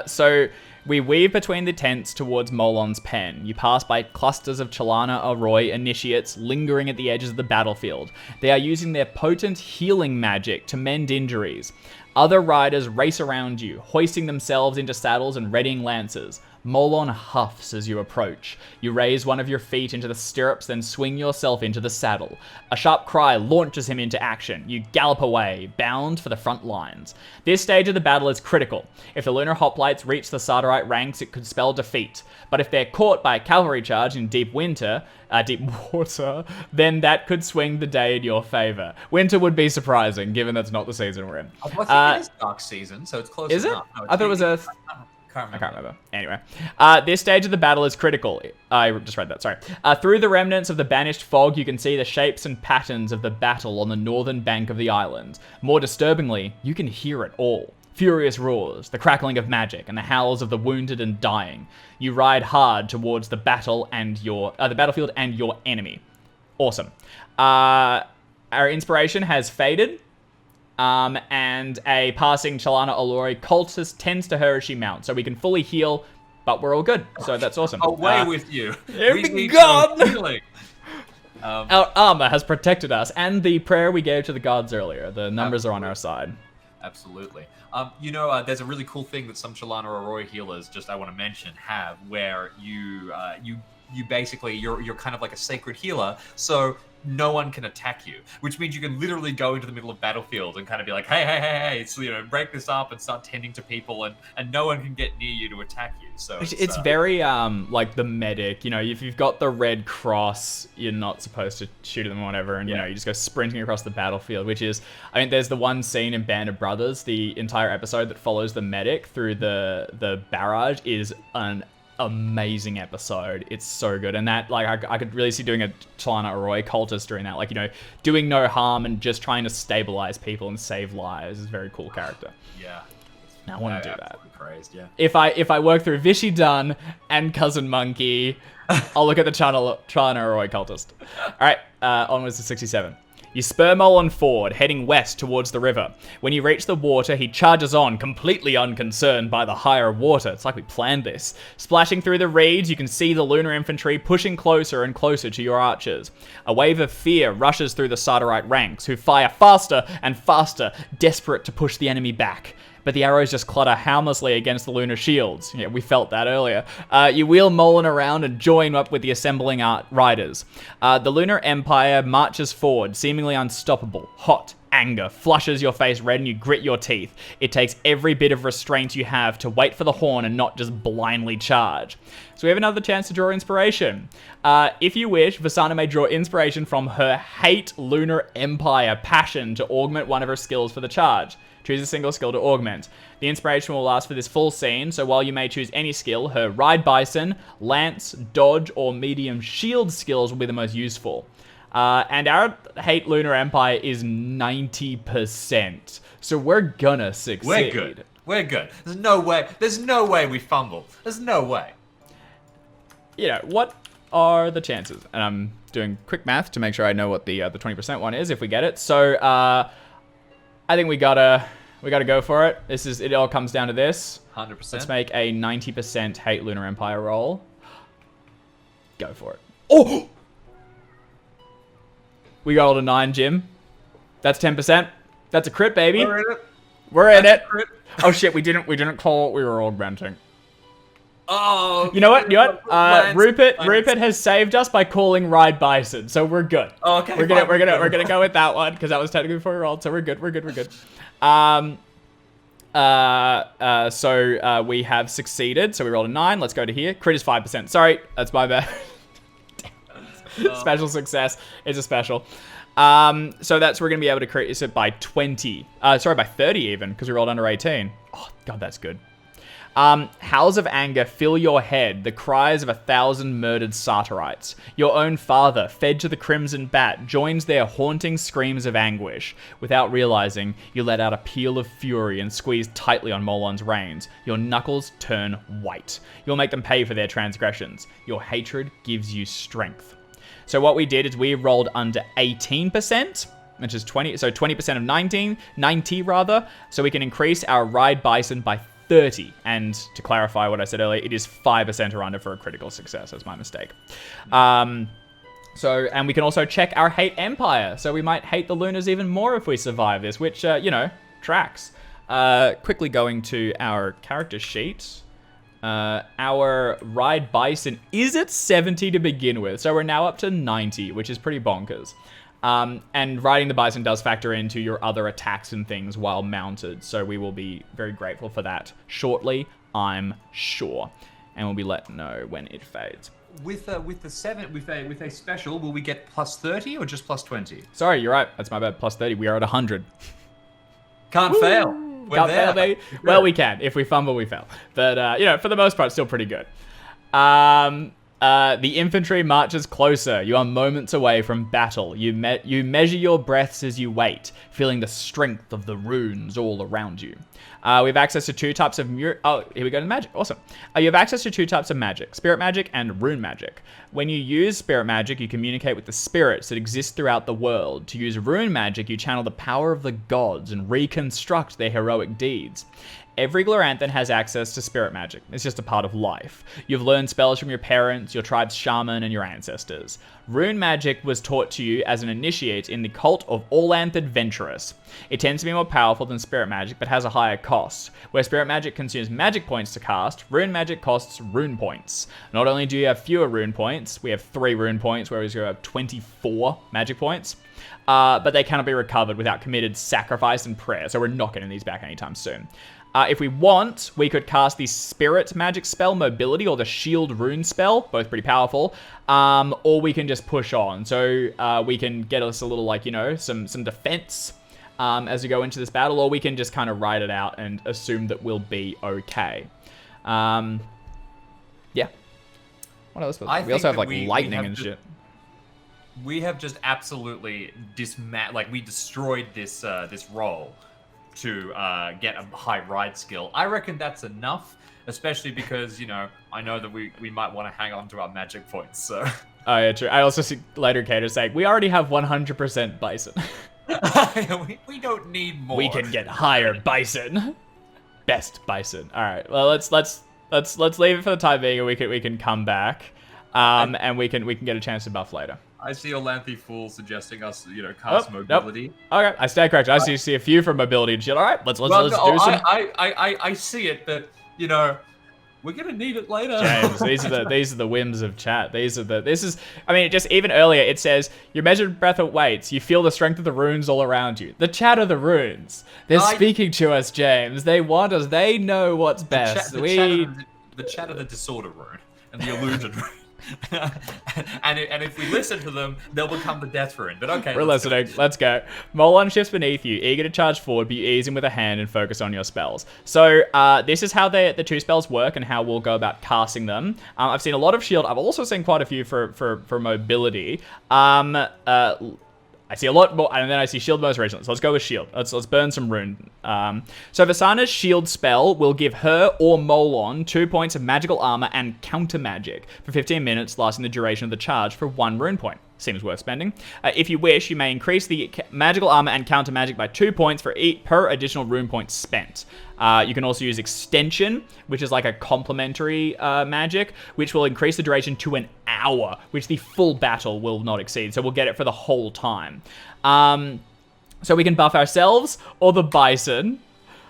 So we weave between the tents towards Molon's pen. You pass by clusters of Chalana Arroy initiates lingering at the edges of the battlefield. They are using their potent healing magic to mend injuries. Other riders race around you, hoisting themselves into saddles and readying lances. Molon huffs as you approach. You raise one of your feet into the stirrups, then swing yourself into the saddle. A sharp cry launches him into action. You gallop away, bound for the front lines. This stage of the battle is critical. If the Lunar hoplites reach the Sardarite ranks, it could spell defeat. But if they're caught by a cavalry charge in deep water, then that could swing the day in your favor. Winter would be surprising, given that's not the season we're in. I think it is dark season, so it's close enough. Is it? No, I thought it was Earth. I can't remember. Anyway, this stage of the battle is critical. I just read that, sorry. Through the remnants of the banished fog, you can see the shapes and patterns of the battle on the northern bank of the island. More disturbingly, you can hear it all. Furious roars, the crackling of magic, and the howls of the wounded and dying. You ride hard towards the battlefield and your enemy. Awesome. Our inspiration has faded. And a passing Chalana Allure cultist tends to her as she mounts. So we can fully heal, but we're all good. So that's awesome. Away with you. We be gone! Our armor has protected us, and the prayer we gave to the gods earlier. The numbers are on our side. Absolutely. There's a really cool thing that some Chalana Arroy healers, I want to mention, have, where you basically, you're kind of like a sacred healer, so no one can attack you, which means you can literally go into the middle of battlefield and kind of be like, hey, so, break this up and start tending to people, and no one can get near you to attack you. So it's very like the medic. If you've got the red cross, you're not supposed to shoot them or whatever, and you just go sprinting across the battlefield, which is, there's the one scene in Band of Brothers, the entire episode that follows the medic through the barrage is an amazing episode. It's so good, and that, like, I could really see doing a Chalana Arroy cultist during that, like, doing no harm and just trying to stabilize people and save lives. Is a very cool character. Yeah, I want to do that. Crazed, yeah. If I work through Vishy Dunn and Cousin Monkey, I'll look at the Chalana Arroy cultist. All right, onwards to 67. You spur Molon forward, heading west towards the river. When you reach the water, he charges on, completely unconcerned by the higher water. It's like we planned this. Splashing through the reeds, you can see the Lunar infantry pushing closer and closer to your archers. A wave of fear rushes through the Sardarite ranks, who fire faster and faster, desperate to push the enemy back. But the arrows just clatter harmlessly against the Lunar shields. Yeah, we felt that earlier. You wheel Molon around and join up with the assembling riders. The Lunar Empire marches forward, seemingly unstoppable, hot anger flushes your face red and you grit your teeth. It takes every bit of restraint you have to wait for the horn and not just blindly charge. So we have another chance to draw inspiration. If you wish, Vasana may draw inspiration from her hate Lunar Empire passion to augment one of her skills for the charge. Choose a single skill to augment. The inspiration will last for this full scene, so while you may choose any skill, her Ride Bison, Lance, Dodge, or Medium Shield skills will be the most useful. And our Hate Lunar Empire is 90%, so we're gonna succeed. We're good. We're good. There's no way we fumble. There's no way. You know, what are the chances? And I'm doing quick math to make sure I know what the 20% one is if we get it. So, I think we gotta go for it. It all comes down to this. 100%. Let's make a 90% Hate Lunar Empire roll. Go for it. Oh! We rolled a 9, Jim. That's 10%. That's a crit, baby. We're in it. Oh shit, we didn't call what we were augmenting. Oh. You know what? Rupert has saved us by calling Ride Bison, so we're good. Oh, okay. We're gonna go with that one because that was technically before we rolled, so we're good. So we have succeeded. So we rolled a 9. Let's go to here. Crit is 5%. Sorry, that's my bad. Special success. It's a special. So we're gonna be able to crit it by 20. By 30 even because we rolled under 18. Oh god, that's good. Howls of anger fill your head, the cries of 1,000 murdered Sartorites. Your own father, fed to the crimson bat, joins their haunting screams of anguish. Without realizing, you let out a peal of fury and squeeze tightly on Molon's reins. Your knuckles turn white. You'll make them pay for their transgressions. Your hatred gives you strength. So what we did is we rolled under 18%, which is 20, so 20% of 90 rather, so we can increase our Ride Bison by 30. And to clarify what I said earlier, it is 5% or under for a critical success. That's my mistake. And we can also check our Hate Empire. So we might hate the Lunars even more if we survive this, which, tracks. Quickly going to our character sheet. Our Ride Bison is at 70 to begin with. So we're now up to 90, which is pretty bonkers. And riding the Bison does factor into your other attacks and things while mounted, so we will be very grateful for that shortly, I'm sure, and we'll be letting know when it fades. With a special, will we get plus 30 or just plus 20? Sorry, you're right. That's my bad. Plus 30. We are at 100. Can't fail. Can't fail, baby. Well, we can. If we fumble, we fail. But for the most part, still pretty good. The infantry marches closer. You are moments away from battle. You measure your breaths as you wait, feeling the strength of the runes all around you. We have access to 2 types of here we go to magic. Awesome. You have access to 2 types of magic, spirit magic and rune magic. When you use spirit magic, you communicate with the spirits that exist throughout the world. To use rune magic, you channel the power of the gods and reconstruct their heroic deeds. Every Gloranthan has access to spirit magic. It's just a part of life. You've learned spells from your parents, your tribe's shaman, and your ancestors. Rune magic was taught to you as an initiate in the cult of Orlan Adventurous. It tends to be more powerful than spirit magic, but has a higher cost. Where spirit magic consumes magic points to cast, rune magic costs rune points. Not only do you have fewer rune points, we have 3 rune points, whereas you have 24 magic points, but they cannot be recovered without committed sacrifice and prayer, so we're not getting these back anytime soon. If we want, we could cast the Spirit Magic spell, Mobility, or the Shield Rune spell, both pretty powerful, or we can just push on. So we can get us a little, some defense as we go into this battle, or we can just kind of ride it out and assume that we'll be okay. Yeah. What else? We also have, lightning and shit. We have just absolutely we destroyed this roll to get a high ride skill. I reckon that's enough, especially because, I know that we might want to hang on to our magic points, so... Oh, yeah, true. I also see later Cater saying, we already have 100% Bison. we don't need more. We can get higher Bison. Best Bison. All right, well, let's leave it for the time being, and we can come back, and we can get a chance to buff later. I see Orlanthe Fool suggesting us, cast mobility. Nope. Okay, I stand corrected. I see a few from mobility and shit. All right, let's do some. I see it, but We're gonna need it later. James, these are the whims of chat. I mean, just even earlier it says your measured breath awaits. You feel the strength of the runes all around you. The chat are the runes. They're speaking to us, James. They want us. They know what's best. The chat of the disorder rune and the illusion rune. and if we listen to them, they'll become the death rune. But okay, we're listening. Let's go. Molon shifts beneath you, eager to charge forward, but you ease him with a hand and focus on your spells. So this is how the two spells work and how we'll go about casting them. I've seen a lot of shield. I've also seen quite a few for mobility. I see a lot more, and then I see shield most recently. So let's go with shield. Let's burn some rune. So Vasana's shield spell will give her or Molon 2 points of magical armor and counter magic for 15 minutes, lasting the duration of the charge for 1 rune point. Seems worth spending. If you wish, you may increase the magical armor and counter magic by 2 points per additional rune point spent. You can also use extension, which is like a complementary magic, which will increase the duration to an hour, which the full battle will not exceed. So we'll get it for the whole time. So we can buff ourselves or the bison.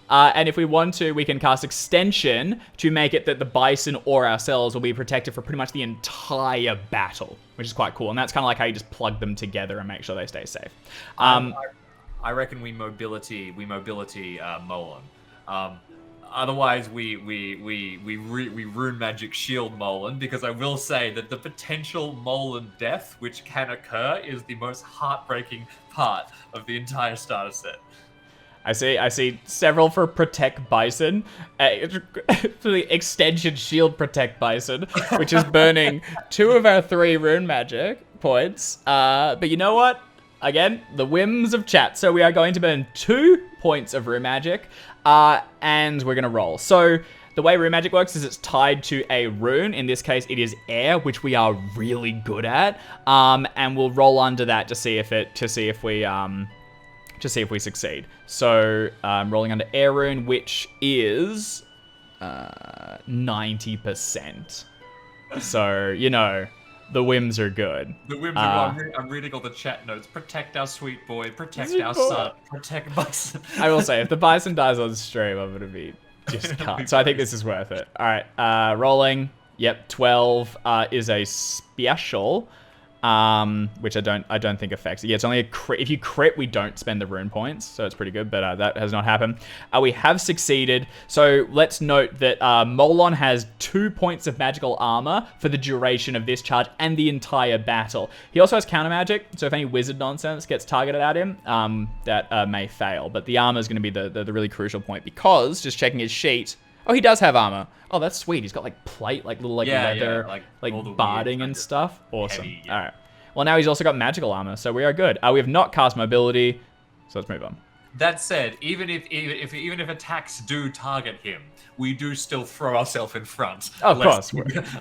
And if we want to, we can cast extension to make it that the bison or ourselves will be protected for pretty much the entire battle, which is quite cool. And that's kind of like how you just plug them together and make sure they stay safe. I reckon we mobility Molon. Otherwise, we rune magic shield Molon, because I will say that the potential Molon death which can occur is the most heartbreaking part of the entire starter set. I see several for Protect Bison, for the extension shield Protect Bison, which is burning 2 of our 3 rune magic points. But you know what? Again, the whims of chat. So we are going to burn 2 points of rune magic, and we're going to roll. So the way rune magic works is it's tied to a rune. In this case, it is air, which we are really good at. And we'll roll under that to see if we succeed. So I'm rolling under air rune, which is 90%. So, you know, the whims are good. The whims are good. I'm reading all the chat notes. Protect our sweet boy. Protect our son. Protect Bison. I will say, if the Bison dies on stream, I'm going to be just cut. So I think this is worth it. All right, rolling. Yep, 12 is a special. Which I don't think affects it. Yeah, it's only a crit. If you crit, we don't spend the rune points, so it's pretty good, but that has not happened. We have succeeded, so let's note that Molon has 2 points of magical armor for the duration of this charge and the entire battle. He also has counter magic, so if any wizard nonsense gets targeted at him, that may fail, but the armor is going to be the really crucial point, because, just checking his sheet, oh, he does have armor. Oh, that's sweet. He's got like plate, like little leather, like barding and stuff. Awesome. Heavy, yeah. All right. Well, now he's also got magical armor, so we are good. We have not cast mobility, so let's move on. That said, even if attacks do target him, we do still throw ourselves in front. Oh, of course.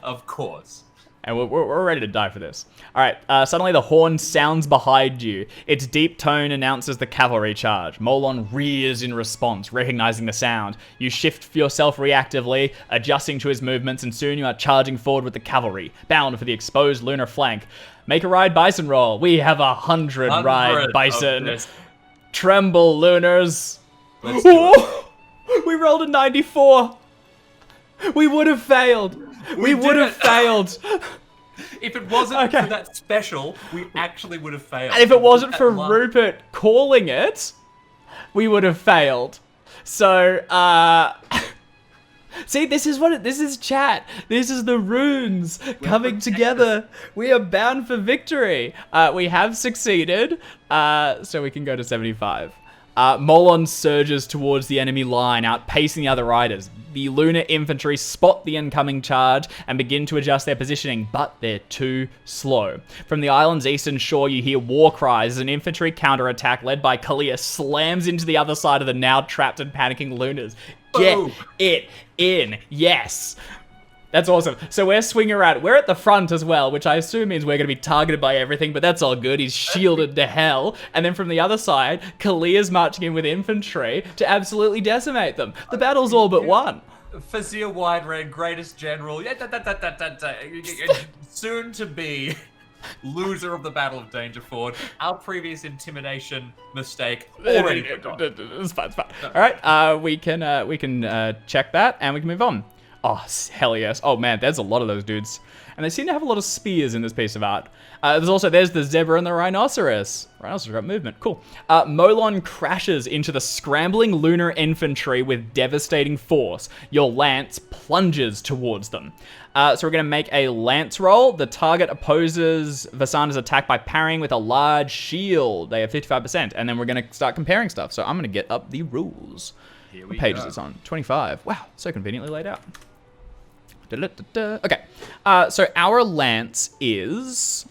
Of course. And we're ready to die for this. All right, suddenly the horn sounds behind you. Its deep tone announces the cavalry charge. Molon rears in response, recognizing the sound. You shift yourself reactively, adjusting to his movements, and soon you are charging forward with the cavalry, bound for the exposed lunar flank. Make a ride bison roll. We have 100 ride bison. Tremble, lunars. Let's do it. We rolled a 94. We would have failed. We would have failed. If it wasn't for that special, we actually would have failed. And if it wasn't for Rupert calling it, we would have failed. So, see, this is chat. This is the runes coming together. We are bound for victory. We have succeeded, so we can go to 75. Molon surges towards the enemy line, outpacing the other riders. The lunar infantry spot the incoming charge and begin to adjust their positioning, but they're too slow. From the island's eastern shore, you hear war cries as an infantry counterattack led by Kalia slams into the other side of the now trapped and panicking lunars. Get it in. Yes. That's awesome. So we're swinging around. We're at the front as well, which I assume means we're going to be targeted by everything, but that's all good. He's shielded to hell. And then from the other side, Kalia's marching in with infantry to absolutely decimate them. The battle's all but won. Fazir Wide-Red, greatest general, soon to be loser of the Battle of Dangerford. Our previous intimidation mistake already forgotten. It's fine. All right, we can check that and we can move on. Oh, hell yes. Oh, man, there's a lot of those dudes. And they seem to have a lot of spears in this piece of art. There's the zebra and the rhinoceros. Rhinoceros got movement. Cool. Molon crashes into the scrambling lunar infantry with devastating force. Your lance plunges towards them. So we're going to make a lance roll. The target opposes Vasanda's attack by parrying with a large shield. They have 55%. And then we're going to start comparing stuff. So I'm going to get up the rules. Here we What page go. is this on? 25. Wow, so conveniently laid out. Okay, so our lance is...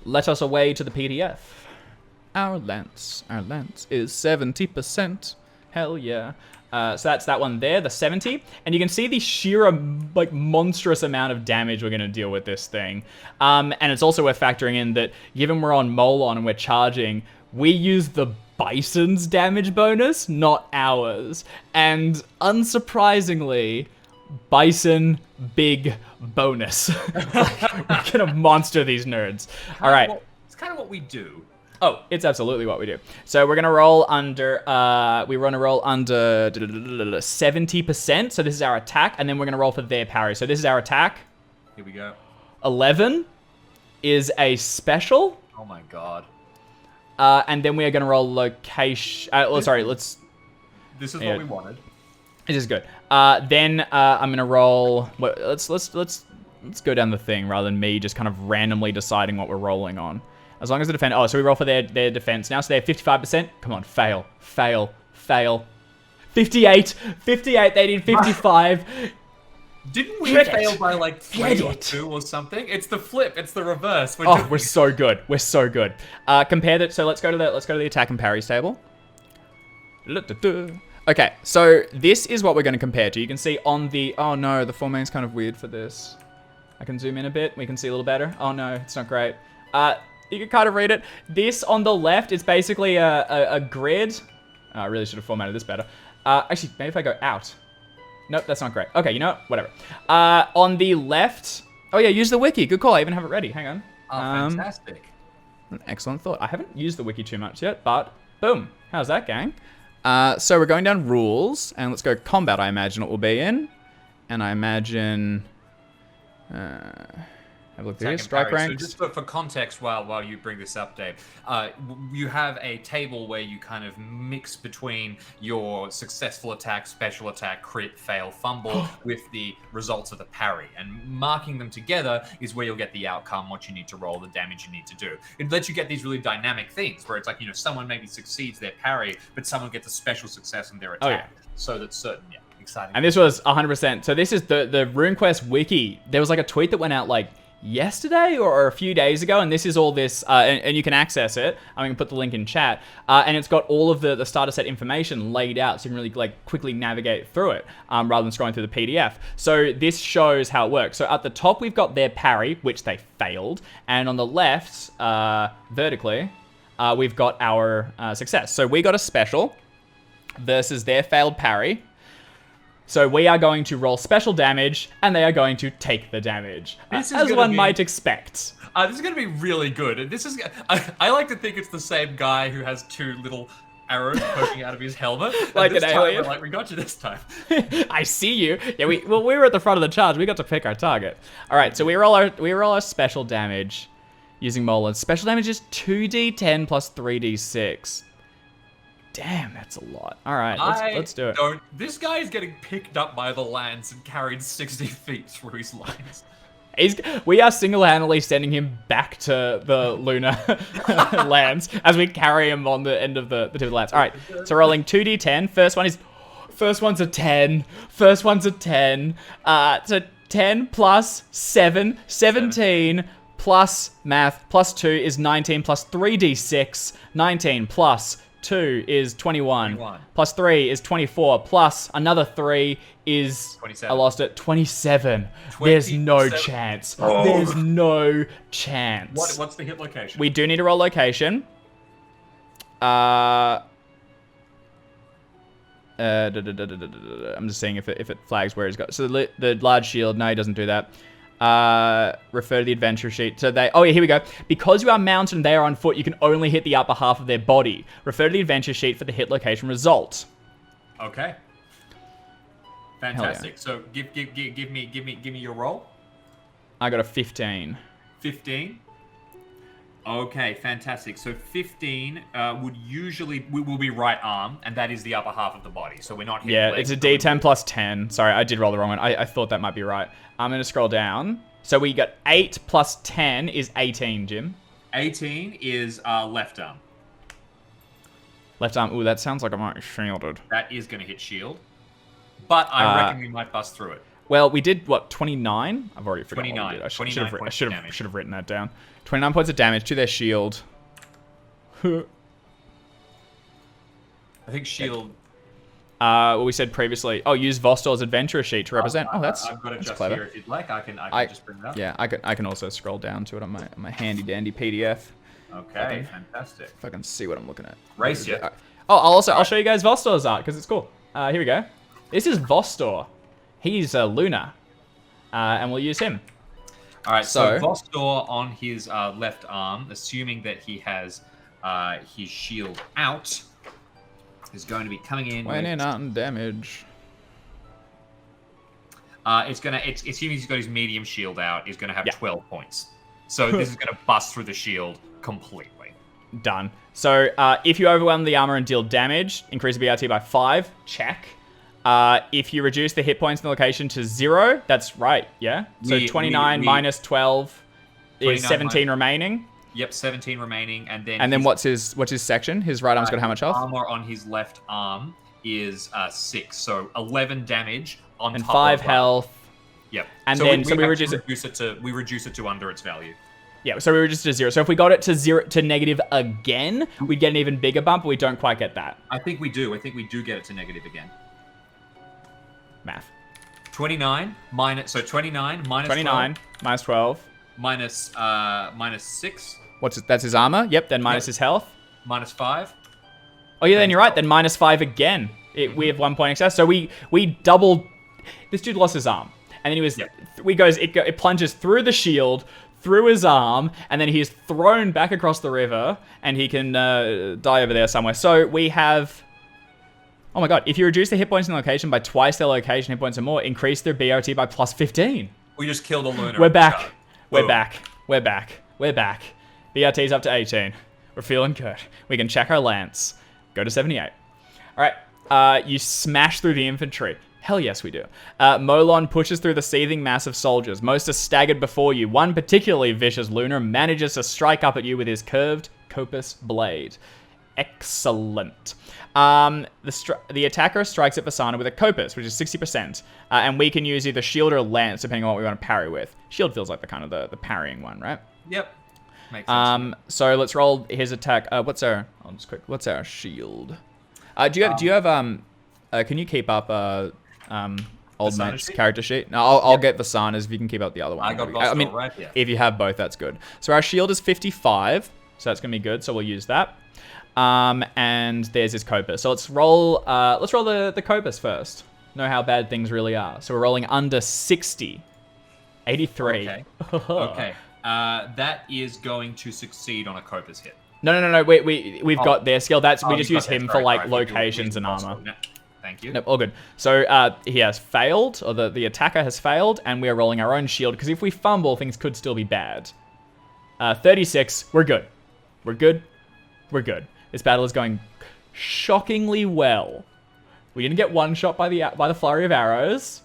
Let us away to the PDF. Our lance is 70%. Hell yeah. So that's that one there, the 70. And you can see the sheer, like, monstrous amount of damage we're going to deal with this thing. And it's also worth factoring in that, given we're on Molon and we're charging, we use the Bison's damage bonus, not ours. And unsurprisingly, Bison, big bonus. We're gonna monster these nerds. All right. It's kind of what we do. Oh, it's absolutely what we do. So we're gonna roll under. We run a roll under 70%. So this is our attack, and then we're gonna roll for their parry. So this is our attack. Here we go. 11 is a special. Oh my god. And then we are gonna roll location. Let's. This is what we wanted. This is good. Then I'm gonna roll. Let's go down the thing rather than me just kind of randomly deciding what we're rolling on. As long as the defense. Oh, so we roll for their defense now. So they have 55%. Come on, fail. 58. They need 55. Didn't we Get fail it. by like 3 or 2 or something? It's the flip. It's the reverse. We're so good. We're so good. Compare that. So let's go to the attack and parries table. Okay, so this is what we're going to compare to. You can see on the... Oh no, the formatting's kind of weird for this. I can zoom in a bit. We can see a little better. Oh no, it's not great. You can kind of read it. This on the left is basically a grid. Oh, I really should have formatted this better. Actually, maybe if I go out. Nope, that's not great. Okay, you know what? Whatever. On the left... Oh yeah, use the wiki. Good call. I even have it ready. Hang on. Oh, fantastic. An excellent thought. I haven't used the wiki too much yet, but boom. How's that, gang? So we're going down rules, and let's go combat, I imagine it will be in. And I imagine... have a look here, strike ranks. So just for context, while you bring this up, Dave, you have a table where you kind of mix between your successful attack, special attack, crit, fail, fumble with the results of the parry. And marking them together is where you'll get the outcome, what you need to roll, the damage you need to do. It lets you get these really dynamic things where it's like, someone maybe succeeds their parry, but someone gets a special success in their attack. Oh, yeah. So that's certain, yeah, exciting. And this was 100%. So this is the RuneQuest wiki. There was like a tweet that went out like yesterday or a few days ago, and this is all this, and you can access it. I'm going to put the link in chat, and it's got all of the starter set information laid out, so you can really like quickly navigate through it rather than scrolling through the PDF. So this shows how it works. So at the top we've got their parry, which they failed, and on the left, vertically, we've got our success. So we got a special versus their failed parry. So we are going to roll special damage, and they are going to take the damage, as one might expect. This is going to be really good. This is. I like to think it's the same guy who has 2 little arrows poking out of his helmet. Like an alien. Like, we got you this time. I see you. Yeah, we were at the front of the charge. We got to pick our target. All right, so we roll our special damage using Molon. Special damage is 2d10 plus 3d6. Damn, that's a lot. All right, let's do it. This guy is getting picked up by the lance and carried 60 feet through his lines. We are single-handedly sending him back to the Lunar lands as we carry him on the end of the tip of the lance. All right, so rolling 2d10. First one's a 10. First one's a 10. So 10 plus 7, 17 plus math plus 2 is 19 plus 3d6. 19 plus 2 is 21. Plus 3 is 24. Plus another 3 is... 27. I lost it. 27. There's no chance. Oh. There's no chance. What's the hit location? We do need to roll location. I'm just seeing if it flags where he's got... So the large shield, no, he doesn't do that. Refer to the adventure sheet. So oh yeah, here we go. Because you are mounted and they are on foot, you can only hit the upper half of their body. Refer to the adventure sheet for the hit location result. Okay. Fantastic. So give me your roll. I got a 15. 15. Okay, fantastic. So 15 will be right arm, and that is the upper half of the body. So we're not hitting legs. It's a D10 plus 10. Sorry, I did roll the wrong one. I thought that might be right. I'm going to scroll down. So we got 8 plus 10 is 18, Jim. 18 is left arm. Left arm. Ooh, that sounds like I might be shielded. That is going to hit shield. But I reckon we might bust through it. Well, we did, what, 29? I've already forgotten 29. what we did. I 29 should have written that down. 29 points of damage to their shield. I think shield... What we said previously. Oh, use Vostor's adventurer sheet to represent. That's I've got it just clever. here if you'd like. I can just bring it up. Yeah, I can also scroll down to it on my handy dandy PDF. Okay, fantastic. If I can see what I'm looking at. Race you. Oh, I'll show you guys Vostor's art because it's cool. Here we go. This is Vostor. He's Lunar, and we'll use him. All right. So Vostor on his left arm, assuming that he has his shield out, is going to be coming in. When in out and damage. Assuming he's got his medium shield out, is going to have 12 points. So this is going to bust through the shield completely. Done. So if you overwhelm the armor and deal damage, increase the BRT by 5. Check. If you reduce the hit points in the location to 0, that's right, yeah? So 29 minus 12 is 17 remaining. Yep, 17 remaining, and then... And then what's his section? His right arm's got how much health? Armor on his left arm is 6, so 11 damage on and top 5 of health. Yep. And so then we reduce it to under its value. Yeah, so we reduce it to 0. So if we got it to negative again, we'd get an even bigger bump, but we don't quite get that. I think we do. I think we do get it to negative again. Math. 29 minus 29 12, minus 12 minus 6. That's his armor. Yep. Then minus his health. Minus 5. Oh yeah, then you're right. Then minus 5 again. We have 1 point excess. So we doubled. This dude lost his arm, and then he was. It plunges through the shield, through his arm, and then he's thrown back across the river, and he can die over there somewhere. So we have. Oh my god, if you reduce the hit points in the location by twice their location hit points or more, increase their BRT by plus 15. We just killed a Lunar. We're back. We're back. BRT's up to 18. We're feeling good. We can check our lance. Go to 78. Alright, you smash through the infantry. Hell yes, we do. Molon pushes through the seething mass of soldiers. Most are staggered before you. One particularly vicious Lunar manages to strike up at you with his curved Copus blade. Excellent. The attacker strikes at Vasana with a Copus, which is 60%, and we can use either shield or lance depending on what we want to parry with. Shield feels like the parrying one, right? Yep. Makes sense. So let's roll his attack. What's our shield? Do you have can you keep up old mate's character sheet? No, I'll get Vasana's if you can keep up the other one. I got Vostor right here. If you have both, that's good. So our shield is 55, so that's gonna be good. So we'll use that. And there's his Copus. So let's roll the Copus first. Know how bad things really are. So we're rolling under 60. 83. Okay. That is going to succeed on a Copus hit. No. We've got their skill. We just use him for locations and armor. Thank you. Nope, all good. So he has failed, or the attacker has failed, and we are rolling our own shield, because if we fumble, things could still be bad. 36, we're good. We're good. This battle is going shockingly well. We didn't get one shot by the flurry of arrows.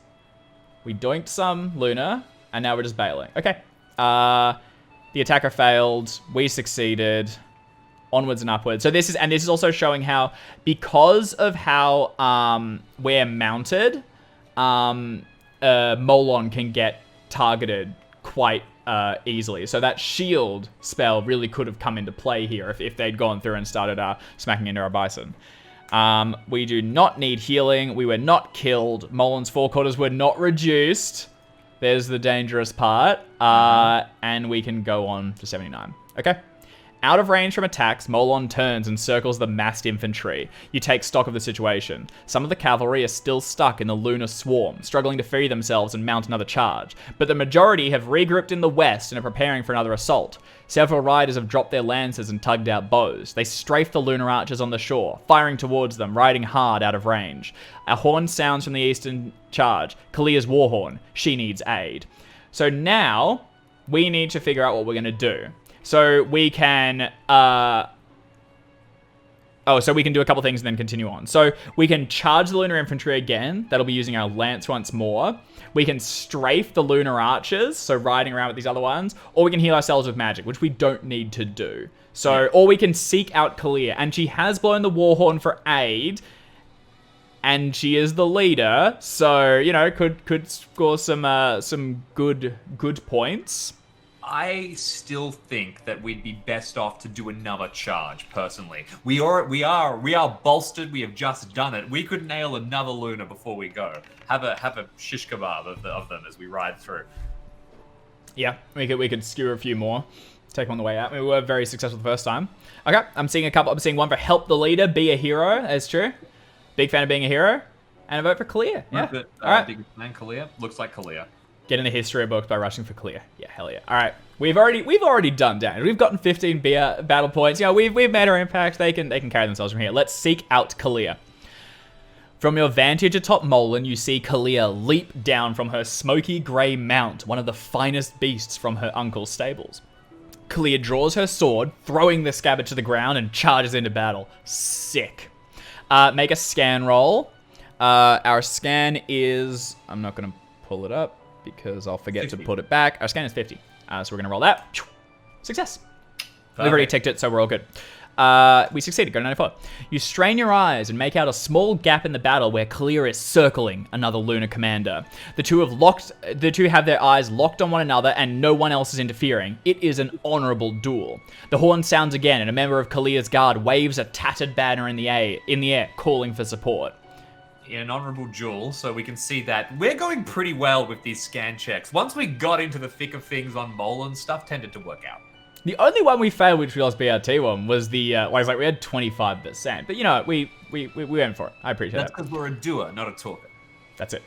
We doinked some Lunar, and now we're just bailing. Okay. The attacker failed. We succeeded. Onwards and upwards. So this is also showing how, because of how we're mounted, Molon can get targeted quite easily. So that shield spell really could have come into play here if they'd gone through and started smacking into our bison. We do not need healing. We were not killed. Molon's forequarters were not reduced. There's the dangerous part. And we can go on to 79. Okay. Out of range from attacks, Molon turns and circles the massed infantry. You take stock of the situation. Some of the cavalry are still stuck in the Lunar swarm, struggling to free themselves and mount another charge, but the majority have regrouped in the west and are preparing for another assault. Several riders have dropped their lances and tugged out bows. They strafe the Lunar archers on the shore, firing towards them, riding hard out of range. A horn sounds from the eastern charge. Kalia's war horn. She needs aid. So now, we need to figure out what we're going to do. So we can, so we can do a couple things and then continue on. So we can charge the Lunar infantry again. That'll be using our lance once more. We can strafe the Lunar archers, so riding around with these other ones. Or we can heal ourselves with magic, which we don't need to do. So, or we can seek out Kalia. And she has blown the war horn for aid. And she is the leader. So, you know, could score some good points. I still think that we'd be best off to do another charge, personally. We are bolstered, we have just done it. We could nail another Lunar before we go. Have a shish kebab of them as we ride through. Yeah, we could skewer a few more. Take them on the way out. We were very successful the first time. Okay, I'm seeing a couple. I'm seeing one for help the leader, be a hero. That's true. Big fan of being a hero. And a vote for Kalia. Yeah. All right. Big fan Kalia. Looks like Kalia. Get in the history books by rushing for Kalia. Yeah, hell yeah. All right, we've already done damage. We've gotten 15 battle points. You know, we've made our impact. They can carry themselves from here. Let's seek out Kalia. From your vantage atop Molan, you see Kalia leap down from her smoky grey mount, one of the finest beasts from her uncle's stables. Kalia draws her sword, throwing the scabbard to the ground, and charges into battle. Sick. Make a scan roll. Our scan is... I'm not going to pull it up because I'll forget 50. To put it back. Our scan is 50. So we're going to roll that. Success. Perfect. We've already ticked it, so we're all good. We succeeded. Go to 94. You strain your eyes and make out a small gap in the battle where Kalia is circling another Lunar commander. The two have their eyes locked on one another and no one else is interfering. It is an honorable duel. The horn sounds again and a member of Kalia's guard waves a tattered banner in the air, calling for support. In an honorable duel, so we can see that we're going pretty well with these scan checks. Once we got into the thick of things on Molan, stuff tended to work out. The only one we failed, which we lost BRT one, was the, we had 25%. But you know, we went for it. I appreciate That's because we're a doer, not a talker. That's it.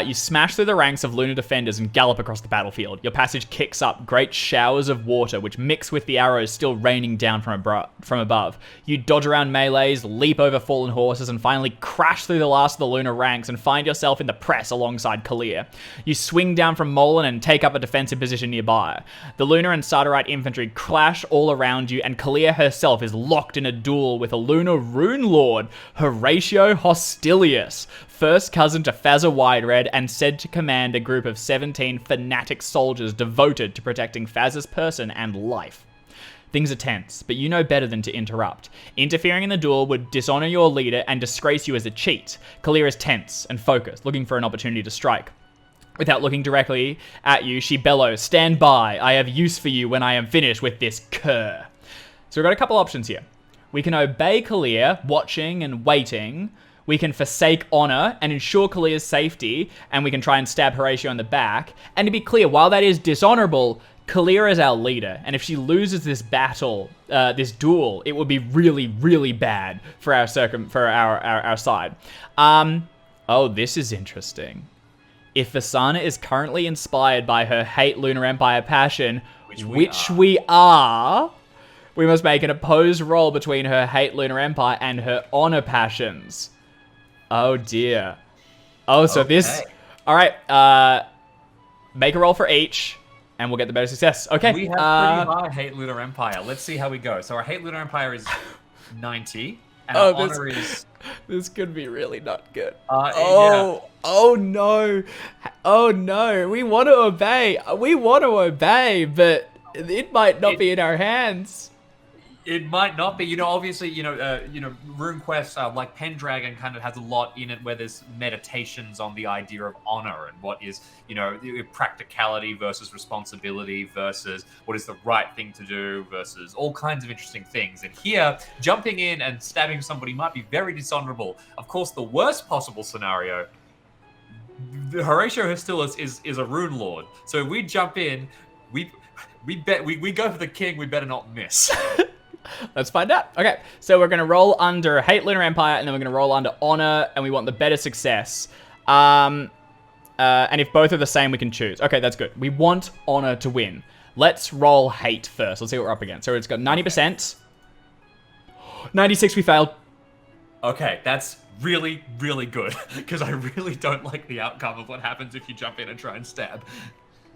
You smash through the ranks of Lunar defenders and gallop across the battlefield. Your passage kicks up great showers of water, which mix with the arrows still raining down from above. You dodge around melees, leap over fallen horses, and finally crash through the last of the Lunar ranks and find yourself in the press alongside Kalia. You swing down from Molan and take up a defensive position nearby. The Lunar and Sardarite infantry clash all around you, and Kalia herself is locked in a duel with a Lunar Runelord, Horatio Hostilius, first cousin to Fazza Widered, and said to command a group of 17 fanatic soldiers devoted to protecting Fazza's person and life. Things are tense, but you know better than to interrupt. Interfering in the duel would dishonor your leader and disgrace you as a cheat. Kalia is tense and focused, looking for an opportunity to strike. Without looking directly at you, she bellows, "Stand by, I have use for you when I am finished with this cur." So we've got a couple options here. We can obey Kalia, watching and waiting. We can forsake honor and ensure Kalia's safety, and we can try and stab Horatio in the back. And to be clear, while that is dishonorable, Kalia is our leader, and if she loses this battle, this duel, it would be really, really bad for our side. Oh, this is interesting. If Vasana is currently inspired by her hate Lunar Empire passion, which we are, we must make an opposed roll between her hate Lunar Empire and her honor passions. Oh dear. Oh, so this... Alright, make a roll for each, and we'll get the better success. Okay. We have pretty high hate Lunar Empire. Let's see how we go. So our hate Lunar Empire is 90, and our honor is... This could be really not good. Yeah. Oh no. Oh no. We want to obey. But it might not be in our hands. It might not be, obviously, RuneQuest, like Pendragon, kind of has a lot in it where there's meditations on the idea of honor and what is, practicality versus responsibility versus what is the right thing to do versus all kinds of interesting things. And here, jumping in and stabbing somebody might be very dishonorable. Of course, the worst possible scenario, Horatio Hostilius is a Runelord. So if we jump in, We go for the king. We better not miss. Let's find out. Okay, so we're going to roll under Hate Lunar Empire, and then we're going to roll under Honor, and we want the better success. And if both are the same, we can choose. Okay, that's good. We want Honor to win. Let's roll Hate first. Let's see what we're up against. So it's got 90%. 96, we failed. Okay, that's really, really good, because I really don't like the outcome of what happens if you jump in and try and stab.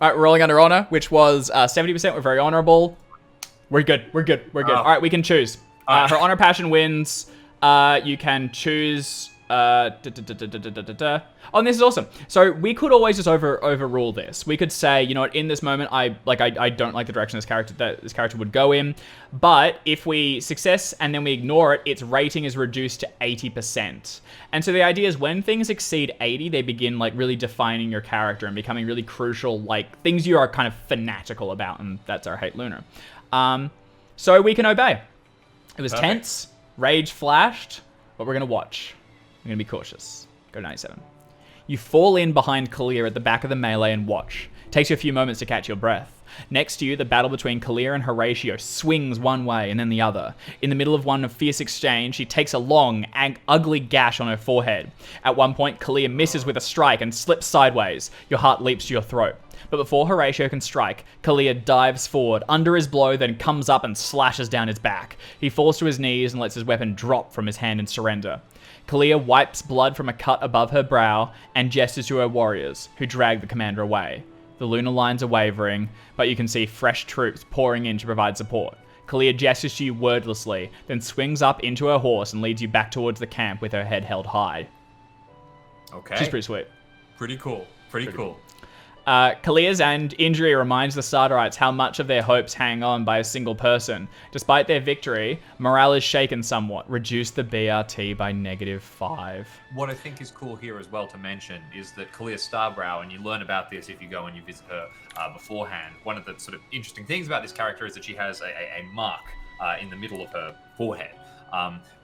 All right, we're rolling under Honor, which was 70%. We're very honorable. We're good. We're good. We're good. All right, we can choose. Her Honor Passion wins. You can choose... Oh, and this is awesome. So we could always just overrule this. We could say, you know what, in this moment, I don't like the direction this character would go in. But if we success and then we ignore it, its rating is reduced to 80%. And so the idea is when things exceed 80, they begin like really defining your character and becoming really crucial, like things you are kind of fanatical about, and that's our Hate Lunar. So we can obey. It was tense, rage flashed, but we're gonna watch. I'm going to be cautious. Go 97. You fall in behind Kalia at the back of the melee and watch. Takes you a few moments to catch your breath. Next to you, the battle between Kalia and Horatio swings one way and then the other. In the middle of one fierce exchange, she takes a long, ugly gash on her forehead. At one point, Kalia misses with a strike and slips sideways. Your heart leaps to your throat. But before Horatio can strike, Kalia dives forward under his blow, then comes up and slashes down his back. He falls to his knees and lets his weapon drop from his hand in surrender. Kalia wipes blood from a cut above her brow and gestures to her warriors, who drag the commander away. The lunar lines are wavering, but you can see fresh troops pouring in to provide support. Kalia gestures to you wordlessly, then swings up into her horse and leads you back towards the camp with her head held high. Okay. She's pretty sweet. Pretty cool. Pretty cool. Kalia's injury reminds the Starterites how much of their hopes hang on by a single person. Despite their victory, morale is shaken somewhat. Reduce the BRT by -5. What I think is cool here as well to mention is that Kalia Starbrow, and you learn about this if you go and you visit her beforehand, one of the sort of interesting things about this character is that she has a mark in the middle of her forehead.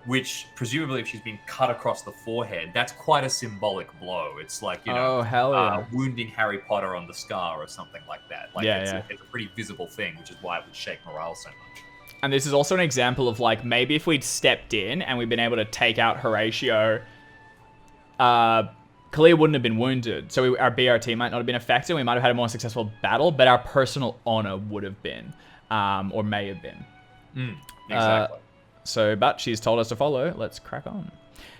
Which presumably if she's been cut across the forehead, that's quite a symbolic blow. It's like, you know, hell yeah. Wounding Harry Potter on the scar or something like that. Like it's a pretty visible thing, which is why it would shake morale so much. And this is also an example of like, maybe if we'd stepped in and we'd been able to take out Horatio, Kalia wouldn't have been wounded. So our BRT might not have been affected. We might have had a more successful battle, but our personal honor would have been, or may have been. Exactly. But she's told us to follow. Let's crack on.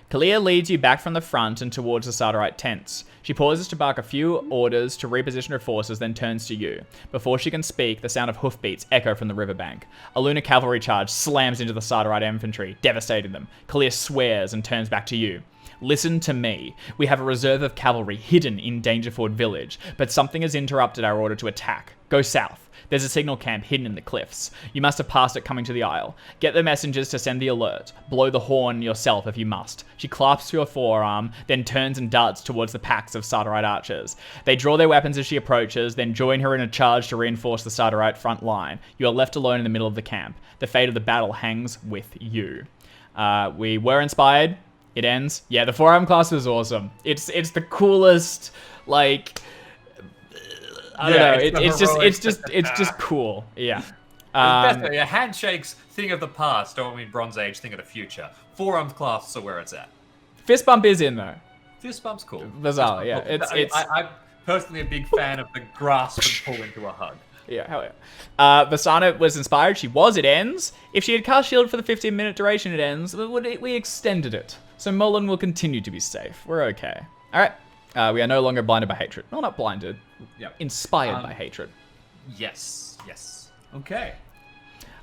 Kalia leads you back from the front and towards the Starterite tents. She pauses to bark a few orders to reposition her forces, then turns to you. Before she can speak, the sound of hoofbeats echo from the riverbank. A lunar cavalry charge slams into the Starterite infantry, devastating them. Kalia swears and turns back to you. Listen to me. We have a reserve of cavalry hidden in Dangerford village, but something has interrupted our order to attack. Go south. There's a signal camp hidden in the cliffs. You must have passed it coming to the isle. Get the messengers to send the alert. Blow the horn yourself if you must. She clasps your forearm, then turns and darts towards the packs of Starterite archers. They draw their weapons as she approaches, then join her in a charge to reinforce the Starterite front line. You are left alone in the middle of the camp. The fate of the battle hangs with you. We were inspired. It ends. Yeah, the forearm clasp is awesome. It's the coolest, like... I don't know. It's just cool. Yeah. A handshake's thing of the past. Don't mean Bronze Age thing of the future. Forearm clasps are where it's at. Fist bump is in though. Fist bump's cool. Bizarre. Yeah. Cool. I'm personally a big fan of the grasp and pull into a hug. Yeah, hell yeah. Vasana was inspired. She was. It ends. If she had cast shield for the 15-minute duration, it ends. We extended it, so Molan will continue to be safe. We're okay. All right. We are no longer blinded by hatred. Well, not blinded. Yeah. Inspired by hatred. Yes. Okay.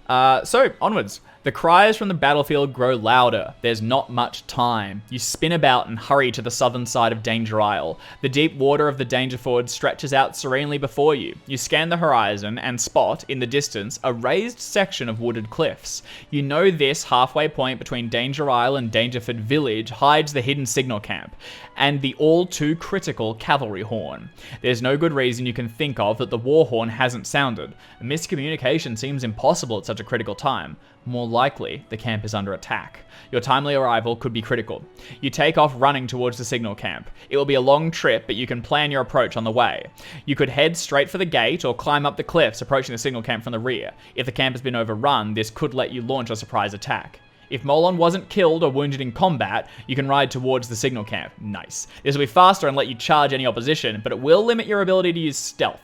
So, onwards. The cries from the battlefield grow louder. There's not much time. You spin about and hurry to the southern side of Danger Isle. The deep water of the Dangerford stretches out serenely before you. You scan the horizon and spot, in the distance, a raised section of wooded cliffs. You know this halfway point between Danger Isle and Dangerford village hides the hidden signal camp, and the all-too-critical cavalry horn. There's no good reason you can think of that the war horn hasn't sounded. Miscommunication seems impossible at such a critical time. more likely the camp is under attack. Your timely arrival could be critical. You take off running towards the signal camp. It will be a long trip, but you can plan your approach on the way. You could head straight for the gate or climb up the cliffs, approaching the signal camp from the rear. If the camp has been overrun, this could let you launch a surprise attack. If Molon wasn't killed or wounded in combat, you can ride towards the signal camp. Nice. This will be faster and let you charge any opposition, but it will limit your ability to use stealth.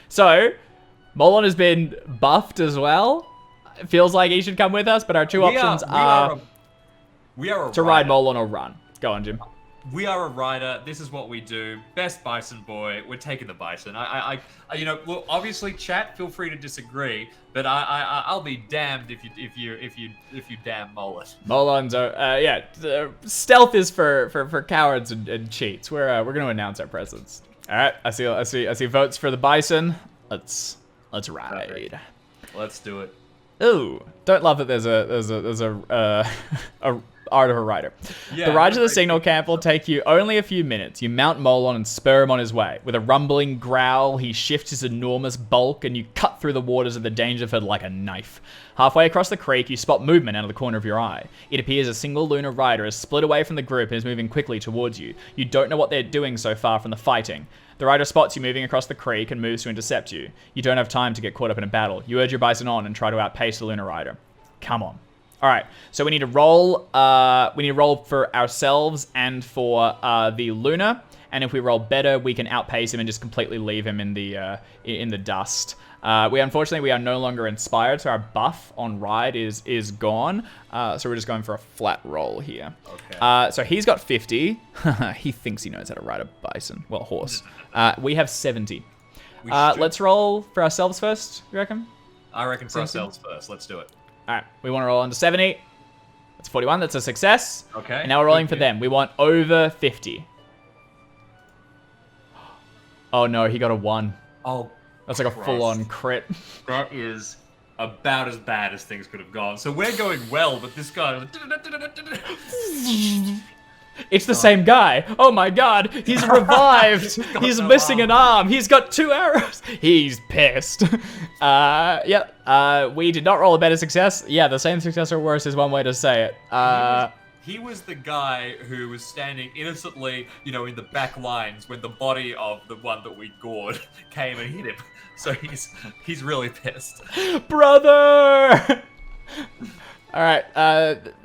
So, Molon has been buffed as well. It feels like he should come with us, but our two options are to ride Molon or run. Go on, Jim. We are a rider. This is what we do. Best bison boy. We're taking the bison. Well, obviously, chat. Feel free to disagree, but I'll be damned if you damn Molon. Molons are stealth is for cowards and cheats. We're gonna announce our presence. All right. I see votes for the bison. Let's ride. Perfect. Let's do it. Ooh, don't love that there's a art of a rider. Yeah, the ride to the signal camp will take you only a few minutes. You mount Molon and spur him on his way. With a rumbling growl, he shifts his enormous bulk and you cut through the waters of the Dangerford like a knife. Halfway across the creek, you spot movement out of the corner of your eye. It appears a single Lunar rider has split away from the group and is moving quickly towards you. You don't know what they're doing so far from the fighting. The rider spots you moving across the creek and moves to intercept you. You don't have time to get caught up in a battle. You urge your bison on and try to outpace the Lunar rider. Come on. All right, so we need to roll. We need to roll for ourselves and for the Lunar. And if we roll better, we can outpace him and just completely leave him in the dust. Unfortunately we are no longer inspired, so our buff on ride is gone. So we're just going for a flat roll here. Okay. So he's got 50. He thinks he knows how to ride a bison. Well, horse. We have 70. Let's roll for ourselves first. You reckon? I reckon for ourselves first. Let's do it. All right, we want to roll under 70. That's 41. That's a success. Okay. And now we're rolling for them. We want over 50. Oh no, he got a 1. Oh, that's like a full-on crit. That is about as bad as things could have gone. So we're going well, but this guy... It's the same guy. Oh my god, he's revived. He's missing an arm. He's got 2 arrows. He's pissed. We did not roll a better success. Yeah, the same success or worse is one way to say it. He was the guy who was standing innocently, in the back lines when the body of the one that we gored came and hit him. So he's really pissed. Brother! All right,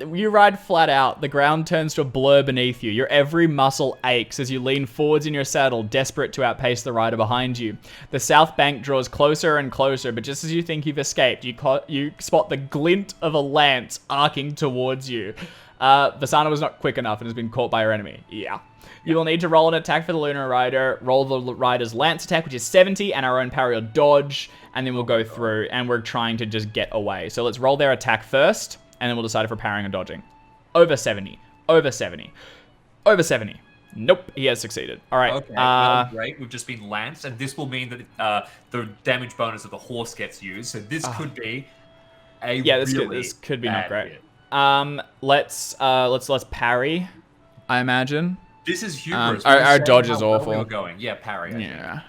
you ride flat out. The ground turns to a blur beneath you. Your every muscle aches as you lean forwards in your saddle, desperate to outpace the rider behind you. The south bank draws closer and closer, but just as you think you've escaped, you spot the glint of a lance arcing towards you. Vasana was not quick enough and has been caught by her enemy. Yeah. You will need to roll an attack for the Lunar Rider, roll the Rider's lance attack, which is 70, and our own parry or dodge, and then we'll go through, and we're trying to just get away. So let's roll their attack first, and then we'll decide if we're parrying or dodging. Over 70. Over 70. Over 70. Nope, he has succeeded. All right. Okay, well, great. We've just been lanced, and this will mean that the damage bonus of the horse gets used, so this could be a this could be not great. Hit. Let's parry, I imagine. This is hubris. Our dodge is awful. We're going. Yeah, parry. Yeah.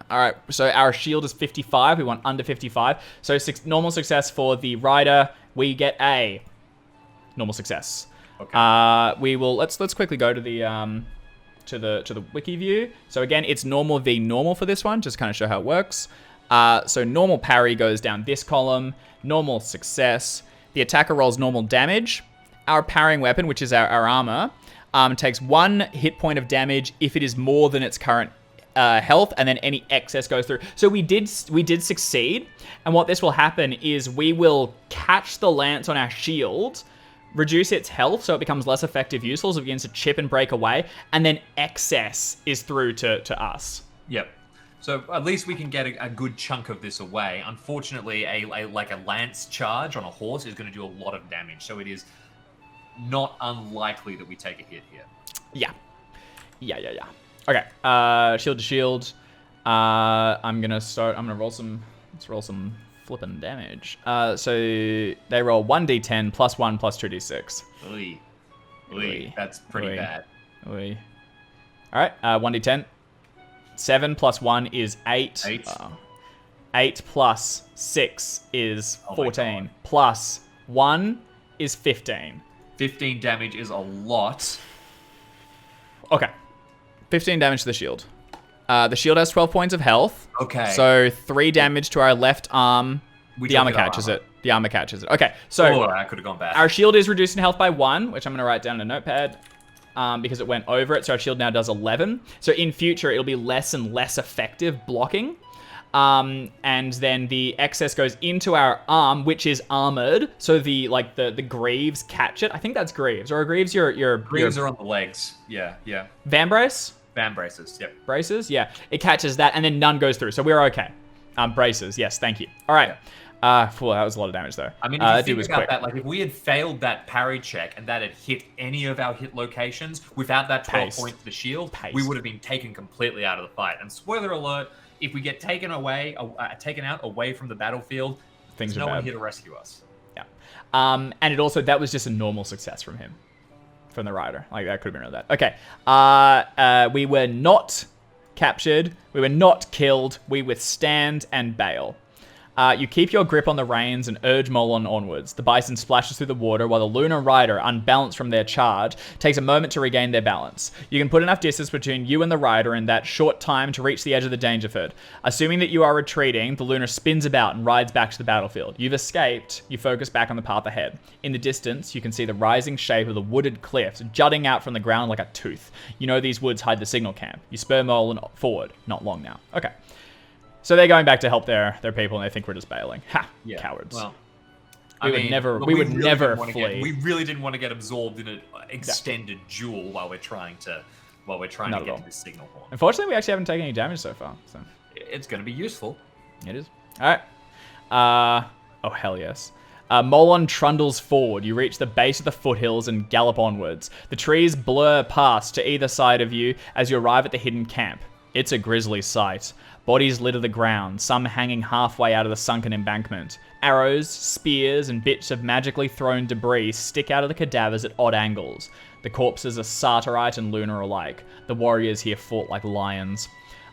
All right. So our shield is 55. We want under 55. So normal success for the rider. We get a normal success. Okay. We will. Let's quickly go to the wiki view. So again, it's normal v normal for this one. Just kind of show how it works. So normal parry goes down this column. Normal success. The attacker rolls normal damage. Our parrying weapon, which is our armor, takes 1 hit point of damage if it is more than its current health, and then any excess goes through. So we did succeed, and what this will happen is we will catch the lance on our shield, reduce its health so it becomes less effective useful, so it begins to chip and break away, and then excess is through to us. Yep. So at least we can get a good chunk of this away. Unfortunately, a lance charge on a horse is going to do a lot of damage, so it is not unlikely that we take a hit here. Yeah. Okay. Shield to shield. I'm gonna roll some. Let's roll some flippin' damage. So they roll 1d10 plus 1 plus 2d6. Oy. That's pretty bad. Oy. All right. 1d10. 7 plus 1 is 8. 8. 8 plus 6 is 14. Plus 1 is 15. 15 damage is a lot. Okay. 15 damage to the shield. The shield has 12 points of health. Okay. So 3 damage to our left arm. The armor catches it. The armor catches it. Okay, so I could have gone bad. Our shield is reduced in health by 1, which I'm going to write down in a notepad because it went over it. So our shield now does 11. So in future, it'll be less and less effective blocking. And then the excess goes into our arm, which is armored. So the greaves catch it. I think that's greaves. Or are greaves your Greaves are on the legs. Yeah. Van brace? Van braces, yep. Braces, yeah. It catches that, and then none goes through. So we're okay. Braces, yes, thank you. All right. Yeah. That was a lot of damage, though. I mean, if you think about that, like if we had failed that parry check and that had hit any of our hit locations without that 12 points to the shield, we would have been taken completely out of the fight. And spoiler alert, if we get taken out away from the battlefield, there's no one here to rescue us. Yeah. And that was just a normal success from him. From the rider. Like, that could have been really that. Okay. We were not captured. We were not killed. We withstand and bail. You keep your grip on the reins and urge Molon onwards. The bison splashes through the water while the Lunar rider, unbalanced from their charge, takes a moment to regain their balance. You can put enough distance between you and the rider in that short time to reach the edge of the Dangerford. Assuming that you are retreating, the Lunar spins about and rides back to the battlefield. You've escaped. You focus back on the path ahead. In the distance, you can see the rising shape of the wooded cliffs jutting out from the ground like a tooth. You know these woods hide the signal camp. You spur Molon forward. Not long now. Okay. So they're going back to help their people, and they think we're just bailing. Ha! Yeah. Cowards. Well, we would never flee. We really didn't want to get absorbed in an extended duel while we're trying to get to this signal horn. Unfortunately, we actually haven't taken any damage so far. So it's going to be useful. It is. All right. Oh hell yes. Molon trundles forward. You reach the base of the foothills and gallop onwards. The trees blur past to either side of you as you arrive at the hidden camp. It's a grisly sight. Bodies litter the ground, some hanging halfway out of the sunken embankment. Arrows, spears, and bits of magically thrown debris stick out of the cadavers at odd angles. The corpses are Sartorite and Lunar alike. The warriors here fought like lions.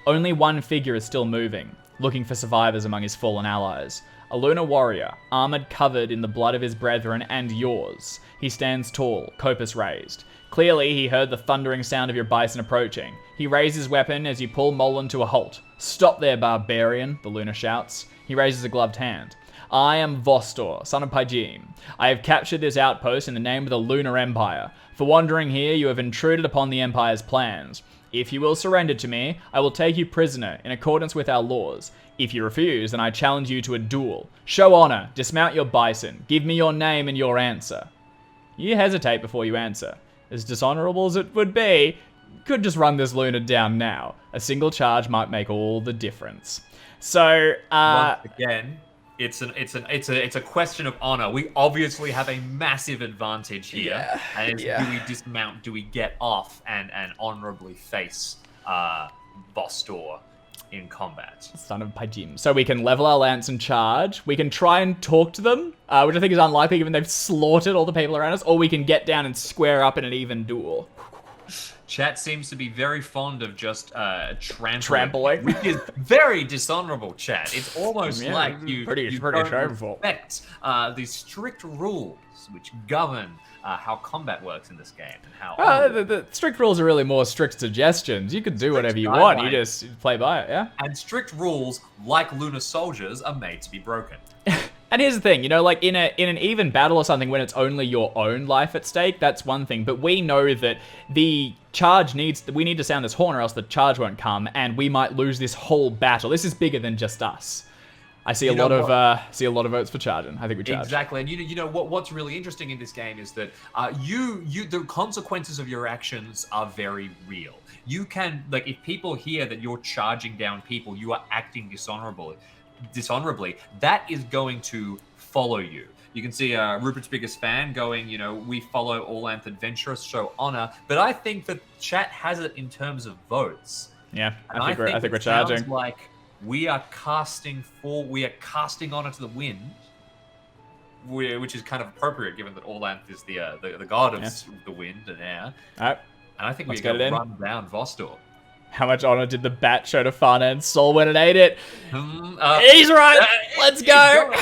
Only one figure is still moving, looking for survivors among his fallen allies. A Lunar warrior, armored covered in the blood of his brethren and yours. He stands tall, copus raised. Clearly, he heard the thundering sound of your bison approaching. He raises his weapon as you pull Molon to a halt. "Stop there, barbarian," the Lunar shouts. He raises a gloved hand. "I am Vostor, son of Pygeme. I have captured this outpost in the name of the Lunar Empire. For wandering here, you have intruded upon the Empire's plans. If you will surrender to me, I will take you prisoner in accordance with our laws. If you refuse, then I challenge you to a duel. Show honor, dismount your bison, give me your name and your answer." You hesitate before you answer. As dishonorable as it would be, could just run this Lunar down now. A single charge might make all the difference. So, once again, it's a question of honor. We obviously have a massive advantage here. Do we dismount? Do we get off and honorably face Vostor in combat? Son of Pygeme. So we can level our lance and charge. We can try and talk to them, which I think is unlikely given they've slaughtered all the people around us, or we can get down and square up in an even duel. Chat seems to be very fond of just trampling, which is very dishonorable, chat. It's almost like you don't respect the strict rules which govern how combat works in this game and how the strict rules are really more strict suggestions. You can do whatever you want. You just play by it, yeah? And strict rules, like Lunar soldiers, are made to be broken. And here's the thing, you know, like in an even battle or something when it's only your own life at stake, that's one thing. But we know that the charge we need to sound this horn or else the charge won't come, and we might lose this whole battle. This is bigger than just us. I see a lot of votes for charging. I think we charge. Exactly, and you know what's really interesting in this game is that the consequences of your actions are very real. You can, like, if people hear that you're charging down people, you are acting dishonorably, that is going to follow you. You can see Rupert's biggest fan going, you know, we follow Orlan adventurous, show honor. But I think that chat has it in terms of votes. Yeah, I think we're charging. Sounds like we are casting honor to the wind, which is kind of appropriate given that Orlan is the god of the wind and air. All right. And I think we're going to run down Vostor. How much honor did the bat show to Fana, and Sol went and ate it? He's right. Let's go.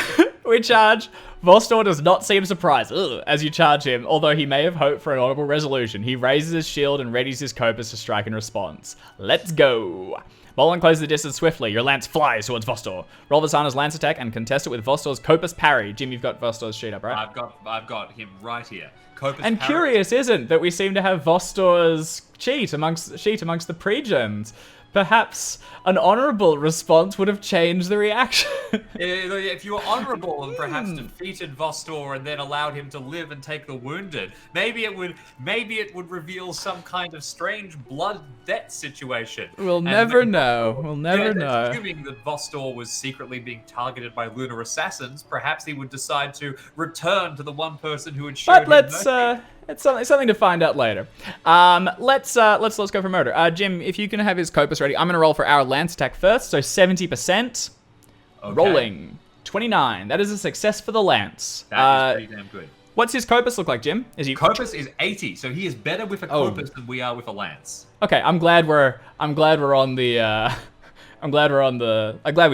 We charge. Vostor does not seem surprised as you charge him, although he may have hoped for an honorable resolution. He raises his shield and readies his Copus to strike in response. Let's go. Orlan closes the distance swiftly. Your lance flies towards Vostor. Roll Vasana's lance attack and contest it with Vostor's Copus parry. Jim, you've got Vostor's sheet up, right? I've got him right here. Copus and parry. Curious, isn't that we seem to have Vostor's sheet amongst the pre-gens. Perhaps an honorable response would have changed the reaction. If you were honorable and perhaps defeated Vostor and then allowed him to live and take the wounded, maybe it would reveal some kind of strange blood debt situation. We'll never know. We'll never know. Assuming that Vostor was secretly being targeted by Lunar assassins, perhaps he would decide to return to the one person who had shown him mercy. It's something to find out later. Let's go for murder. Jim, if you can have his Copus ready, I'm gonna roll for our lance attack first. So 70%. Okay. Rolling 29. That is a success for the lance. That is pretty damn good. What's his Copus look like, Jim? Copus is 80, so he is better with a Copus than we are with a lance. Okay, I'm glad we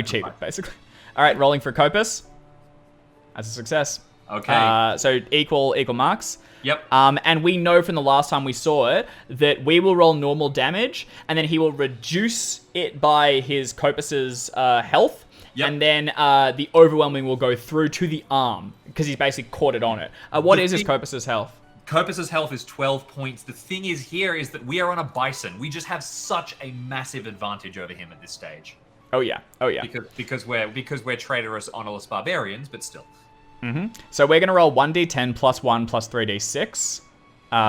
cheated, basically. All right, rolling for Copus. That's a success. Okay. So equal marks. Yep. And we know from the last time we saw it that we will roll normal damage, and then he will reduce it by his Copus's health. Yep. And then the overwhelming will go through to the arm, because he's basically caught it on it. What is his Copus's health? Copus's health is 12 points. The thing is that we are on a bison. We just have such a massive advantage over him at this stage. Oh yeah. Because we're traitorous, honorless barbarians, but still. Mm-hmm. So we're gonna roll 1d10 plus 1 plus 3d6.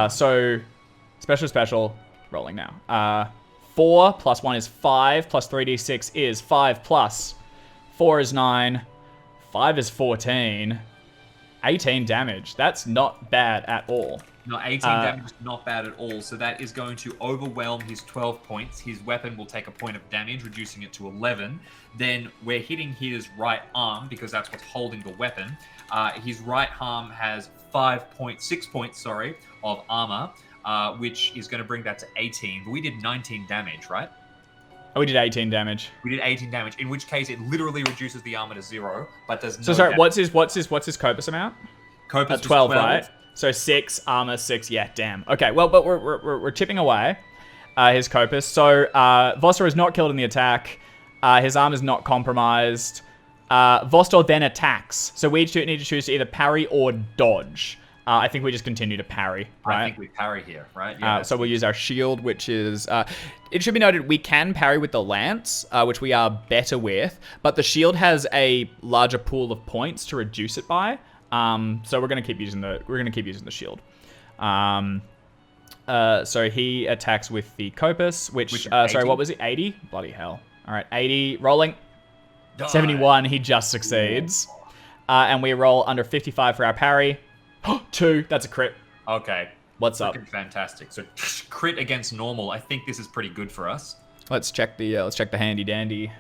So special rolling now. 4 plus 1 is 5 plus 3d6 is 5 plus 4 is 9, 5 is 14, 18 damage. That's not bad at all. No, 18 damage is not bad at all. So that is going to overwhelm his 12 points. His weapon will take a point of damage, reducing it to 11. Then we're hitting his right arm because that's what's holding the weapon. His right arm has 6 points, of armor, which is going to bring that to 18. But we did 19 damage, right? Oh, we did 18 damage. We did 18 damage, in which case it literally reduces the armor to 0, but does no So sorry, damage. what's his Copus amount? Copus 12, is 12, right? So 6, armor 6, yeah, damn. Okay, well, but we're chipping away his Copus. So Vostor is not killed in the attack. His arm is not compromised. Vostor then attacks. So we need to choose to either parry or dodge. I think we just continue to parry, right? I think we parry here, right? Yeah, so we'll use our shield, which is... it should be noted, we can parry with the lance, which we are better with, but the shield has a larger pool of points to reduce it by. So we're gonna keep using the shield. So he attacks with the Copus, which sorry, what was it? 80? Bloody hell! All right, 80 rolling. 71. He just succeeds, and we roll under 55 for our parry. 2. That's a crit. Okay. What's up? Fantastic. So crit against normal. I think this is pretty good for us. Let's check the handy dandy.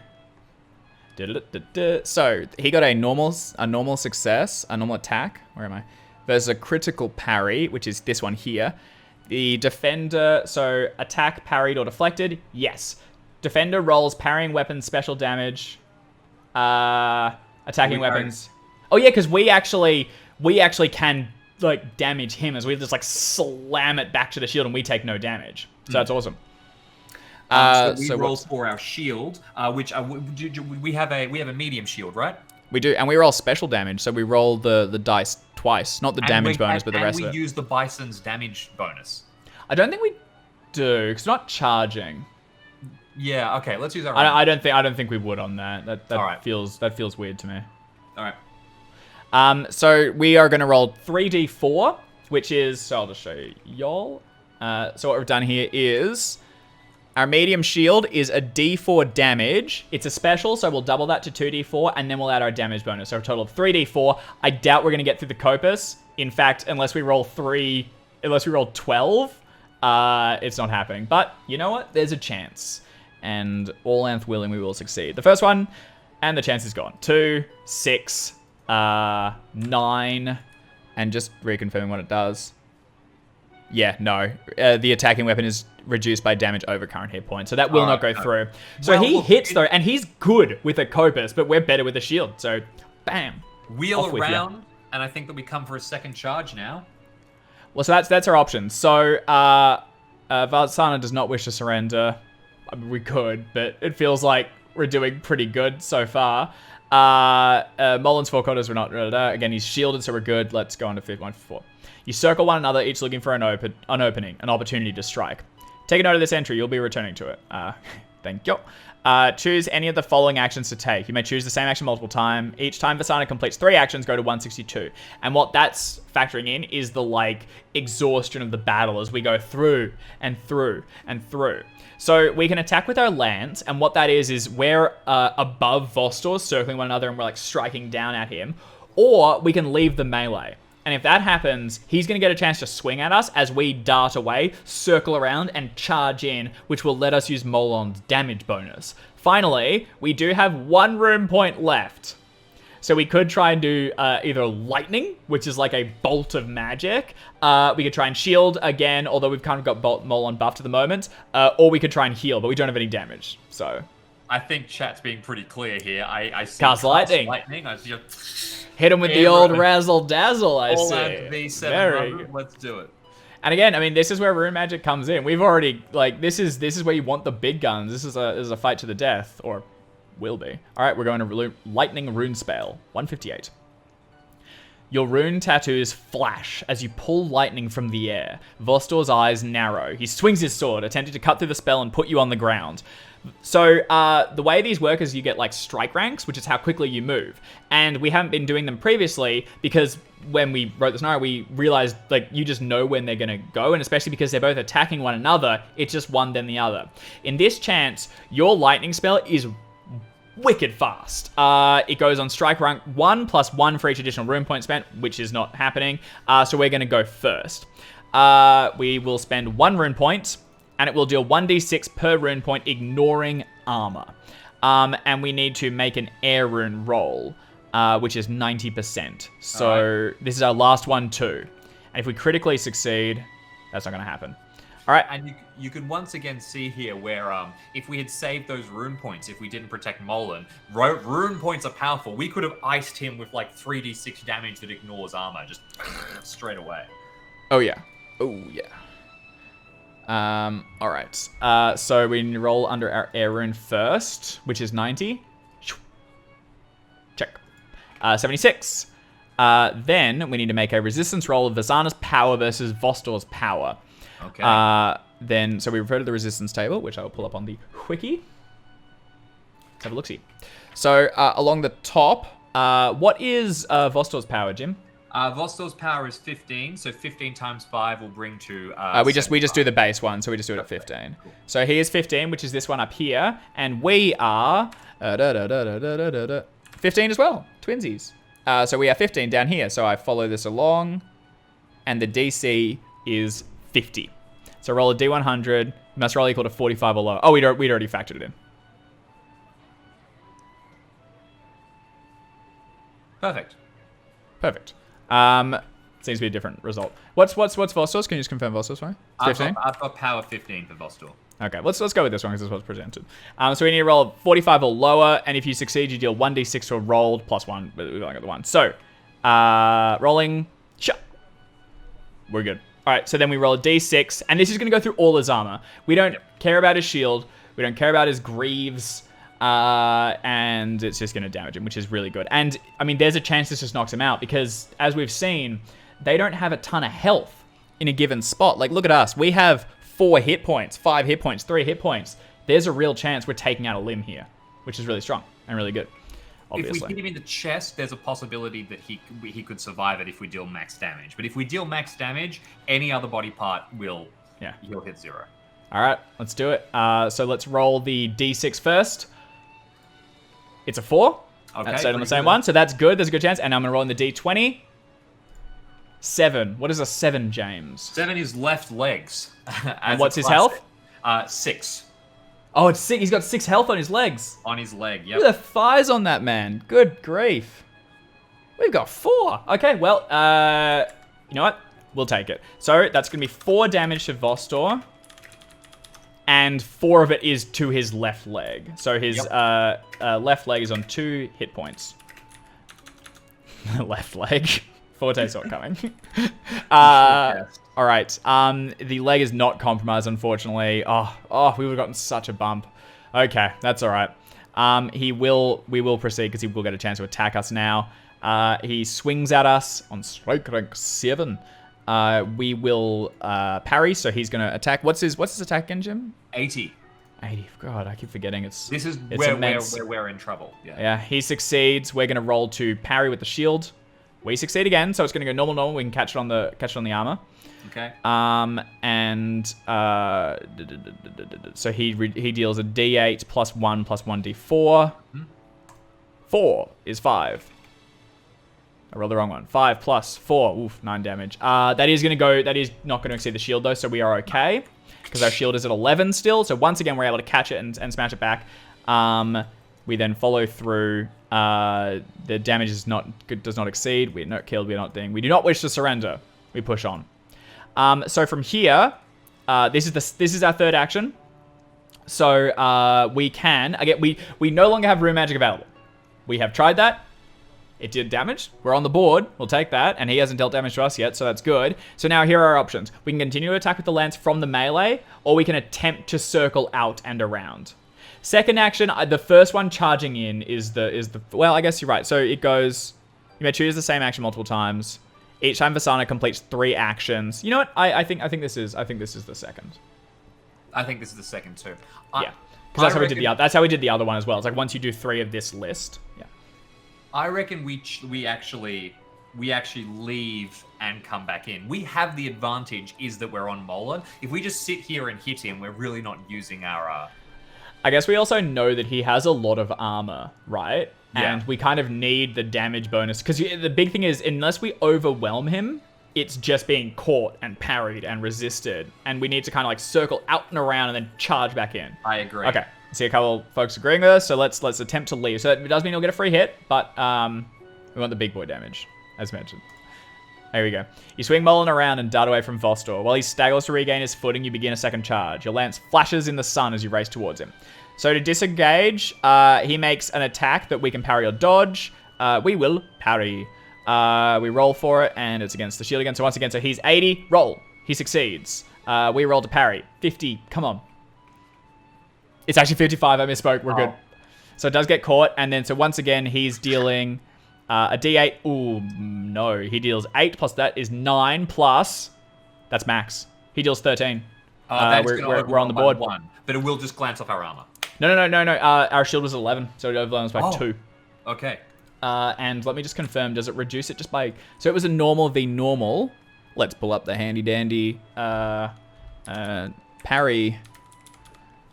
So he got a normal success, a normal attack. Where am I? There's a critical parry, which is this one here. The defender, so attack, parried, or deflected. Yes. Defender rolls parrying weapons, special damage, attacking weapons. Oh yeah, because we actually can like damage him as we just like slam it back to the shield and we take no damage. So that's awesome. So we roll for our shield, which we have a medium shield, right? We do, and we roll special damage, so we roll the dice twice, not the damage bonus, but the rest of it. And we use the bison's damage bonus. I don't think we do, because we're not charging. Yeah. Okay. Let's use our. I don't think we would on that. That right. feels weird to me. All right. So we are going to roll 3d4, which is, so I'll just show you y'all. So what we've done here is our medium shield is a d4 damage. It's a special, so we'll double that to 2d4, and then we'll add our damage bonus. So a total of 3d4. I doubt we're going to get through the Copus. In fact, unless we roll 12, it's not happening. But you know what? There's a chance. And all length willing, we will succeed. The first one, and the chance is gone. 2, 6, 9, and just reconfirming what it does. Yeah, no. The attacking weapon is reduced by damage over current hit point, so that will not go through. So he hits though, and he's good with a Copus, but we're better with a shield. So, bam. Wheel around. and I think that we come for a second charge now. Well, so that's our option. So, Varsana does not wish to surrender. I mean, we could, but it feels like we're doing pretty good so far. Molin's 4 quarters, we're not. Again, he's shielded, so we're good. Let's go on to 1-4. You circle one another, each looking for an opening, an opportunity to strike. Take a note of this entry. You'll be returning to it. Thank you. Choose any of the following actions to take. You may choose the same action multiple times. Each time Varsana completes 3 actions, go to 162. And what that's factoring in is the, like, exhaustion of the battle as we go through and through and through. So we can attack with our lance, and what that is we're above Vostor, circling one another, and we're, like, striking down at him. Or we can leave the melee. And if that happens, he's going to get a chance to swing at us as we dart away, circle around, and charge in, which will let us use Molon's damage bonus. Finally, we do have 1 rune point left. So we could try and do either lightning, which is like a bolt of magic. We could try and shield again, although we've kind of got Molon buffed at the moment. Or we could try and heal, but we don't have any damage. So I think chat's being pretty clear here. I see Cast lightning. I see hit him with the old razzle dazzle, I see. V700. Let's do it. And again, I mean, this is where rune magic comes in. We've already, like, this is where you want the big guns. This is a fight to the death, or will be. All right, we're going to lightning rune spell, 158. Your rune tattoos flash as you pull lightning from the air. Vostor's eyes narrow. He swings his sword, attempting to cut through the spell and put you on the ground. So the way these work is you get, like, strike ranks, which is how quickly you move. And we haven't been doing them previously because when we wrote the scenario, we realized, like, you just know when they're going to go. And especially because they're both attacking one another, it's just one then the other. In this chance, your lightning spell is wicked fast. It goes on strike rank 1 plus 1 for each additional rune point spent, which is not happening. So we're going to go first. We will spend 1 rune point, and it will deal 1d6 per rune point, ignoring armor. And we need to make an air rune roll, which is 90%. So this is our last one too. And if we critically succeed, that's not going to happen. All right. And you can once again see here where if we had saved those rune points, if we didn't protect Molon, rune points are powerful. We could have iced him with like 3d6 damage that ignores armor, just straight away. Oh yeah. Oh yeah. All right. So we roll under our air rune first, which is 90. Check. 76. Then we need to make a resistance roll of Varsana's power versus Vostor's power. Okay. Then, so we refer to the resistance table, which I will pull up on the wiki. Let's have a look-see. So, along the top, what is Vostor's power, Jim? Vostor's power is 15, so 15 times 5 will bring to... we just do the base one, so we just do it at 15. Cool. So he is 15, which is this one up here, and we are 15 as well, twinsies. So we are 15 down here, so I follow this along, and the DC is 50. So roll a D100. You must roll equal to 45 or lower. Oh, we'd already factored it in. Perfect. Seems to be a different result. What's Vostor's? Can you just confirm Vostor's for me? 15? I've got power 15 for Vostor. Okay, let's go with this one because this was presented. So we need to roll 45 or lower, and if you succeed, you deal 1d6 to a rolled plus 1, but we've only got the 1. So, rolling. Shut. We're good. All right, so then we roll a d6, and this is going to go through all his armor. We don't care about his shield. We don't care about his greaves, and it's just going to damage him, which is really good. And, I mean, there's a chance this just knocks him out, because, as we've seen, they don't have a ton of health in a given spot. Like, look at us. We have 4 hit points, 5 hit points, 3 hit points. There's a real chance we're taking out a limb here, which is really strong and really good. Obviously. If we hit him in the chest, there's a possibility that he could survive it if we deal max damage. But if we deal max damage, any other body part he'll hit 0. All right, let's do it. So let's roll the d6 first. It's a 4. Okay, that's stayed on the same one, so that's good. There's a good chance. And I'm going to roll in the d20. 7. What is a 7, James? 7 is left legs. And what's his health? 6. Oh, it's 6. He's got 6 health on his legs. On his leg, yep. Look at the thighs on that man. Good grief. We've got 4. Okay, well, you know what? We'll take it. So that's going to be 4 damage to Vostor. And 4 of it is to his left leg. So his left leg is on 2 hit points. Left leg. Forte saw it coming. Yes. All right. The leg is not compromised, unfortunately. Oh, we would have gotten such a bump. Okay, that's all right. We will proceed because he will get a chance to attack us now. He swings at us on strike rank 7. We will parry, so he's going to attack. What's his attack again, Jim? 80. 80. God, I keep forgetting. This is where we're in trouble. Yeah, he succeeds. We're going to roll to parry with the shield. We succeed again, so it's going to go normal. We can catch it on the armor. Okay. So he deals a D8 plus 1 plus 1d4. 4 is 5. I rolled the wrong one. 5 plus 4. Oof, 9 damage. That is not going to exceed the shield though, so we are okay. Because our shield is at 11 still. So once again, we're able to catch it and smash it back. We then follow through. The damage does not exceed. We're not killed. We're not dinged. We do not wish to surrender. We push on. So from here, this is our third action. So we can again. We no longer have rune magic available. We have tried that. It did damage. We're on the board. We'll take that. And he hasn't dealt damage to us yet, so that's good. So now here are our options. We can continue to attack with the lance from the melee, or we can attempt to circle out and around. Second action, the first one charging in is the well, I guess you're right. So it goes, you may choose the same action multiple times. Each time Vasana completes 3 actions. You know what? I think this is the second. I think this is the second too. Yeah. Because that's how we did the other one as well. It's like once you do 3 of this list. Yeah. I reckon we actually leave and come back in. We have the advantage is that we're on Molan. If we just sit here and hit him, we're really not using our... I guess we also know that he has a lot of armor, right? Yeah. And we kind of need the damage bonus. Because the big thing is, unless we overwhelm him, it's just being caught and parried and resisted. And we need to kind of like circle out and around and then charge back in. I agree. Okay. I see a couple of folks agreeing with us, so let's attempt to leave. So it does mean you'll get a free hit, but we want the big boy damage, as mentioned. There we go. You swing Molan around and dart away from Vostor. While he staggers to regain his footing, you begin a second charge. Your lance flashes in the sun as you race towards him. So to disengage, he makes an attack that we can parry or dodge. We will parry. We roll for it, and it's against the shield again. So once again, so he's 80. Roll. He succeeds. We roll to parry. 50. Come on. It's actually 55. I misspoke. We're good. So it does get caught. And then, so once again, he's dealing a D8. Ooh, no. He deals 8 plus that is 9 plus. That's max. He deals 13. We're on the board. 1, but it will just glance off our armor. No. Our shield was 11. So it overwhelms by 2. Okay. And let me just confirm. Does it reduce it just by... So it was a normal v normal. Let's pull up the handy dandy parry...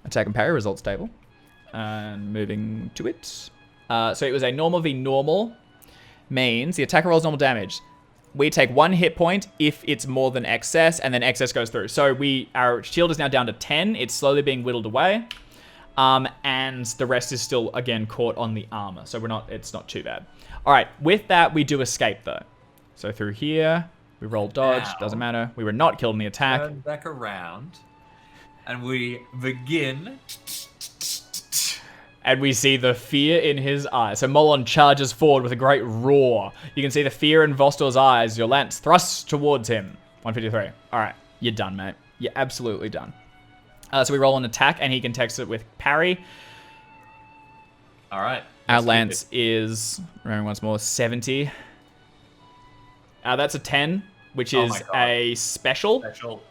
Attack and parry results table. And moving to it. So it was a normal v normal. Means the attacker rolls normal damage. We take 1 hit point if it's more than excess, and then excess goes through. So our shield is now down to 10. It's slowly being whittled away. And the rest is still, again, caught on the armor. So it's not too bad. All right, with that, we do escape, though. So through here, we roll dodge. Doesn't matter. We were not killed in the attack. Turn back around. And we begin. And we see the fear in his eyes. So Molan charges forward with a great roar. You can see the fear in Vostor's eyes. Your lance thrusts towards him. 153. All right. You're done, mate. You're absolutely done. So we roll an attack, and he can text it with parry. All right. Our lance is, remember once more, 70. That's a 10, which is a special.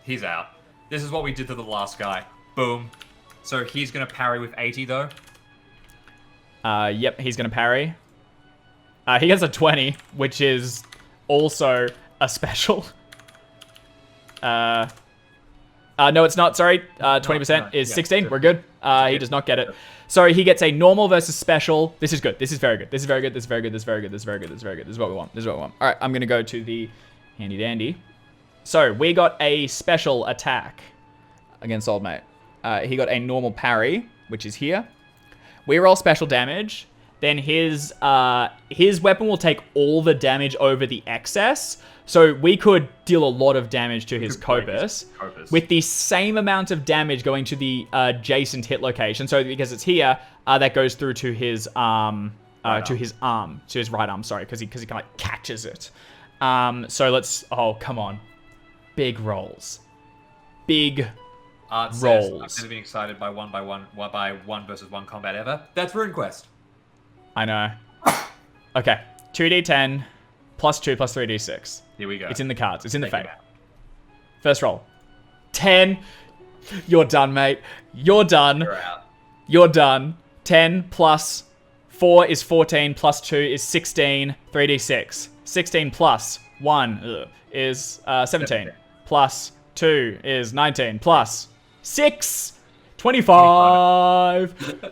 He's out. This is what we did to the last guy. Boom. So he's going to parry with 80, though? Yep, he's going to parry. He gets a 20, which is also a special. No, it's not. Sorry. 20% is 16. We're good. He does not get it. Sorry, he gets a normal versus special. This is good. This is very good. This is very good. This is very good. This is very good. This is very good. This is very good. This is what we want. This is what we want. All right, I'm going to go to the handy dandy. So we got a special attack against Old Mate. He got a normal parry, which is here. We roll special damage. Then his weapon will take all the damage over the excess. So we could deal a lot of damage to his Copus with the same amount of damage going to the adjacent hit location. So because it's here, that goes through to his right arm, sorry, because he kind of like catches it. So let's... Oh, come on. Big rolls. Big Art says, rolls. I've never been excited by one versus one combat ever. That's RuneQuest. I know. Okay. 2d10 plus 2 plus 3d6. Here we go. It's in the cards. It's in the Take fate. him out. First roll. 10. You're done, mate. You're done. You're out. You're done. 10 plus 4 is 14, plus 2 is 16, 3d6. 16 plus 1 is 17, plus 2 is 19, plus 6, 25.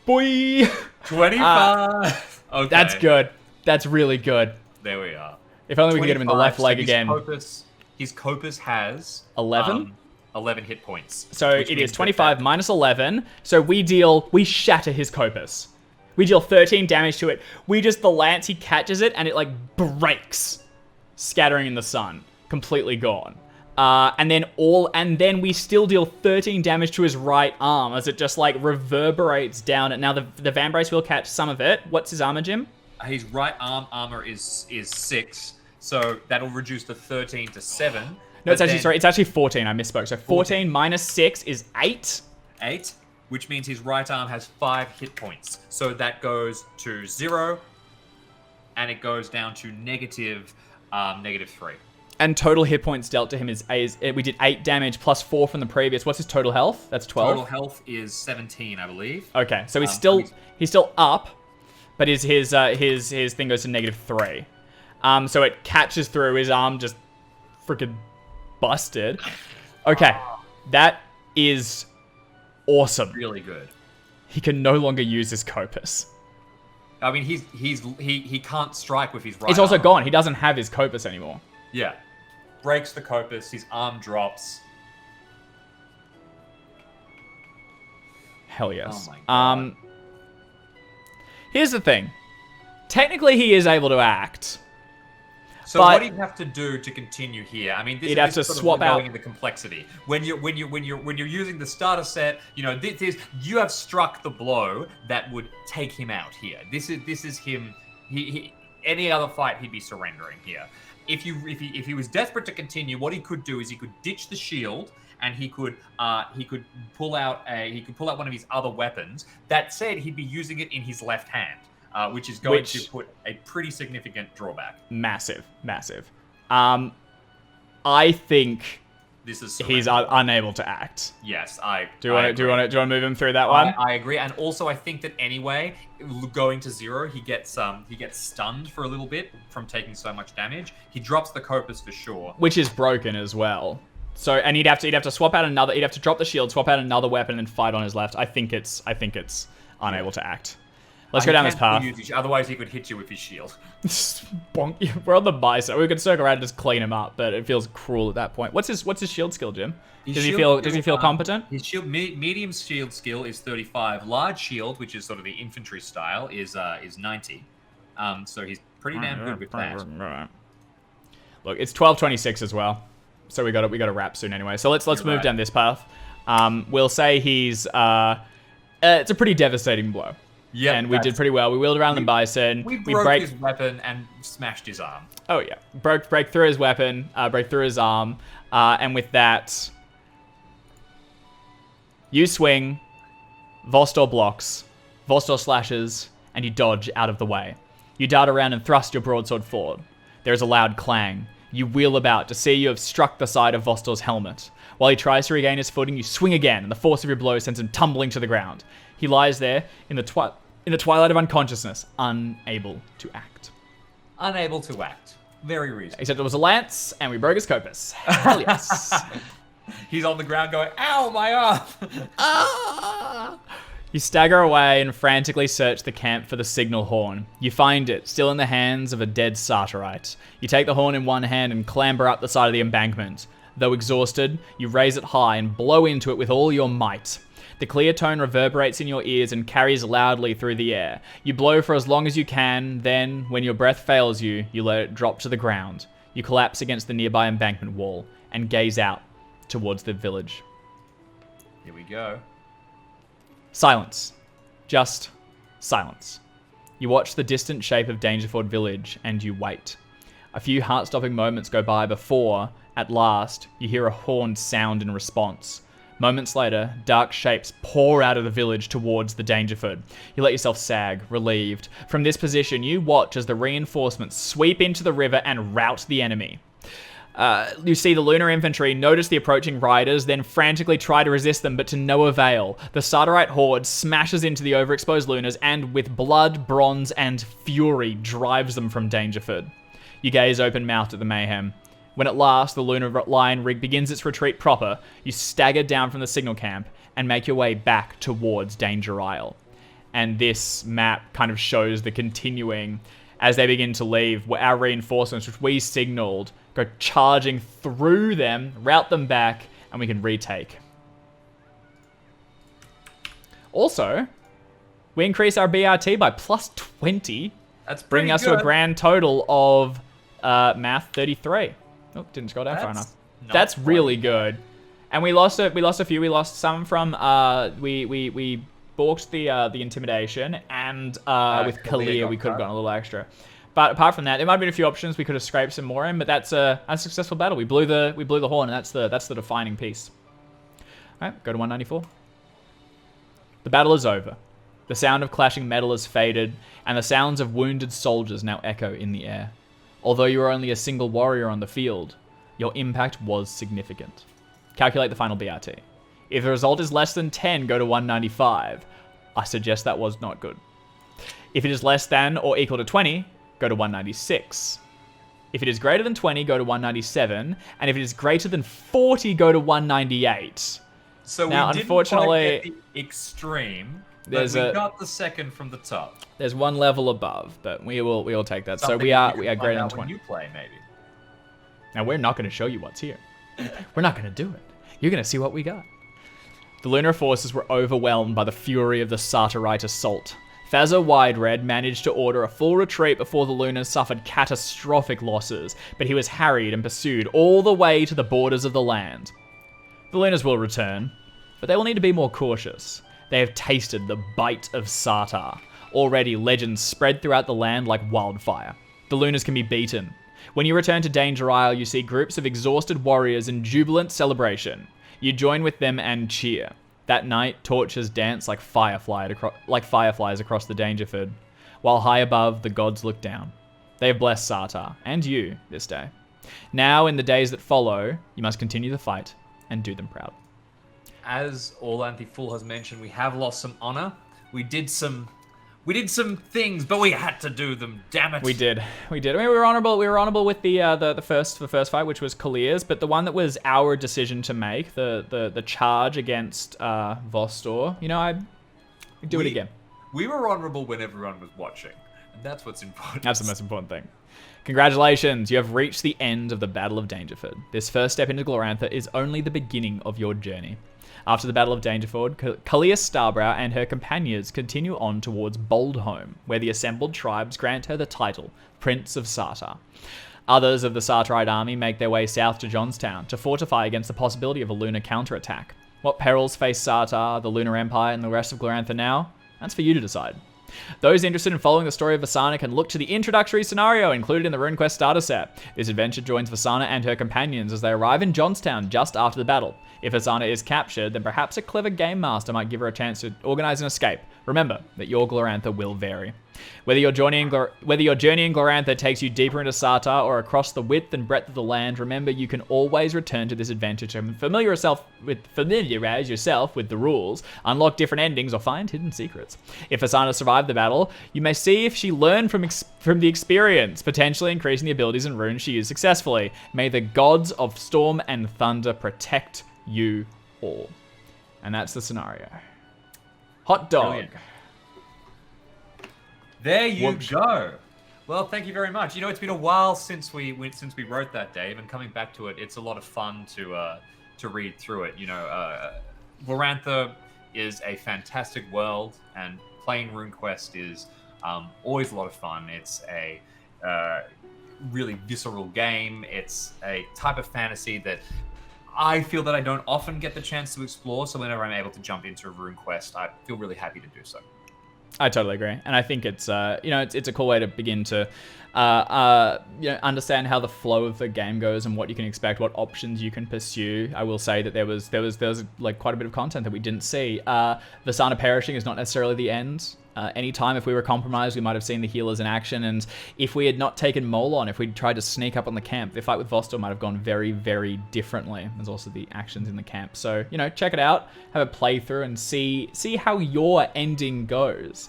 Boy. 25. Okay. That's good. That's really good. There we are. If only we could get him in the left 25, leg so again. His Copus has 11? 11 hit points. So it is 25 minus 11. So we shatter his Copus. We deal 13 damage to it. The lance, he catches it and it like breaks, scattering in the sun, completely gone. And then we still deal 13 damage to his right arm as it just like reverberates down. Now the Vambrace will catch some of it. What's his armor, Jim? His right arm armor is 6, so that'll reduce the 13 to 7. No, it's actually 14. I misspoke. So 14 minus 6 is 8. 8, which means his right arm has 5 hit points. So that goes to 0, and it goes down to negative 3. And total hit points dealt to him is we did 8 damage plus 4 from the previous. What's his total health? That's 12. Total health is 17, I believe. Okay, so he's still up, but his thing goes to negative 3. So it catches through his arm, just freaking busted. Okay, that is awesome. Really good. He can no longer use his Copus. I mean, he can't strike with his right. It's also arm. gone. He doesn't have his Copus anymore. Yeah, breaks the Copus. His arm drops. Hell yes. Oh my god. Here's the thing. Technically, he is able to act. So but what do you have to do to continue here? I mean, this have is to sort of swap out going into complexity. When you're using the starter set, you know, you have struck the blow that would take him out here. This is him. He any other fight he'd be surrendering here. If he was desperate to continue, what he could do is he could ditch the shield and he could pull out one of his other weapons. That said, he'd be using it in his left hand. Which is going to put a pretty significant drawback. Massive. I think this is he's unable to act. Yes, Do you want to move him through that one? I agree, and also I think that anyway, going to 0, he gets stunned for a little bit from taking so much damage. He drops the Copus for sure, which is broken as well. So, and he'd have to swap out another. He'd have to drop the shield, swap out another weapon, and fight on his left. I think it's unable to act. Let's go down this path. Otherwise, he could hit you with his shield. Bonk. We're on the bicep. We could circle around and just clean him up, but it feels cruel at that point. What's his shield skill, Jim? Does he feel competent? His shield, medium shield skill is 35. Large shield, which is sort of the infantry style, is 90. So he's pretty damn good with that. Look, it's 12:26 as well, so we got to wrap soon anyway. So let's move down this path. We'll say he's it's a pretty devastating blow. Yeah, and we did pretty well. We wheeled around the bison. We broke his weapon and smashed his arm. Oh yeah, break through his weapon, break through his arm, and with that, you swing, Vostor blocks, Vostor slashes, and you dodge out of the way. You dart around and thrust your broadsword forward. There is a loud clang. You wheel about to see you have struck the side of Vostor's helmet. While he tries to regain his footing, you swing again, and the force of your blow sends him tumbling to the ground. He lies there in the twilight of unconsciousness, unable to act. Unable to act. Very reasonable. Except it was a lance, and we broke his Copus. Hell yes. He's on the ground going, ow, my arm! Ah! You stagger away and frantically search the camp for the signal horn. You find it, still in the hands of a dead Sartorite. You take the horn in one hand and clamber up the side of the embankment. Though exhausted, you raise it high and blow into it with all your might. The clear tone reverberates in your ears and carries loudly through the air. You blow for as long as you can, then, when your breath fails you, you let it drop to the ground. You collapse against the nearby embankment wall and gaze out towards the village. Here we go. Silence. Just silence. You watch the distant shape of Dangerford village and you wait. A few heart-stopping moments go by before, at last, you hear a horned sound in response. Moments later, dark shapes pour out of the village towards the Dangerford. You let yourself sag, relieved. From this position, you watch as the reinforcements sweep into the river and rout the enemy. You see the Lunar infantry notice the approaching riders, then frantically try to resist them, but to no avail. The Sardarite horde smashes into the overexposed Lunars and, with blood, bronze, and fury, drives them from Dangerford. You gaze open-mouthed at the mayhem. When at last the Lunar line begins its retreat proper, you stagger down from the signal camp and make your way back towards Danger Isle. And this map kind of shows the continuing, as they begin to leave, our reinforcements, which we signaled, go charging through them, route them back, and we can retake. Also, we increase our BRT by plus 20. That's pretty bringing us good. to a grand total of math 33. Oh, didn't scroll down far enough. That's really good. And we lost a few. We lost some from we balked the intimidation, and with Kalia we could have gotten a little extra. But apart from that, there might have been a few options we could have scraped some more in, but that's a successful battle. We blew the horn, and that's the defining piece. All right, go to 194. The battle is over. The sound of clashing metal has faded, and the sounds of wounded soldiers now echo in the air. Although you are only a single warrior on the field, your impact was significant. Calculate the final BRT. If the result is less than 10, go to 195. I suggest that was not good. If it is less than or equal to 20, go to 196. If it is greater than 20, go to 197. And if it is greater than 40, go to 198. So now, we didn't unfortunately, quite get the extreme, but we got the second from the top. There's one level above, but we will take that. So we are greater than 20. When you play, maybe. Now we're not going to show you what's here. We're not going to do it. You're going to see what we got. The Lunar forces were overwhelmed by the fury of the Sardarite assault. Fazza Widered managed to order a full retreat before the Lunars suffered catastrophic losses, but he was harried and pursued all the way to the borders of the land. The Lunars will return, but they will need to be more cautious. They have tasted the bite of Sartar. Already, legends spread throughout the land like wildfire. The Lunars can be beaten. When you return to Danger Isle, you see groups of exhausted warriors in jubilant celebration. You join with them and cheer. That night, torches dance like fireflies across the Dangerford, while high above, the gods look down. They have blessed Sartar, and you, this day. Now, in the days that follow, you must continue the fight and do them proud. As Orlan the Fool has mentioned, we have lost some honor. We did some things, but we had to do them. Damn it! We did. I mean, we were honorable. We were honorable with the first fight, which was Kalia's, but the one that was our decision to make, the charge against Vostor. You know, I'd do it again. We were honorable when everyone was watching, and that's what's important. That's the most important thing. Congratulations, you have reached the end of the Battle of Dangerford. This first step into Glorantha is only the beginning of your journey. After the Battle of Dangerford, Kalia Starbrow and her companions continue on towards Boldholm, where the assembled tribes grant her the title, Prince of Sartar. Others of the Sartarite army make their way south to Johnstown to fortify against the possibility of a Lunar counterattack. What perils face Sartar, the Lunar Empire, and the rest of Glorantha now? That's for you to decide. Those interested in following the story of Vasana can look to the introductory scenario included in the RuneQuest Starter Set. This adventure joins Vasana and her companions as they arrive in Johnstown just after the battle. If Vasana is captured, then perhaps a clever game master might give her a chance to organize an escape. Remember that your Glorantha will vary. Whether your journey in Glorantha takes you deeper into Sartar or across the width and breadth of the land, remember you can always return to this adventure to familiarize yourself with the rules, unlock different endings, or find hidden secrets. If Vasana survived the battle, you may see if she learned from the experience, potentially increasing the abilities and runes she used successfully. May the gods of storm and thunder protect you all. And that's the scenario. Hot dog. Brilliant. There you go. Well, thank you very much. You know, it's been a while since we wrote that, Dave, and coming back to it, it's a lot of fun to read through it. You know, Glorantha is a fantastic world, and playing RuneQuest is always a lot of fun. It's a really visceral game. It's a type of fantasy that I feel that I don't often get the chance to explore, so whenever I'm able to jump into RuneQuest, I feel really happy to do so. I totally agree, and I think it's it's a cool way to begin to understand how the flow of the game goes and what you can expect, what options you can pursue. I will say that there was like quite a bit of content that we didn't see. Vasana perishing is not necessarily the end. Anytime if we were compromised, we might have seen the healers in action, and if we had not taken Molon, if we'd tried to sneak up on the camp, the fight with Vostok might have gone very, very differently. There's also the actions in the camp. So, check it out, have a playthrough, and see how your ending goes.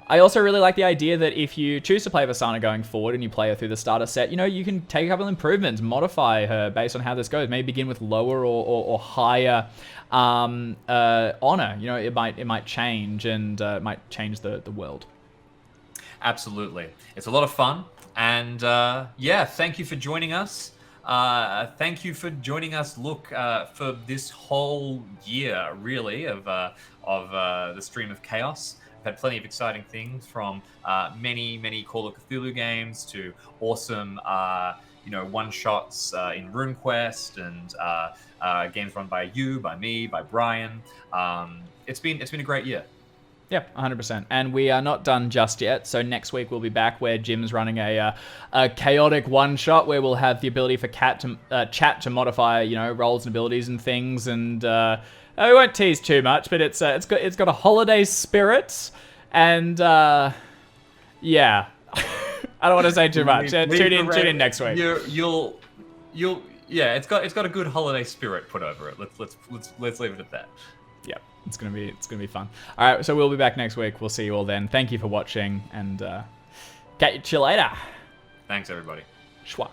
I also really like the idea that if you choose to play Vasana going forward and you play her through the starter set, you can take a couple improvements, modify her based on how this goes. Maybe begin with lower or higher honor. It might change, and it might change the world. Absolutely. It's a lot of fun. And thank you for joining us. Thank you for joining us, for this whole year, really, of the Stream of Chaos. We've had plenty of exciting things, from many Call of Cthulhu games to awesome one-shots in RuneQuest, and games run by you, by me, by Brian. It's been a great year. Yep, 100%. And we are not done just yet. So next week we'll be back where Jim's running a chaotic one-shot where we'll have the ability for chat to modify, roles and abilities and things. And we won't tease too much, but it's got a holiday spirit. And yeah, I don't want to say too much. Tune in next week. You'll it's got a good holiday spirit put over it. Let's leave it at that. Yep. It's gonna be fun. All right, so we'll be back next week. We'll see you all then. Thank you for watching, and catch you later. Thanks, everybody. Schwa.